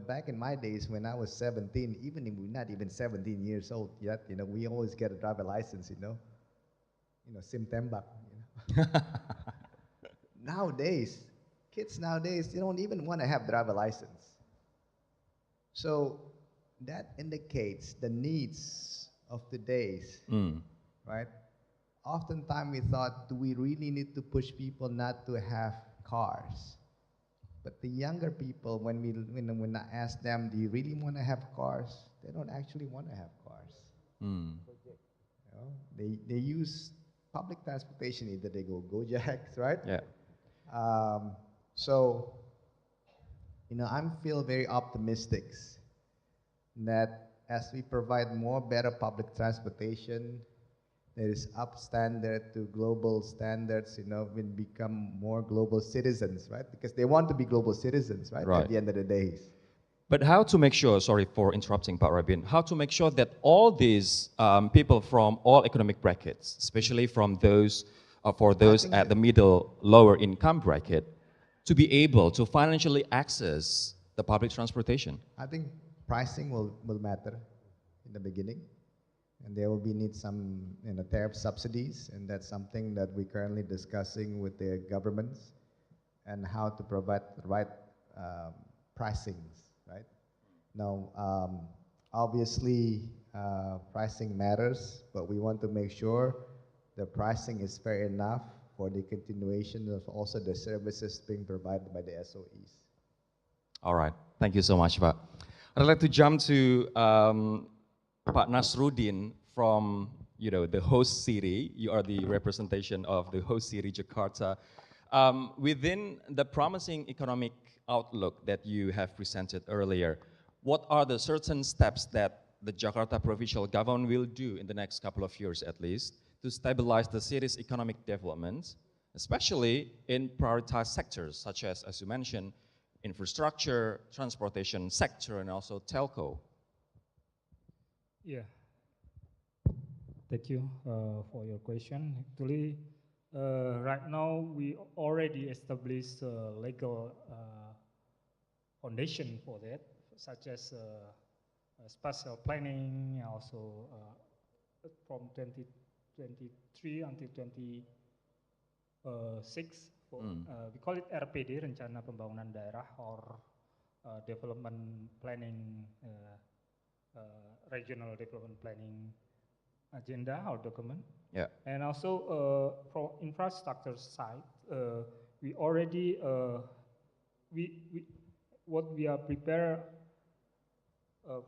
Back in my days when I was 17, even if we're not even 17 years old yet, we always get a driver license, sim tembak. Nowadays, kids nowadays, they don't even want to have driver license. So that indicates the needs of today's, right? Oftentimes we thought, do we really need to push people not to have cars? But the younger people, when I ask them, do you really want to have cars? They don't actually want to have cars. You know, they use public transportation, either they go Gojeks, right? Yeah. So, you know, I feel very optimistic that as we provide more better public transportation, there is up standard to global standards, you know, we become more global citizens, right? Because they want to be global citizens, right? Right. At the end of the day. But how to make sure, sorry for interrupting, Pak Rabin, how to make sure that all these people from all economic brackets, especially from those, for those at the middle, lower income bracket, to be able to financially access the public transportation? I think pricing will matter in the beginning. And there will be need some, you know, tariff subsidies, and that's something that we're currently discussing with the governments, and how to provide the right pricings, right? Now, obviously, pricing matters, but we want to make sure the pricing is fair enough for the continuation of also the services being provided by the SOEs. All right, thank you so much, Pak. I'd like to jump to Pak Nasruddin from, you know, the host city. You are the representation of the host city, Jakarta. Within the promising economic outlook that you have presented earlier, what are the certain steps that the Jakarta provincial government will do in the next couple of years at least to stabilize the city's economic development, especially in prioritized sectors such as you mentioned, infrastructure, transportation sector, and also telco? Yeah. Thank you for your question. Actually, right now we already established a legal foundation for that, such as spatial planning, also from 2023 until 2026. We call it RPD, Rencana Pembangunan Daerah, or Development Planning, Regional Development Planning agenda or document. Yeah. And also from infrastructure side, we already what we are prepared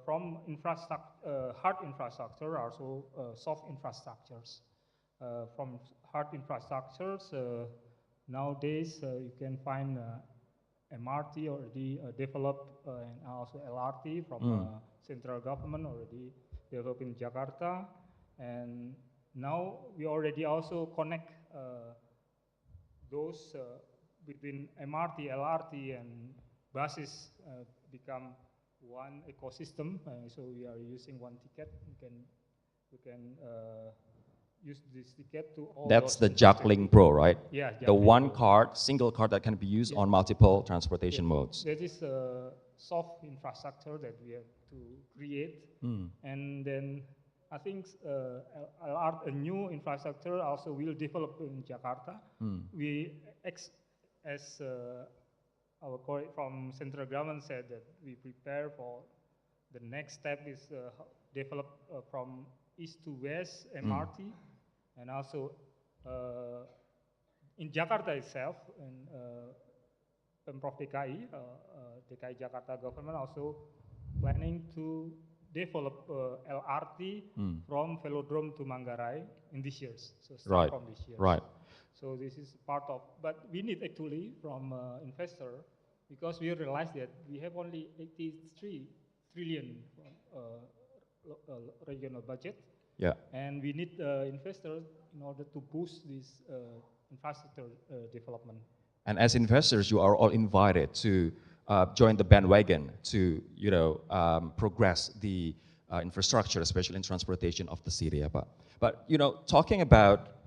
from infrastructure, hard infrastructure, also soft infrastructures. From hard infrastructures, nowadays you can find MRT already developed, and also LRT from central government already developed in Jakarta. And now we already also connect those between MRT, LRT, and buses become one ecosystem. So we are using one ticket. We can use this ticket to all. That's the JAKLING Pro, right? Yeah. The one card, single card that can be used on multiple transportation modes. That is a soft infrastructure that we have to create. And then I think a new infrastructure also will develop in Jakarta. We, as our colleague from central government said, that we prepare for the next step is develop from east to west MRT, and also in Jakarta itself, and Pemprov DKI, DKI Jakarta government also planning to develop LRT from Velodrome to Manggarai in this year. So start from this year. Right. So this is part of, but we need actually from investor, because we realize that we have only 83 trillion regional budget. Yeah. And we need investors in order to boost this infrastructure development. And as investors, you are all invited to join the bandwagon to, you know, progress the infrastructure, especially in transportation of the city. But you know, talking about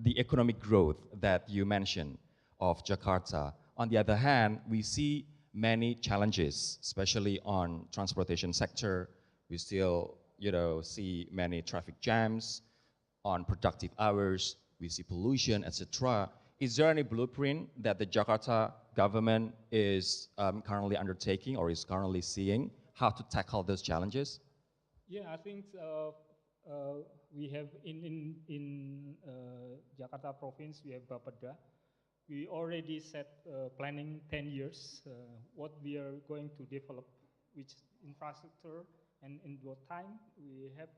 the economic growth that you mentioned of Jakarta, on the other hand, we see many challenges, especially on transportation sector. We still, you know, see many traffic jams on productive hours. We see pollution, etc. Is there any blueprint that the Jakarta government is currently undertaking or is currently seeing how to tackle those challenges? Yeah, I think we have in Jakarta province, we have Bapeda. We already set planning 10 years, what we are going to develop, which infrastructure, and in what time we have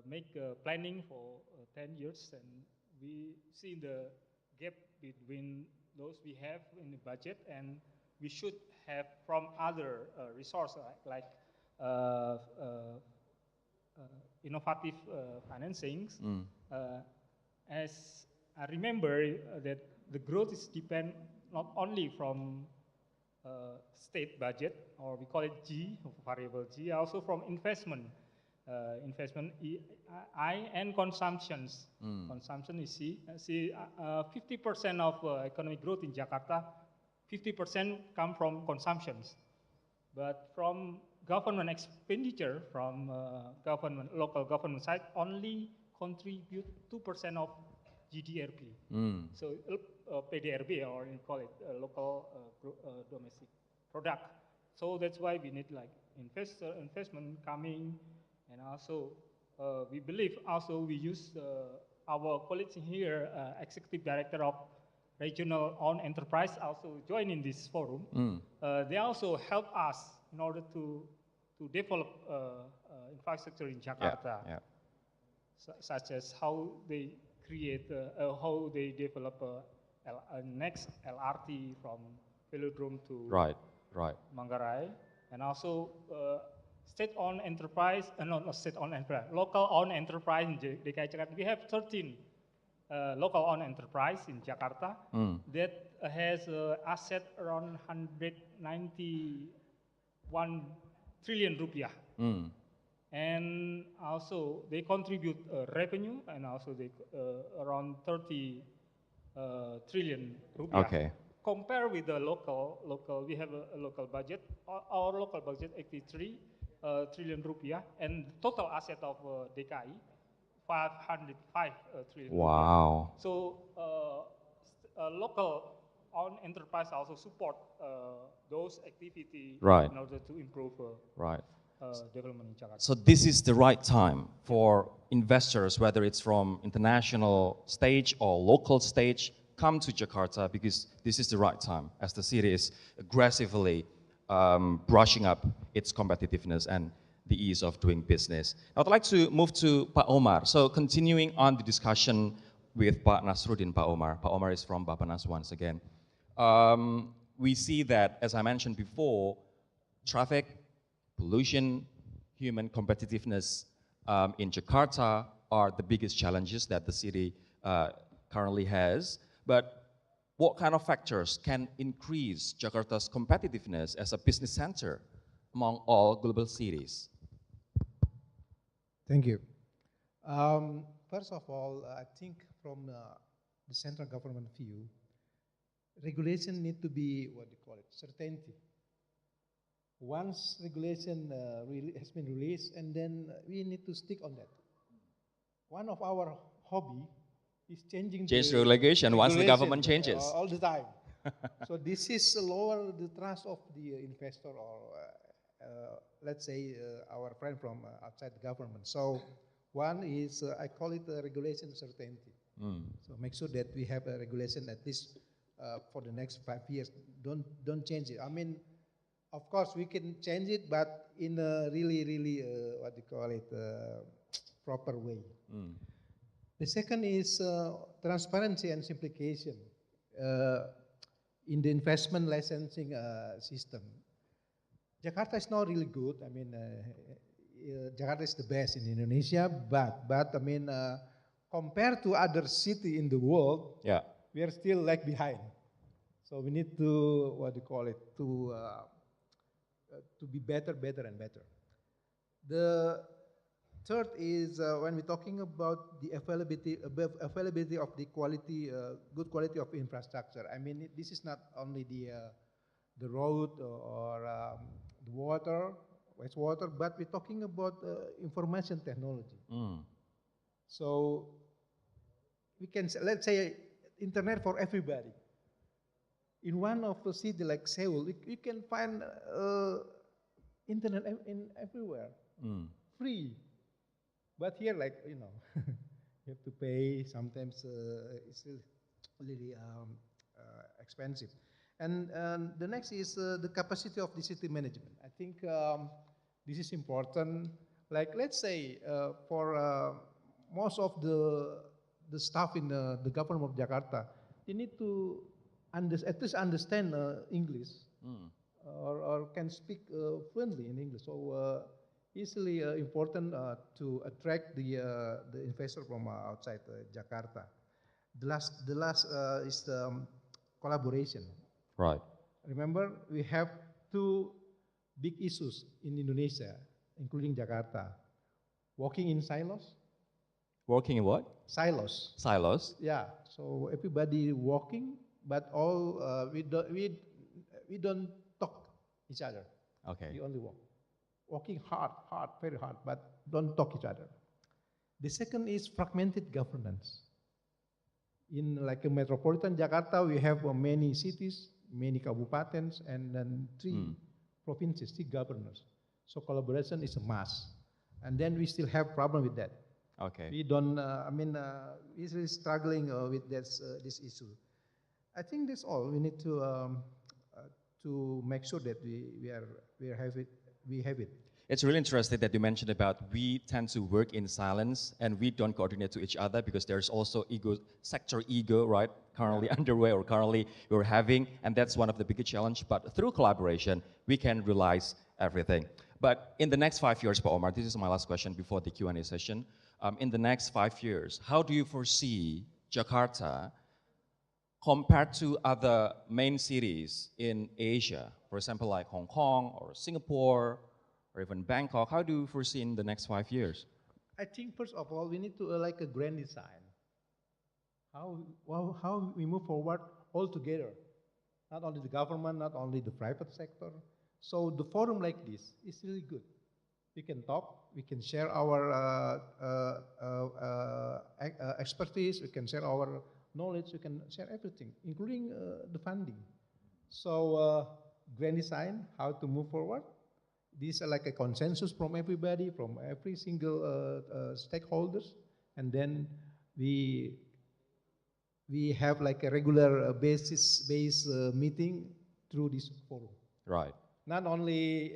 make planning for 10 years, and we see the gap between those we have in the budget and we should have from other resources like innovative financings. As I remember that the growth is depend not only from state budget, or we call it G, variable G, also from investment. Investment and consumptions. Consumption is C. 50% of economic growth in Jakarta, 50% come from consumptions. But from government expenditure, from local government side, only contribute 2% of GDRP. So PDRB, or you call it local domestic product. So that's why we need like investment coming, and also we believe also we use our colleagues here, executive director of regional owned enterprise, also join in this forum. They also help us in order to develop infrastructure in Jakarta, such as how they create, how they develop a next LRT from Velodrome to Manggarai, and also state-owned enterprise, not state-owned enterprise, local-owned enterprise in DKI Jakarta. We have 13 local-owned enterprise in Jakarta that has asset around 191 trillion rupiah. And also they contribute revenue, and also they around 30 trillion rupiah. Okay. Compare with the local, we have a local budget. Our local budget 83 trillion rupiah, and total asset of DKI 505 trillion Wow. rupiah. So local owned enterprise also support those activities in order to improve development in Jakarta. So this is the right time for investors, whether it's from international stage or local stage, come to Jakarta, because this is the right time as the city is aggressively brushing up its competitiveness and the ease of doing business. Now, I'd like to move to Pak Omar. So continuing on the discussion with Pak Nasruddin, Pak Omar. Pak Omar is from Bapanas once again. We see that, as I mentioned before, traffic, pollution, human competitiveness in Jakarta are the biggest challenges that the city currently has. But what kind of factors can increase Jakarta's competitiveness as a business center among all global cities? Thank you. First of all, I think from the central government view, regulation need to be, what do you call it, certainty. Once regulation has been released, and then we need to stick on that. One of our hobby is changing the regulation once the government changes. All the time. So this is lower the trust of the investor, or let's say our friend from outside the government. So one is, I call it regulation certainty. So make sure that we have a regulation at least for the next 5 years. Don't change it. I mean, of course we can change it, but in a really what do you call it, proper way. The second is transparency and simplification in the investment licensing system. Jakarta is not really good. I mean, Jakarta is the best in Indonesia, but I mean, compared to other cities in the world, we are still lag behind. So we need to, what do you call it, to be better and better. The third is when we're talking about the availability of the quality, good quality of infrastructure. I mean, this is not only the road or the water, wastewater, but we're talking about information technology. So we can, let's say, internet for everybody. In one of the cities like Seoul, you can find internet in everywhere, free. But here, like, you have to pay. Sometimes it's really expensive. And the next is the capacity of the city management. I think this is important. Like, let's say for most of the staff in the government of Jakarta, they need to at least understand English or can speak fluently in English. So it's really important to attract the investor from outside Jakarta. The last is the collaboration. Right. Remember, we have two big issues in Indonesia, including Jakarta. Working in silos. Working in what? Silos. Silos? Yeah. So everybody working, but all we don't talk each other. Okay. We only work. Working hard, very hard, but don't talk each other. The second is fragmented governance. In like a metropolitan Jakarta, we have many cities, many kabupatens, and then three provinces, three governors. So collaboration is a must. And then we still have problem with that. Okay. We don't, we're really struggling with this issue. I think that's all. We need to make sure that we have it. It's really interesting that you mentioned about we tend to work in silence and we don't coordinate to each other because there's also sector ego, right? Currently underway or currently we're having, and that's one of the biggest challenge. But through collaboration, we can realize everything. But in the next 5 years, Pak Omar, this is my last question before the Q&A session. In the next 5 years, how do you foresee Jakarta compared to other main cities in Asia, for example, like Hong Kong or Singapore, or even Bangkok? How do you foresee in the next 5 years? I think first of all, we need to like a grand design. How we move forward all together. Not only the government, not only the private sector. So the forum like this is really good. We can talk, we can share our expertise, we can share our knowledge, we can share everything, including the funding. So grand design, how to move forward. These are like a consensus from everybody, from every single stakeholders, and then we have like a regular based meeting through this forum. Right. Not only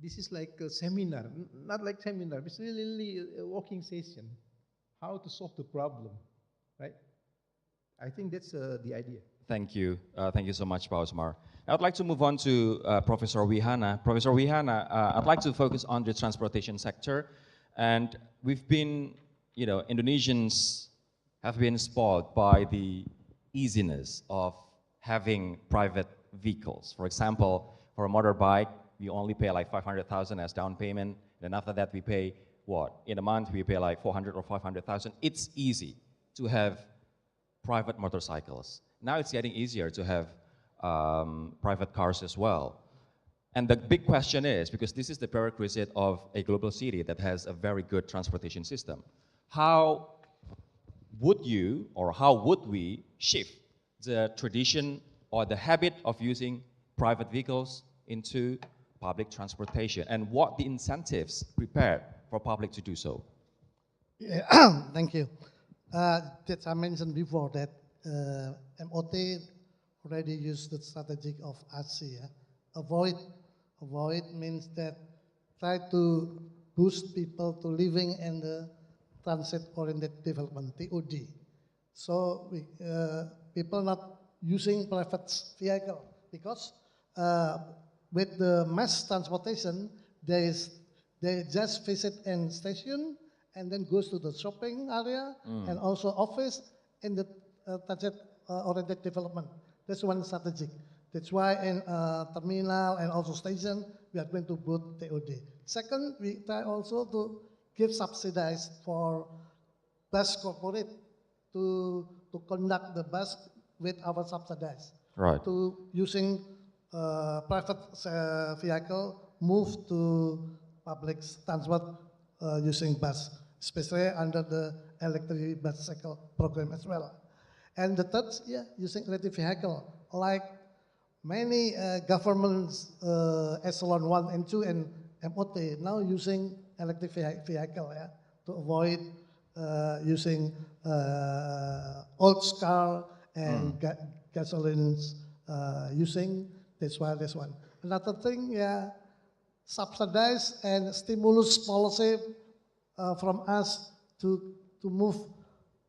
this is like a seminar, not like seminar. It's really a working session, how to solve the problem, right? I think that's the idea. Thank you. Thank you so much, Pak Osmar. I would like to move on to Professor Wihana. Professor Wihana, I'd like to focus on the transportation sector. And we've been, Indonesians have been spoiled by the easiness of having private vehicles. For example, for a motorbike, we only pay like 500,000 as down payment. Then after that, we pay what? In a month, we pay like 400 or 500,000. It's easy to have private motorcycles. Now it's getting easier to have private cars as well. And the big question is, because this is the prerequisite of a global city that has a very good transportation system, how would you or how would we shift the tradition or the habit of using private vehicles into public transportation, and what the incentives prepared for public to do so? Yeah, thank you. That I mentioned before that MOT already used the strategy of ASEA. Avoid means that try to boost people to living in the transit-oriented development, TOD. So people not using private vehicle because with the mass transportation, they just visit in station and then goes to the shopping area and also office in the transit-oriented development. That's one strategy. That's why in terminal and also station, we are going to put TOD. Second, we try also to give subsidies for bus corporate to conduct the bus with our subsidies. Right. To using private vehicle, move to public transport using bus, especially under the electric bicycle program as well. And the third, using electric vehicle, like many governments, echelon 1 and 2 and MOT now using electric vehicle to avoid using old car and gasoline using. That's why this one. Another thing, subsidize and stimulus policy from us to move,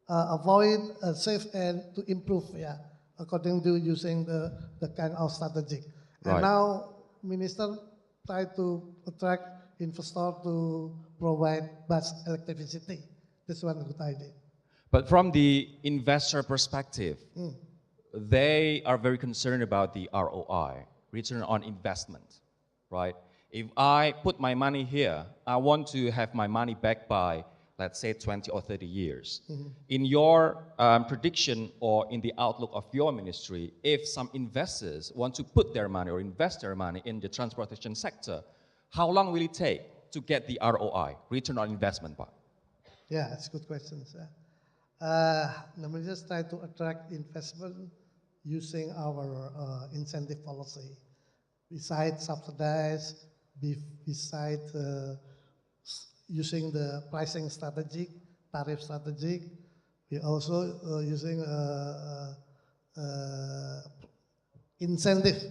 avoid, save and to improve, according to using the kind of strategy. And now, Minister try to attract investor to provide bus electricity. This one good idea. But from the investor perspective, they are very concerned about the ROI, return on investment, right? If I put my money here, I want to have my money back by, let's say, 20 or 30 years. In your prediction or in the outlook of your ministry, if some investors want to put their money or invest their money in the transportation sector, how long will it take to get the ROI, return on investment, Pak? Yeah, that's a good question. Let me just try to attract investment using our incentive policy. Besides subsidize, besides using the pricing strategy, tariff strategy, we also using incentive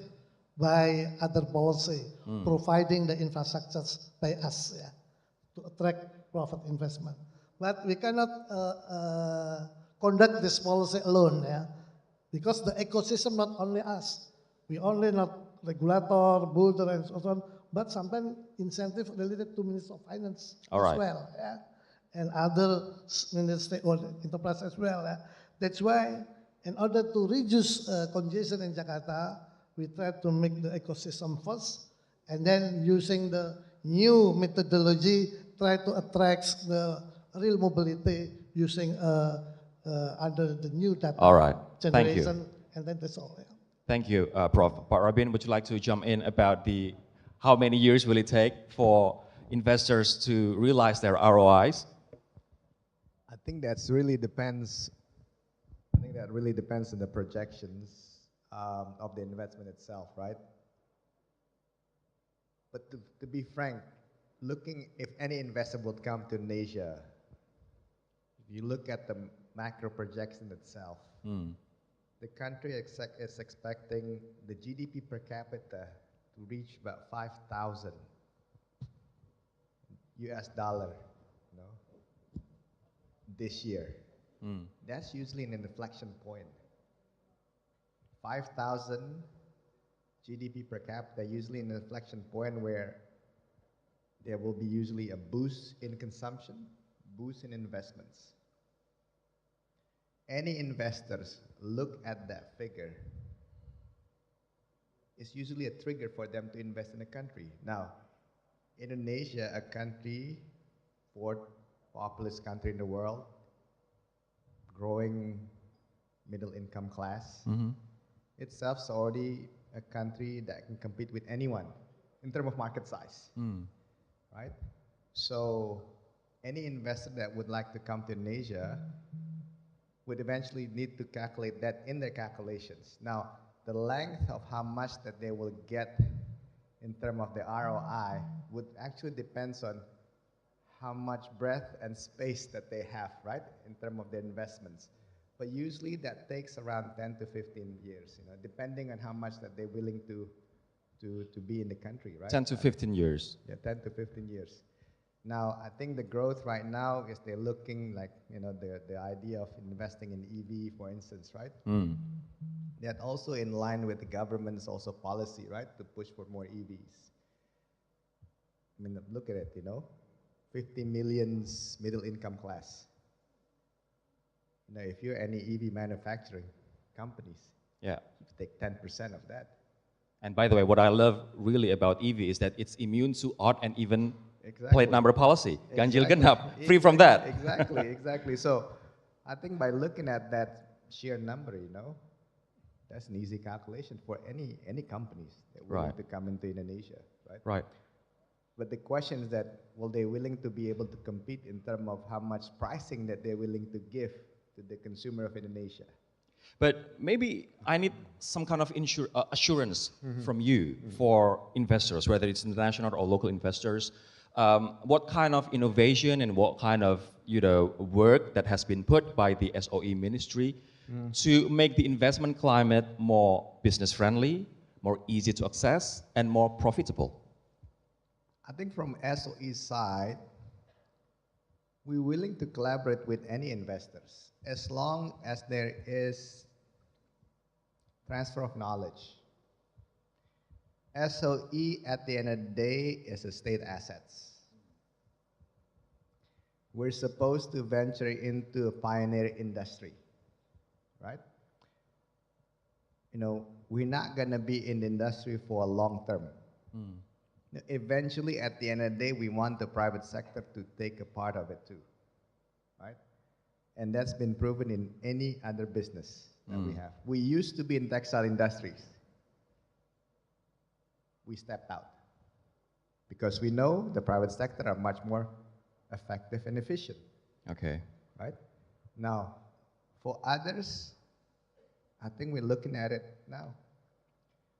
by other policy, providing the infrastructures by us to attract profit investment. But we cannot conduct this policy alone, because the ecosystem not only us, we only not regulator, builder, and so on, but sometimes incentive related to Minister of Finance as well, and other ministry or enterprise as well. That's why, in order to reduce congestion in Jakarta, we try to make the ecosystem first, and then using the new methodology, try to attract the real mobility using under the new data generation, and then that's all. Thank you, Prof. Pak Robin, would you like to jump in about the how many years will it take for investors to realize their ROIs? I think that really depends. I think that really depends on the projections of the investment itself, right? But to be frank, looking if any investor would come to Indonesia, if you look at the macro projection itself, the country is expecting the GDP per capita to reach about 5,000 US dollar, this year. That's usually an inflection point. 5,000 GDP per capita, usually an inflection point where there will be usually a boost in consumption, boost in investments. Any investors look at that figure, it's usually a trigger for them to invest in a country. Now, Indonesia, a country, fourth populous country in the world, growing middle income class, itself is already a country that can compete with anyone in terms of market size, right? So any investor that would like to come to Indonesia would eventually need to calculate that in their calculations. Now, the length of how much that they will get in terms of the ROI would actually depends on how much breadth and space that they have, right, in terms of their investments. But usually that takes around 10 to 15 years, depending on how much that they're willing to be in the country, right? 10 to 15 years. Yeah, 10 to 15 years. Now, I think the growth right now is they're looking like, the idea of investing in EV, for instance, right? That also in line with the government's also policy, right, to push for more EVs. I mean, look at it, 50 million middle income class. If you're any EV manufacturing companies, you take 10% of that. And by the way, what I love really about EV is that it's immune to odd and even plate number policy. Ganjil genap, free from that. Exactly. So I think by looking at that sheer number, that's an easy calculation for any companies that want to come into Indonesia, right? Right. But the question is that, will they willing to be able to compete in terms of how much pricing that they're willing to give to the consumer of Indonesia? But maybe I need some kind of assurance from you for investors, whether it's international or local investors. What kind of innovation and what kind of work that has been put by the SOE ministry to make the investment climate more business friendly, more easy to access, and more profitable? I think from SOE side, we're willing to collaborate with any investors as long as there is transfer of knowledge. SOE at the end of the day is a state assets. We're supposed to venture into a pioneer industry, right? We're not gonna be in the industry for a long term. Eventually, at the end of the day, we want the private sector to take a part of it too, right? And that's been proven in any other business that we have. We used to be in textile industries. We stepped out because we know the private sector are much more effective and efficient. Okay. Right? Now, for others, I think we're looking at it now.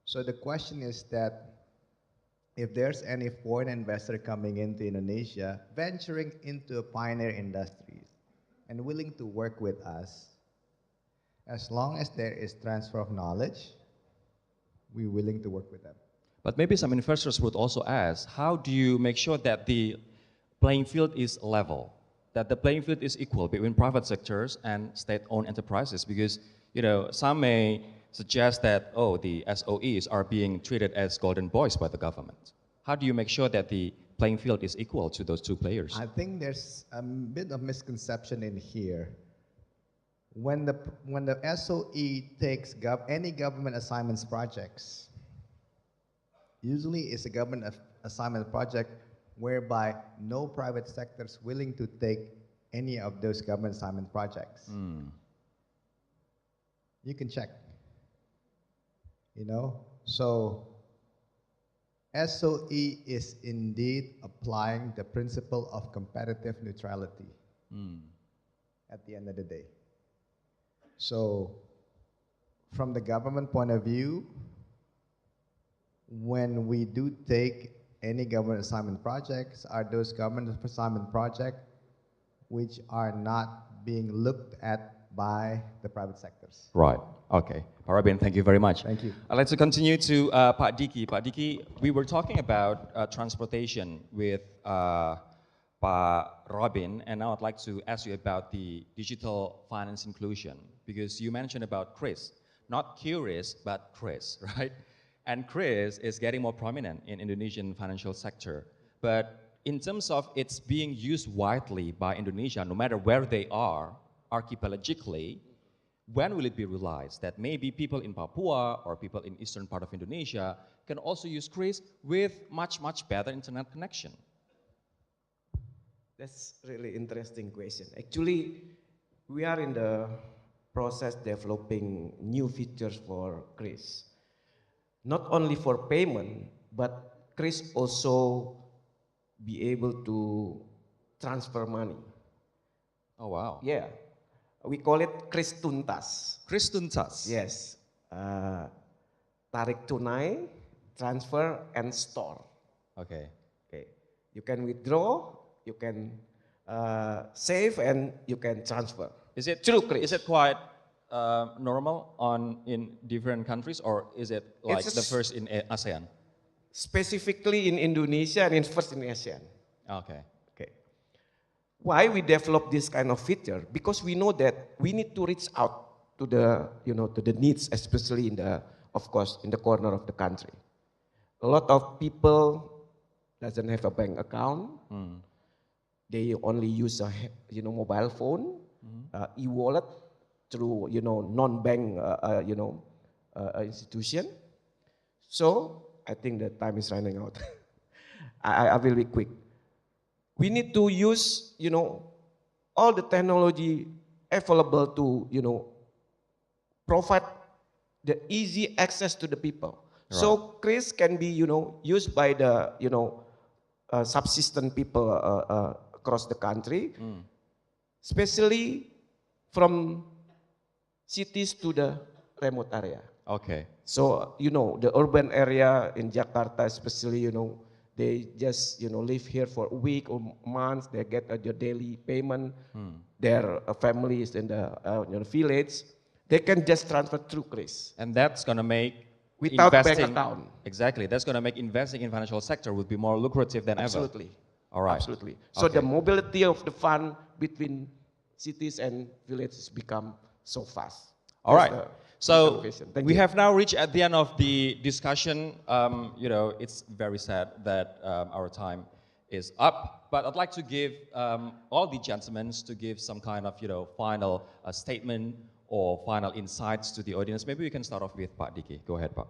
So the question is that if there's any foreign investor coming into Indonesia, venturing into a pioneer industries and willing to work with us, as long as there is transfer of knowledge, we're willing to work with them. But maybe some investors would also ask, how do you make sure that the playing field is level, that the playing field is equal between private sectors and state-owned enterprises? Because some may suggest that, the SOEs are being treated as golden boys by the government. How do you make sure that the playing field is equal to those two players? I think there's a bit of misconception in here. When the SOE takes any government assignments projects, usually it's a government assignment project whereby no private sector is willing to take any of those government assignment projects. You can check. So SOE is indeed applying the principle of competitive neutrality at the end of the day. So from the government point of view, when we do take any government assignment projects, are those government assignment projects which are not being looked at by the private sectors. Right. Okay. Pak Robin, thank you very much. Thank you. I'd like to continue to Pak Diki. Pak Diki, we were talking about transportation with Pak Robin, and now I'd like to ask you about the digital finance inclusion, because you mentioned about Chris, not Curious, but Chris, right? And Chris is getting more prominent in Indonesian financial sector. But in terms of its being used widely by Indonesia, no matter where they are, archipelagically, when will it be realized that maybe people in Papua or people in eastern part of Indonesia can also use Chris with much, much better internet connection? That's really interesting question. Actually, we are in the process developing new features for Chris. Not only for payment, but Chris also be able to transfer money. Oh, wow. Yeah. We call it Chris Tuntas. Chris Tuntas? Yes. Tarik tunai, transfer, and store. Okay. Okay. You can withdraw, you can save, and you can transfer. Is it through Chris? Is it quite normal in different countries, or is it like the first in ASEAN? Specifically in Indonesia and first in ASEAN. Okay. Okay. Why we develop this kind of feature? Because we know that we need to reach out to the to the needs, especially in the corner of the country. A lot of people doesn't have a bank account. They only use a mobile phone, e-wallet through non-bank institution. So I think the time is running out. I will be quick. We need to use all the technology available to provide the easy access to the people. Right. So Chris can be used by the subsistence people across the country, especially from cities to the remote area. Okay. So, the urban area in Jakarta especially, they just, live here for a week or months, they get a daily payment, their families in the village, they can just transfer through Kris. And that's going to make Without bank investing, account. exactly, that's going to make investing in financial sector would be more lucrative than Absolutely. ever. All right. Absolutely. So Okay. the mobility of the fund between cities and villages become so fast. All That's right. the So vision. Thank we you. have now reached at the end of the discussion. It's very sad that our time is up, but I'd like to give all the gentlemen to give some kind of final statement or final insights to the audience. Maybe we can start off with Pak Diki. Go ahead, Pak.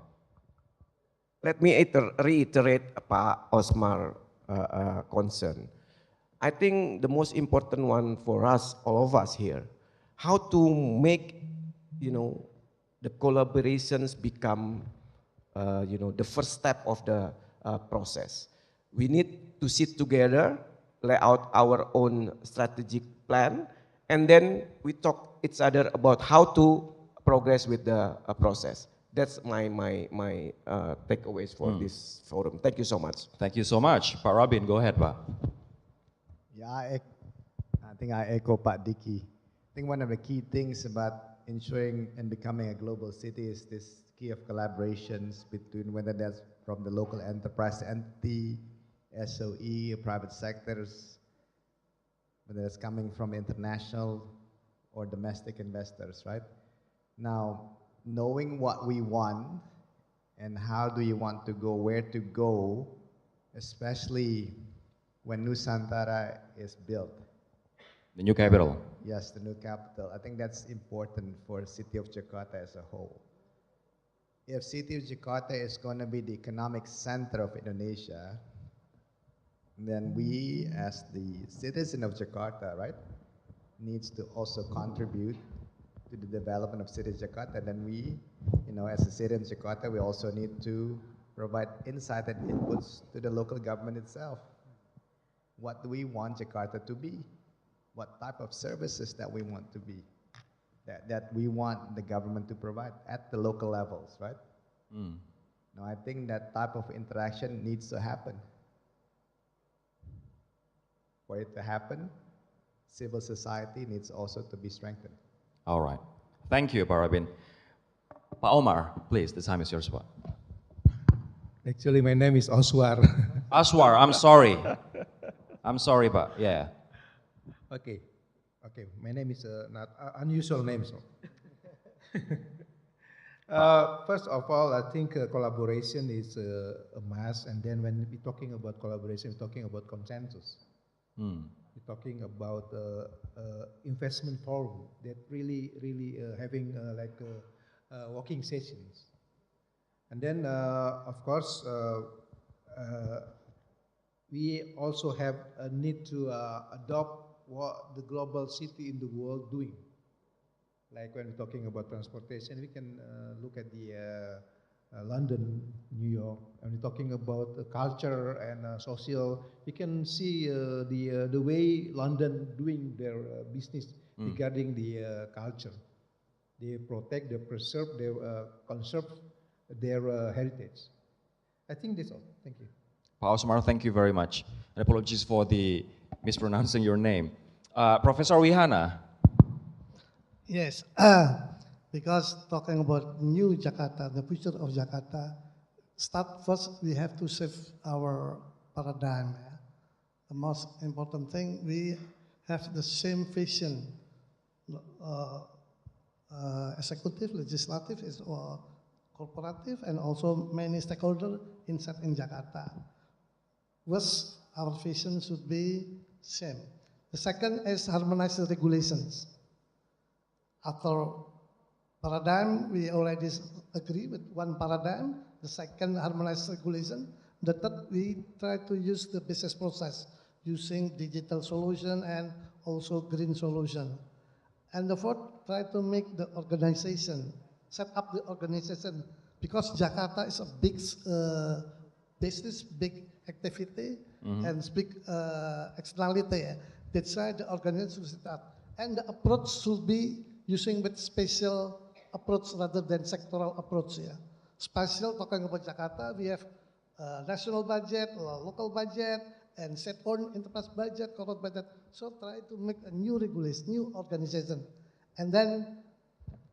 Let me reiterate Pak Osmar concern. I think the most important one for us, all of us here, how to make, the collaborations become, the first step of the process. We need to sit together, lay out our own strategic plan, and then we talk each other about how to progress with the process. That's my takeaways for this forum. Thank you so much. Thank you so much. Pak Robin, go ahead, Pak. Yeah, I think I echo Pak Diki. I think one of the key things about ensuring and becoming a global city is this key of collaborations between whether that's from the local enterprise entity, SOE, private sectors, whether it's coming from international or domestic investors, right? Now, knowing what we want and how do you want to go, where to go, especially when Nusantara is built. The new capital. Yes, the new capital. I think that's important for the city of Jakarta as a whole. If city of Jakarta is going to be the economic center of Indonesia, then we as the citizen of Jakarta, right, needs to also contribute to the development of city of Jakarta. Then we, as a city of Jakarta, we also need to provide insight and inputs to the local government itself. What do we want Jakarta to be? What type of services that we want to be, that we want the government to provide at the local levels, right? Now, I think that type of interaction needs to happen. For it to happen, civil society needs also to be strengthened. All right. Thank you, Pak Robin. Pak Omar, please, the time is yours, Pak. Actually, my name is Oswar. Aswar, I'm sorry. I'm sorry, Pak. Yeah. Okay, my name is not unusual name. So. First of all, I think collaboration is a must, and then when we're talking about collaboration, we're talking about consensus. We're talking about investment forum that really having walking sessions. And then, of course, we also have a need to adopt what the global city in the world doing. Like when we're talking about transportation, we can look at the London, New York. And we're talking about culture and social. We can see the way London doing their business regarding the culture. They protect, they preserve, they conserve their heritage. I think that's all. Thank you. Pak Osmar, thank you very much. And apologies for the mispronouncing your name. Professor Wihana. Yes, because talking about new Jakarta, the future of Jakarta, first we have to shift our paradigm. Yeah? The most important thing, we have the same vision, executive, legislative, corporative, and also many stakeholders inside in Jakarta. First, our vision should be same. The second is harmonized regulations. After paradigm, we already agree with one paradigm. The second, harmonized regulation. The third, we try to use the business process using digital solution and also green solution. And the fourth, try to make the organization, set up the organization, because Jakarta is a big business, big activity, and big externality. That's why the organization should set up. And the approach should be using with spatial approach rather than sectoral approach. Yeah. Spatial, talking about Jakarta, we have national budget, local budget, and state-owned enterprise budget, corporate budget. So try to make a new regulation, new organization. And then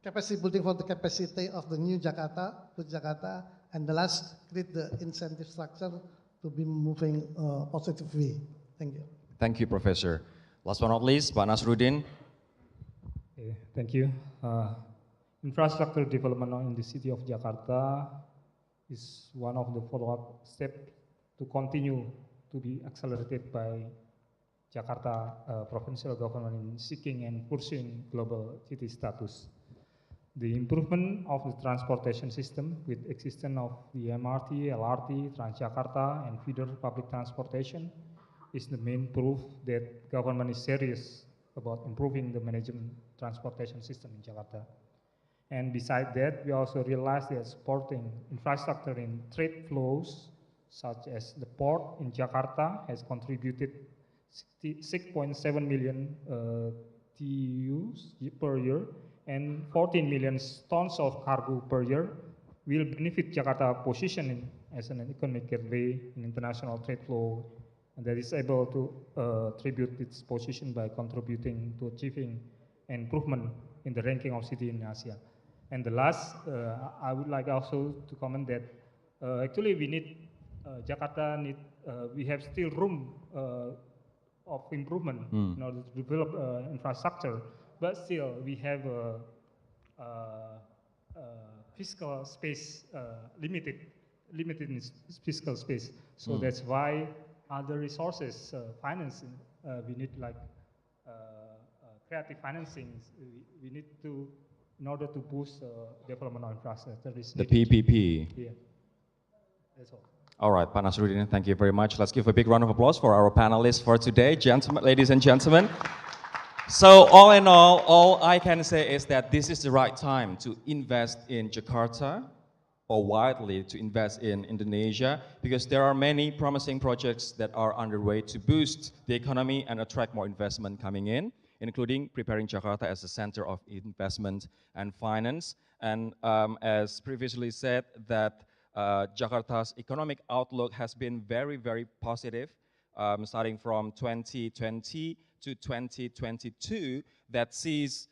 capacity building for the capacity of the new Jakarta, with Jakarta, and the last, create the incentive structure to be moving positively. Thank you. Thank you, Professor. Last but not least, Pak Nasruddin. Okay, thank you. Infrastructure development in the city of Jakarta is one of the follow-up steps to continue to be accelerated by Jakarta provincial government in seeking and pursuing global city status. The improvement of the transportation system with existence of the MRT, LRT, Transjakarta, and feeder public transportation is the main proof that government is serious about improving the management transportation system in Jakarta. And besides that, we also realize that supporting infrastructure in trade flows, such as the port in Jakarta, has contributed 6.7 million TEUs per year, and 14 million tons of cargo per year will benefit Jakarta position as an economic gateway in international trade flow, and that is able to tribute its position by contributing to achieving an improvement in the ranking of city in Asia. And the last, I would like also to comment that actually we need, Jakarta need, we have still room of improvement in order to develop infrastructure, but still we have fiscal space, limited in fiscal space. So that's why other resources, financing, we need like creative financing. We need to, in order to boost development of infrastructure. The PPP. Yeah, that's all. All right, Pak Nasruddin, thank you very much. Let's give a big round of applause for our panelists for today, ladies and gentlemen. So all in all I can say is that this is the right time to invest in Jakarta, or widely to invest in Indonesia, because there are many promising projects that are underway to boost the economy and attract more investment coming in, including preparing Jakarta as a center of investment and finance. And as previously said, that Jakarta's economic outlook has been very, very positive, starting from 2020 to 2022, that sees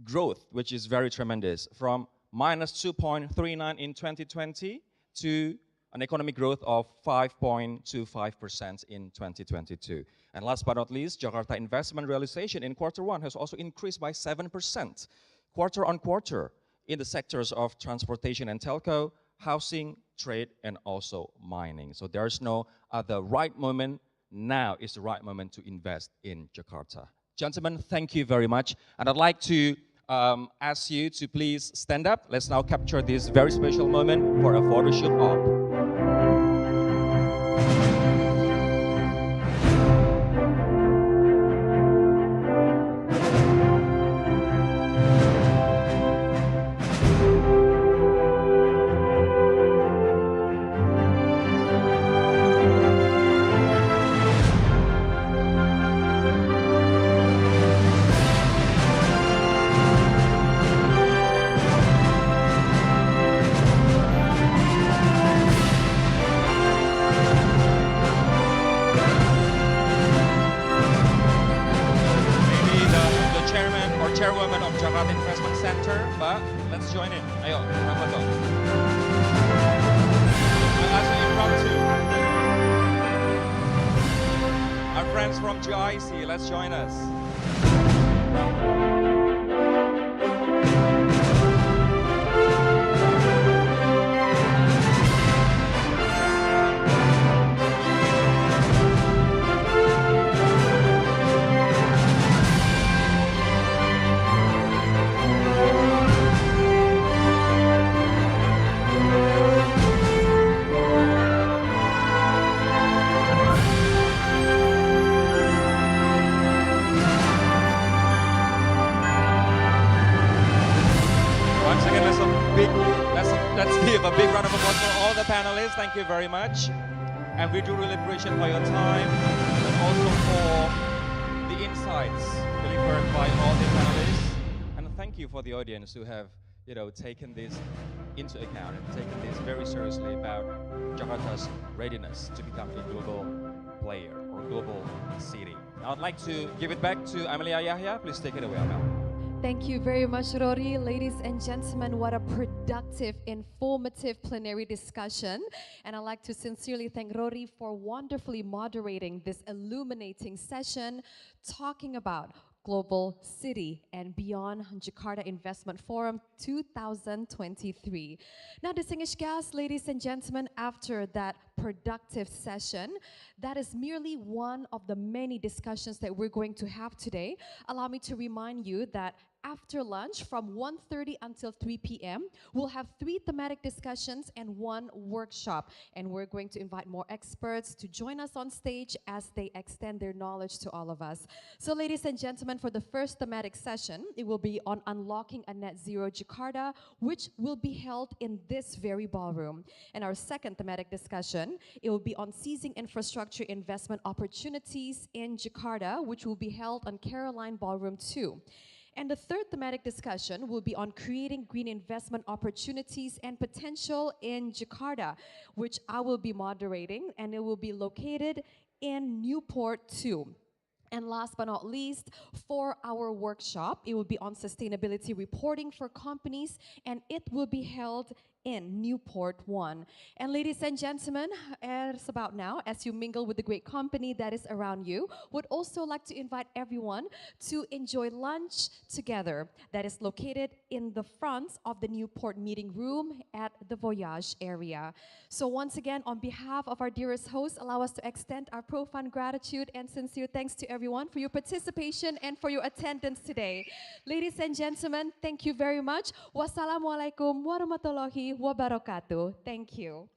growth, which is very tremendous, from minus 2.39 in 2020 to an economic growth of 5.25% in 2022. And last but not least, Jakarta investment realization in Q1 has also increased by 7% quarter on quarter in the sectors of transportation and telco, housing, trade, and also mining. So there's no other right moment. Now is the right moment to invest in Jakarta. Gentlemen, thank you very much. And I'd like to ask you to please stand up. Let's now capture this very special moment for a photo shoot op. Chairwoman of Jakarta Investment Center, Mbak, let's join in. Ayo, apa tuh? Langsung impromptu. Our friends from GIC, let's join us. Let's give a big round of applause for all the panelists. Thank you very much. And we do really appreciate for your time and also for the insights delivered by all the panelists. And thank you. thank you for the audience who have, taken this into account and taken this very seriously about Jakarta's readiness to become a global player or global city. Now I'd like to give it back to Amelia Yahya. Please take it away, Amel. Thank you very much, Rory. Ladies and gentlemen, what a productive, informative plenary discussion. And I'd like to sincerely thank Rory for wonderfully moderating this illuminating session talking about Global City and Beyond Jakarta Investment Forum 2023. Now, distinguished guests, ladies and gentlemen, after that productive session, that is merely one of the many discussions that we're going to have today. Allow me to remind you that after lunch from 1:30 until 3 p.m., we'll have 3 thematic discussions and 1 workshop. And we're going to invite more experts to join us on stage as they extend their knowledge to all of us. So ladies and gentlemen, for the first thematic session, it will be on unlocking a net zero Jakarta, which will be held in this very ballroom. And our second thematic discussion, it will be on seizing infrastructure investment opportunities in Jakarta, which will be held on Caroline Ballroom 2. And the third thematic discussion will be on creating green investment opportunities and potential in Jakarta, which I will be moderating, and it will be located in Newport 2. And last but not least, for our workshop, it will be on sustainability reporting for companies, and it will be held in Newport 1. And ladies and gentlemen, it's about now, as you mingle with the great company that is around you, would also like to invite everyone to enjoy lunch together that is located in the front of the Newport meeting room at the Voyage area. So once again, on behalf of our dearest host, allow us to extend our profound gratitude and sincere thanks to everyone for your participation and for your attendance today. Ladies and gentlemen, thank you very much. Wassalamualaikum warahmatullahi wabarakatuh. Thank you.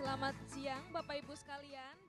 Selamat siang Bapak Ibu sekalian.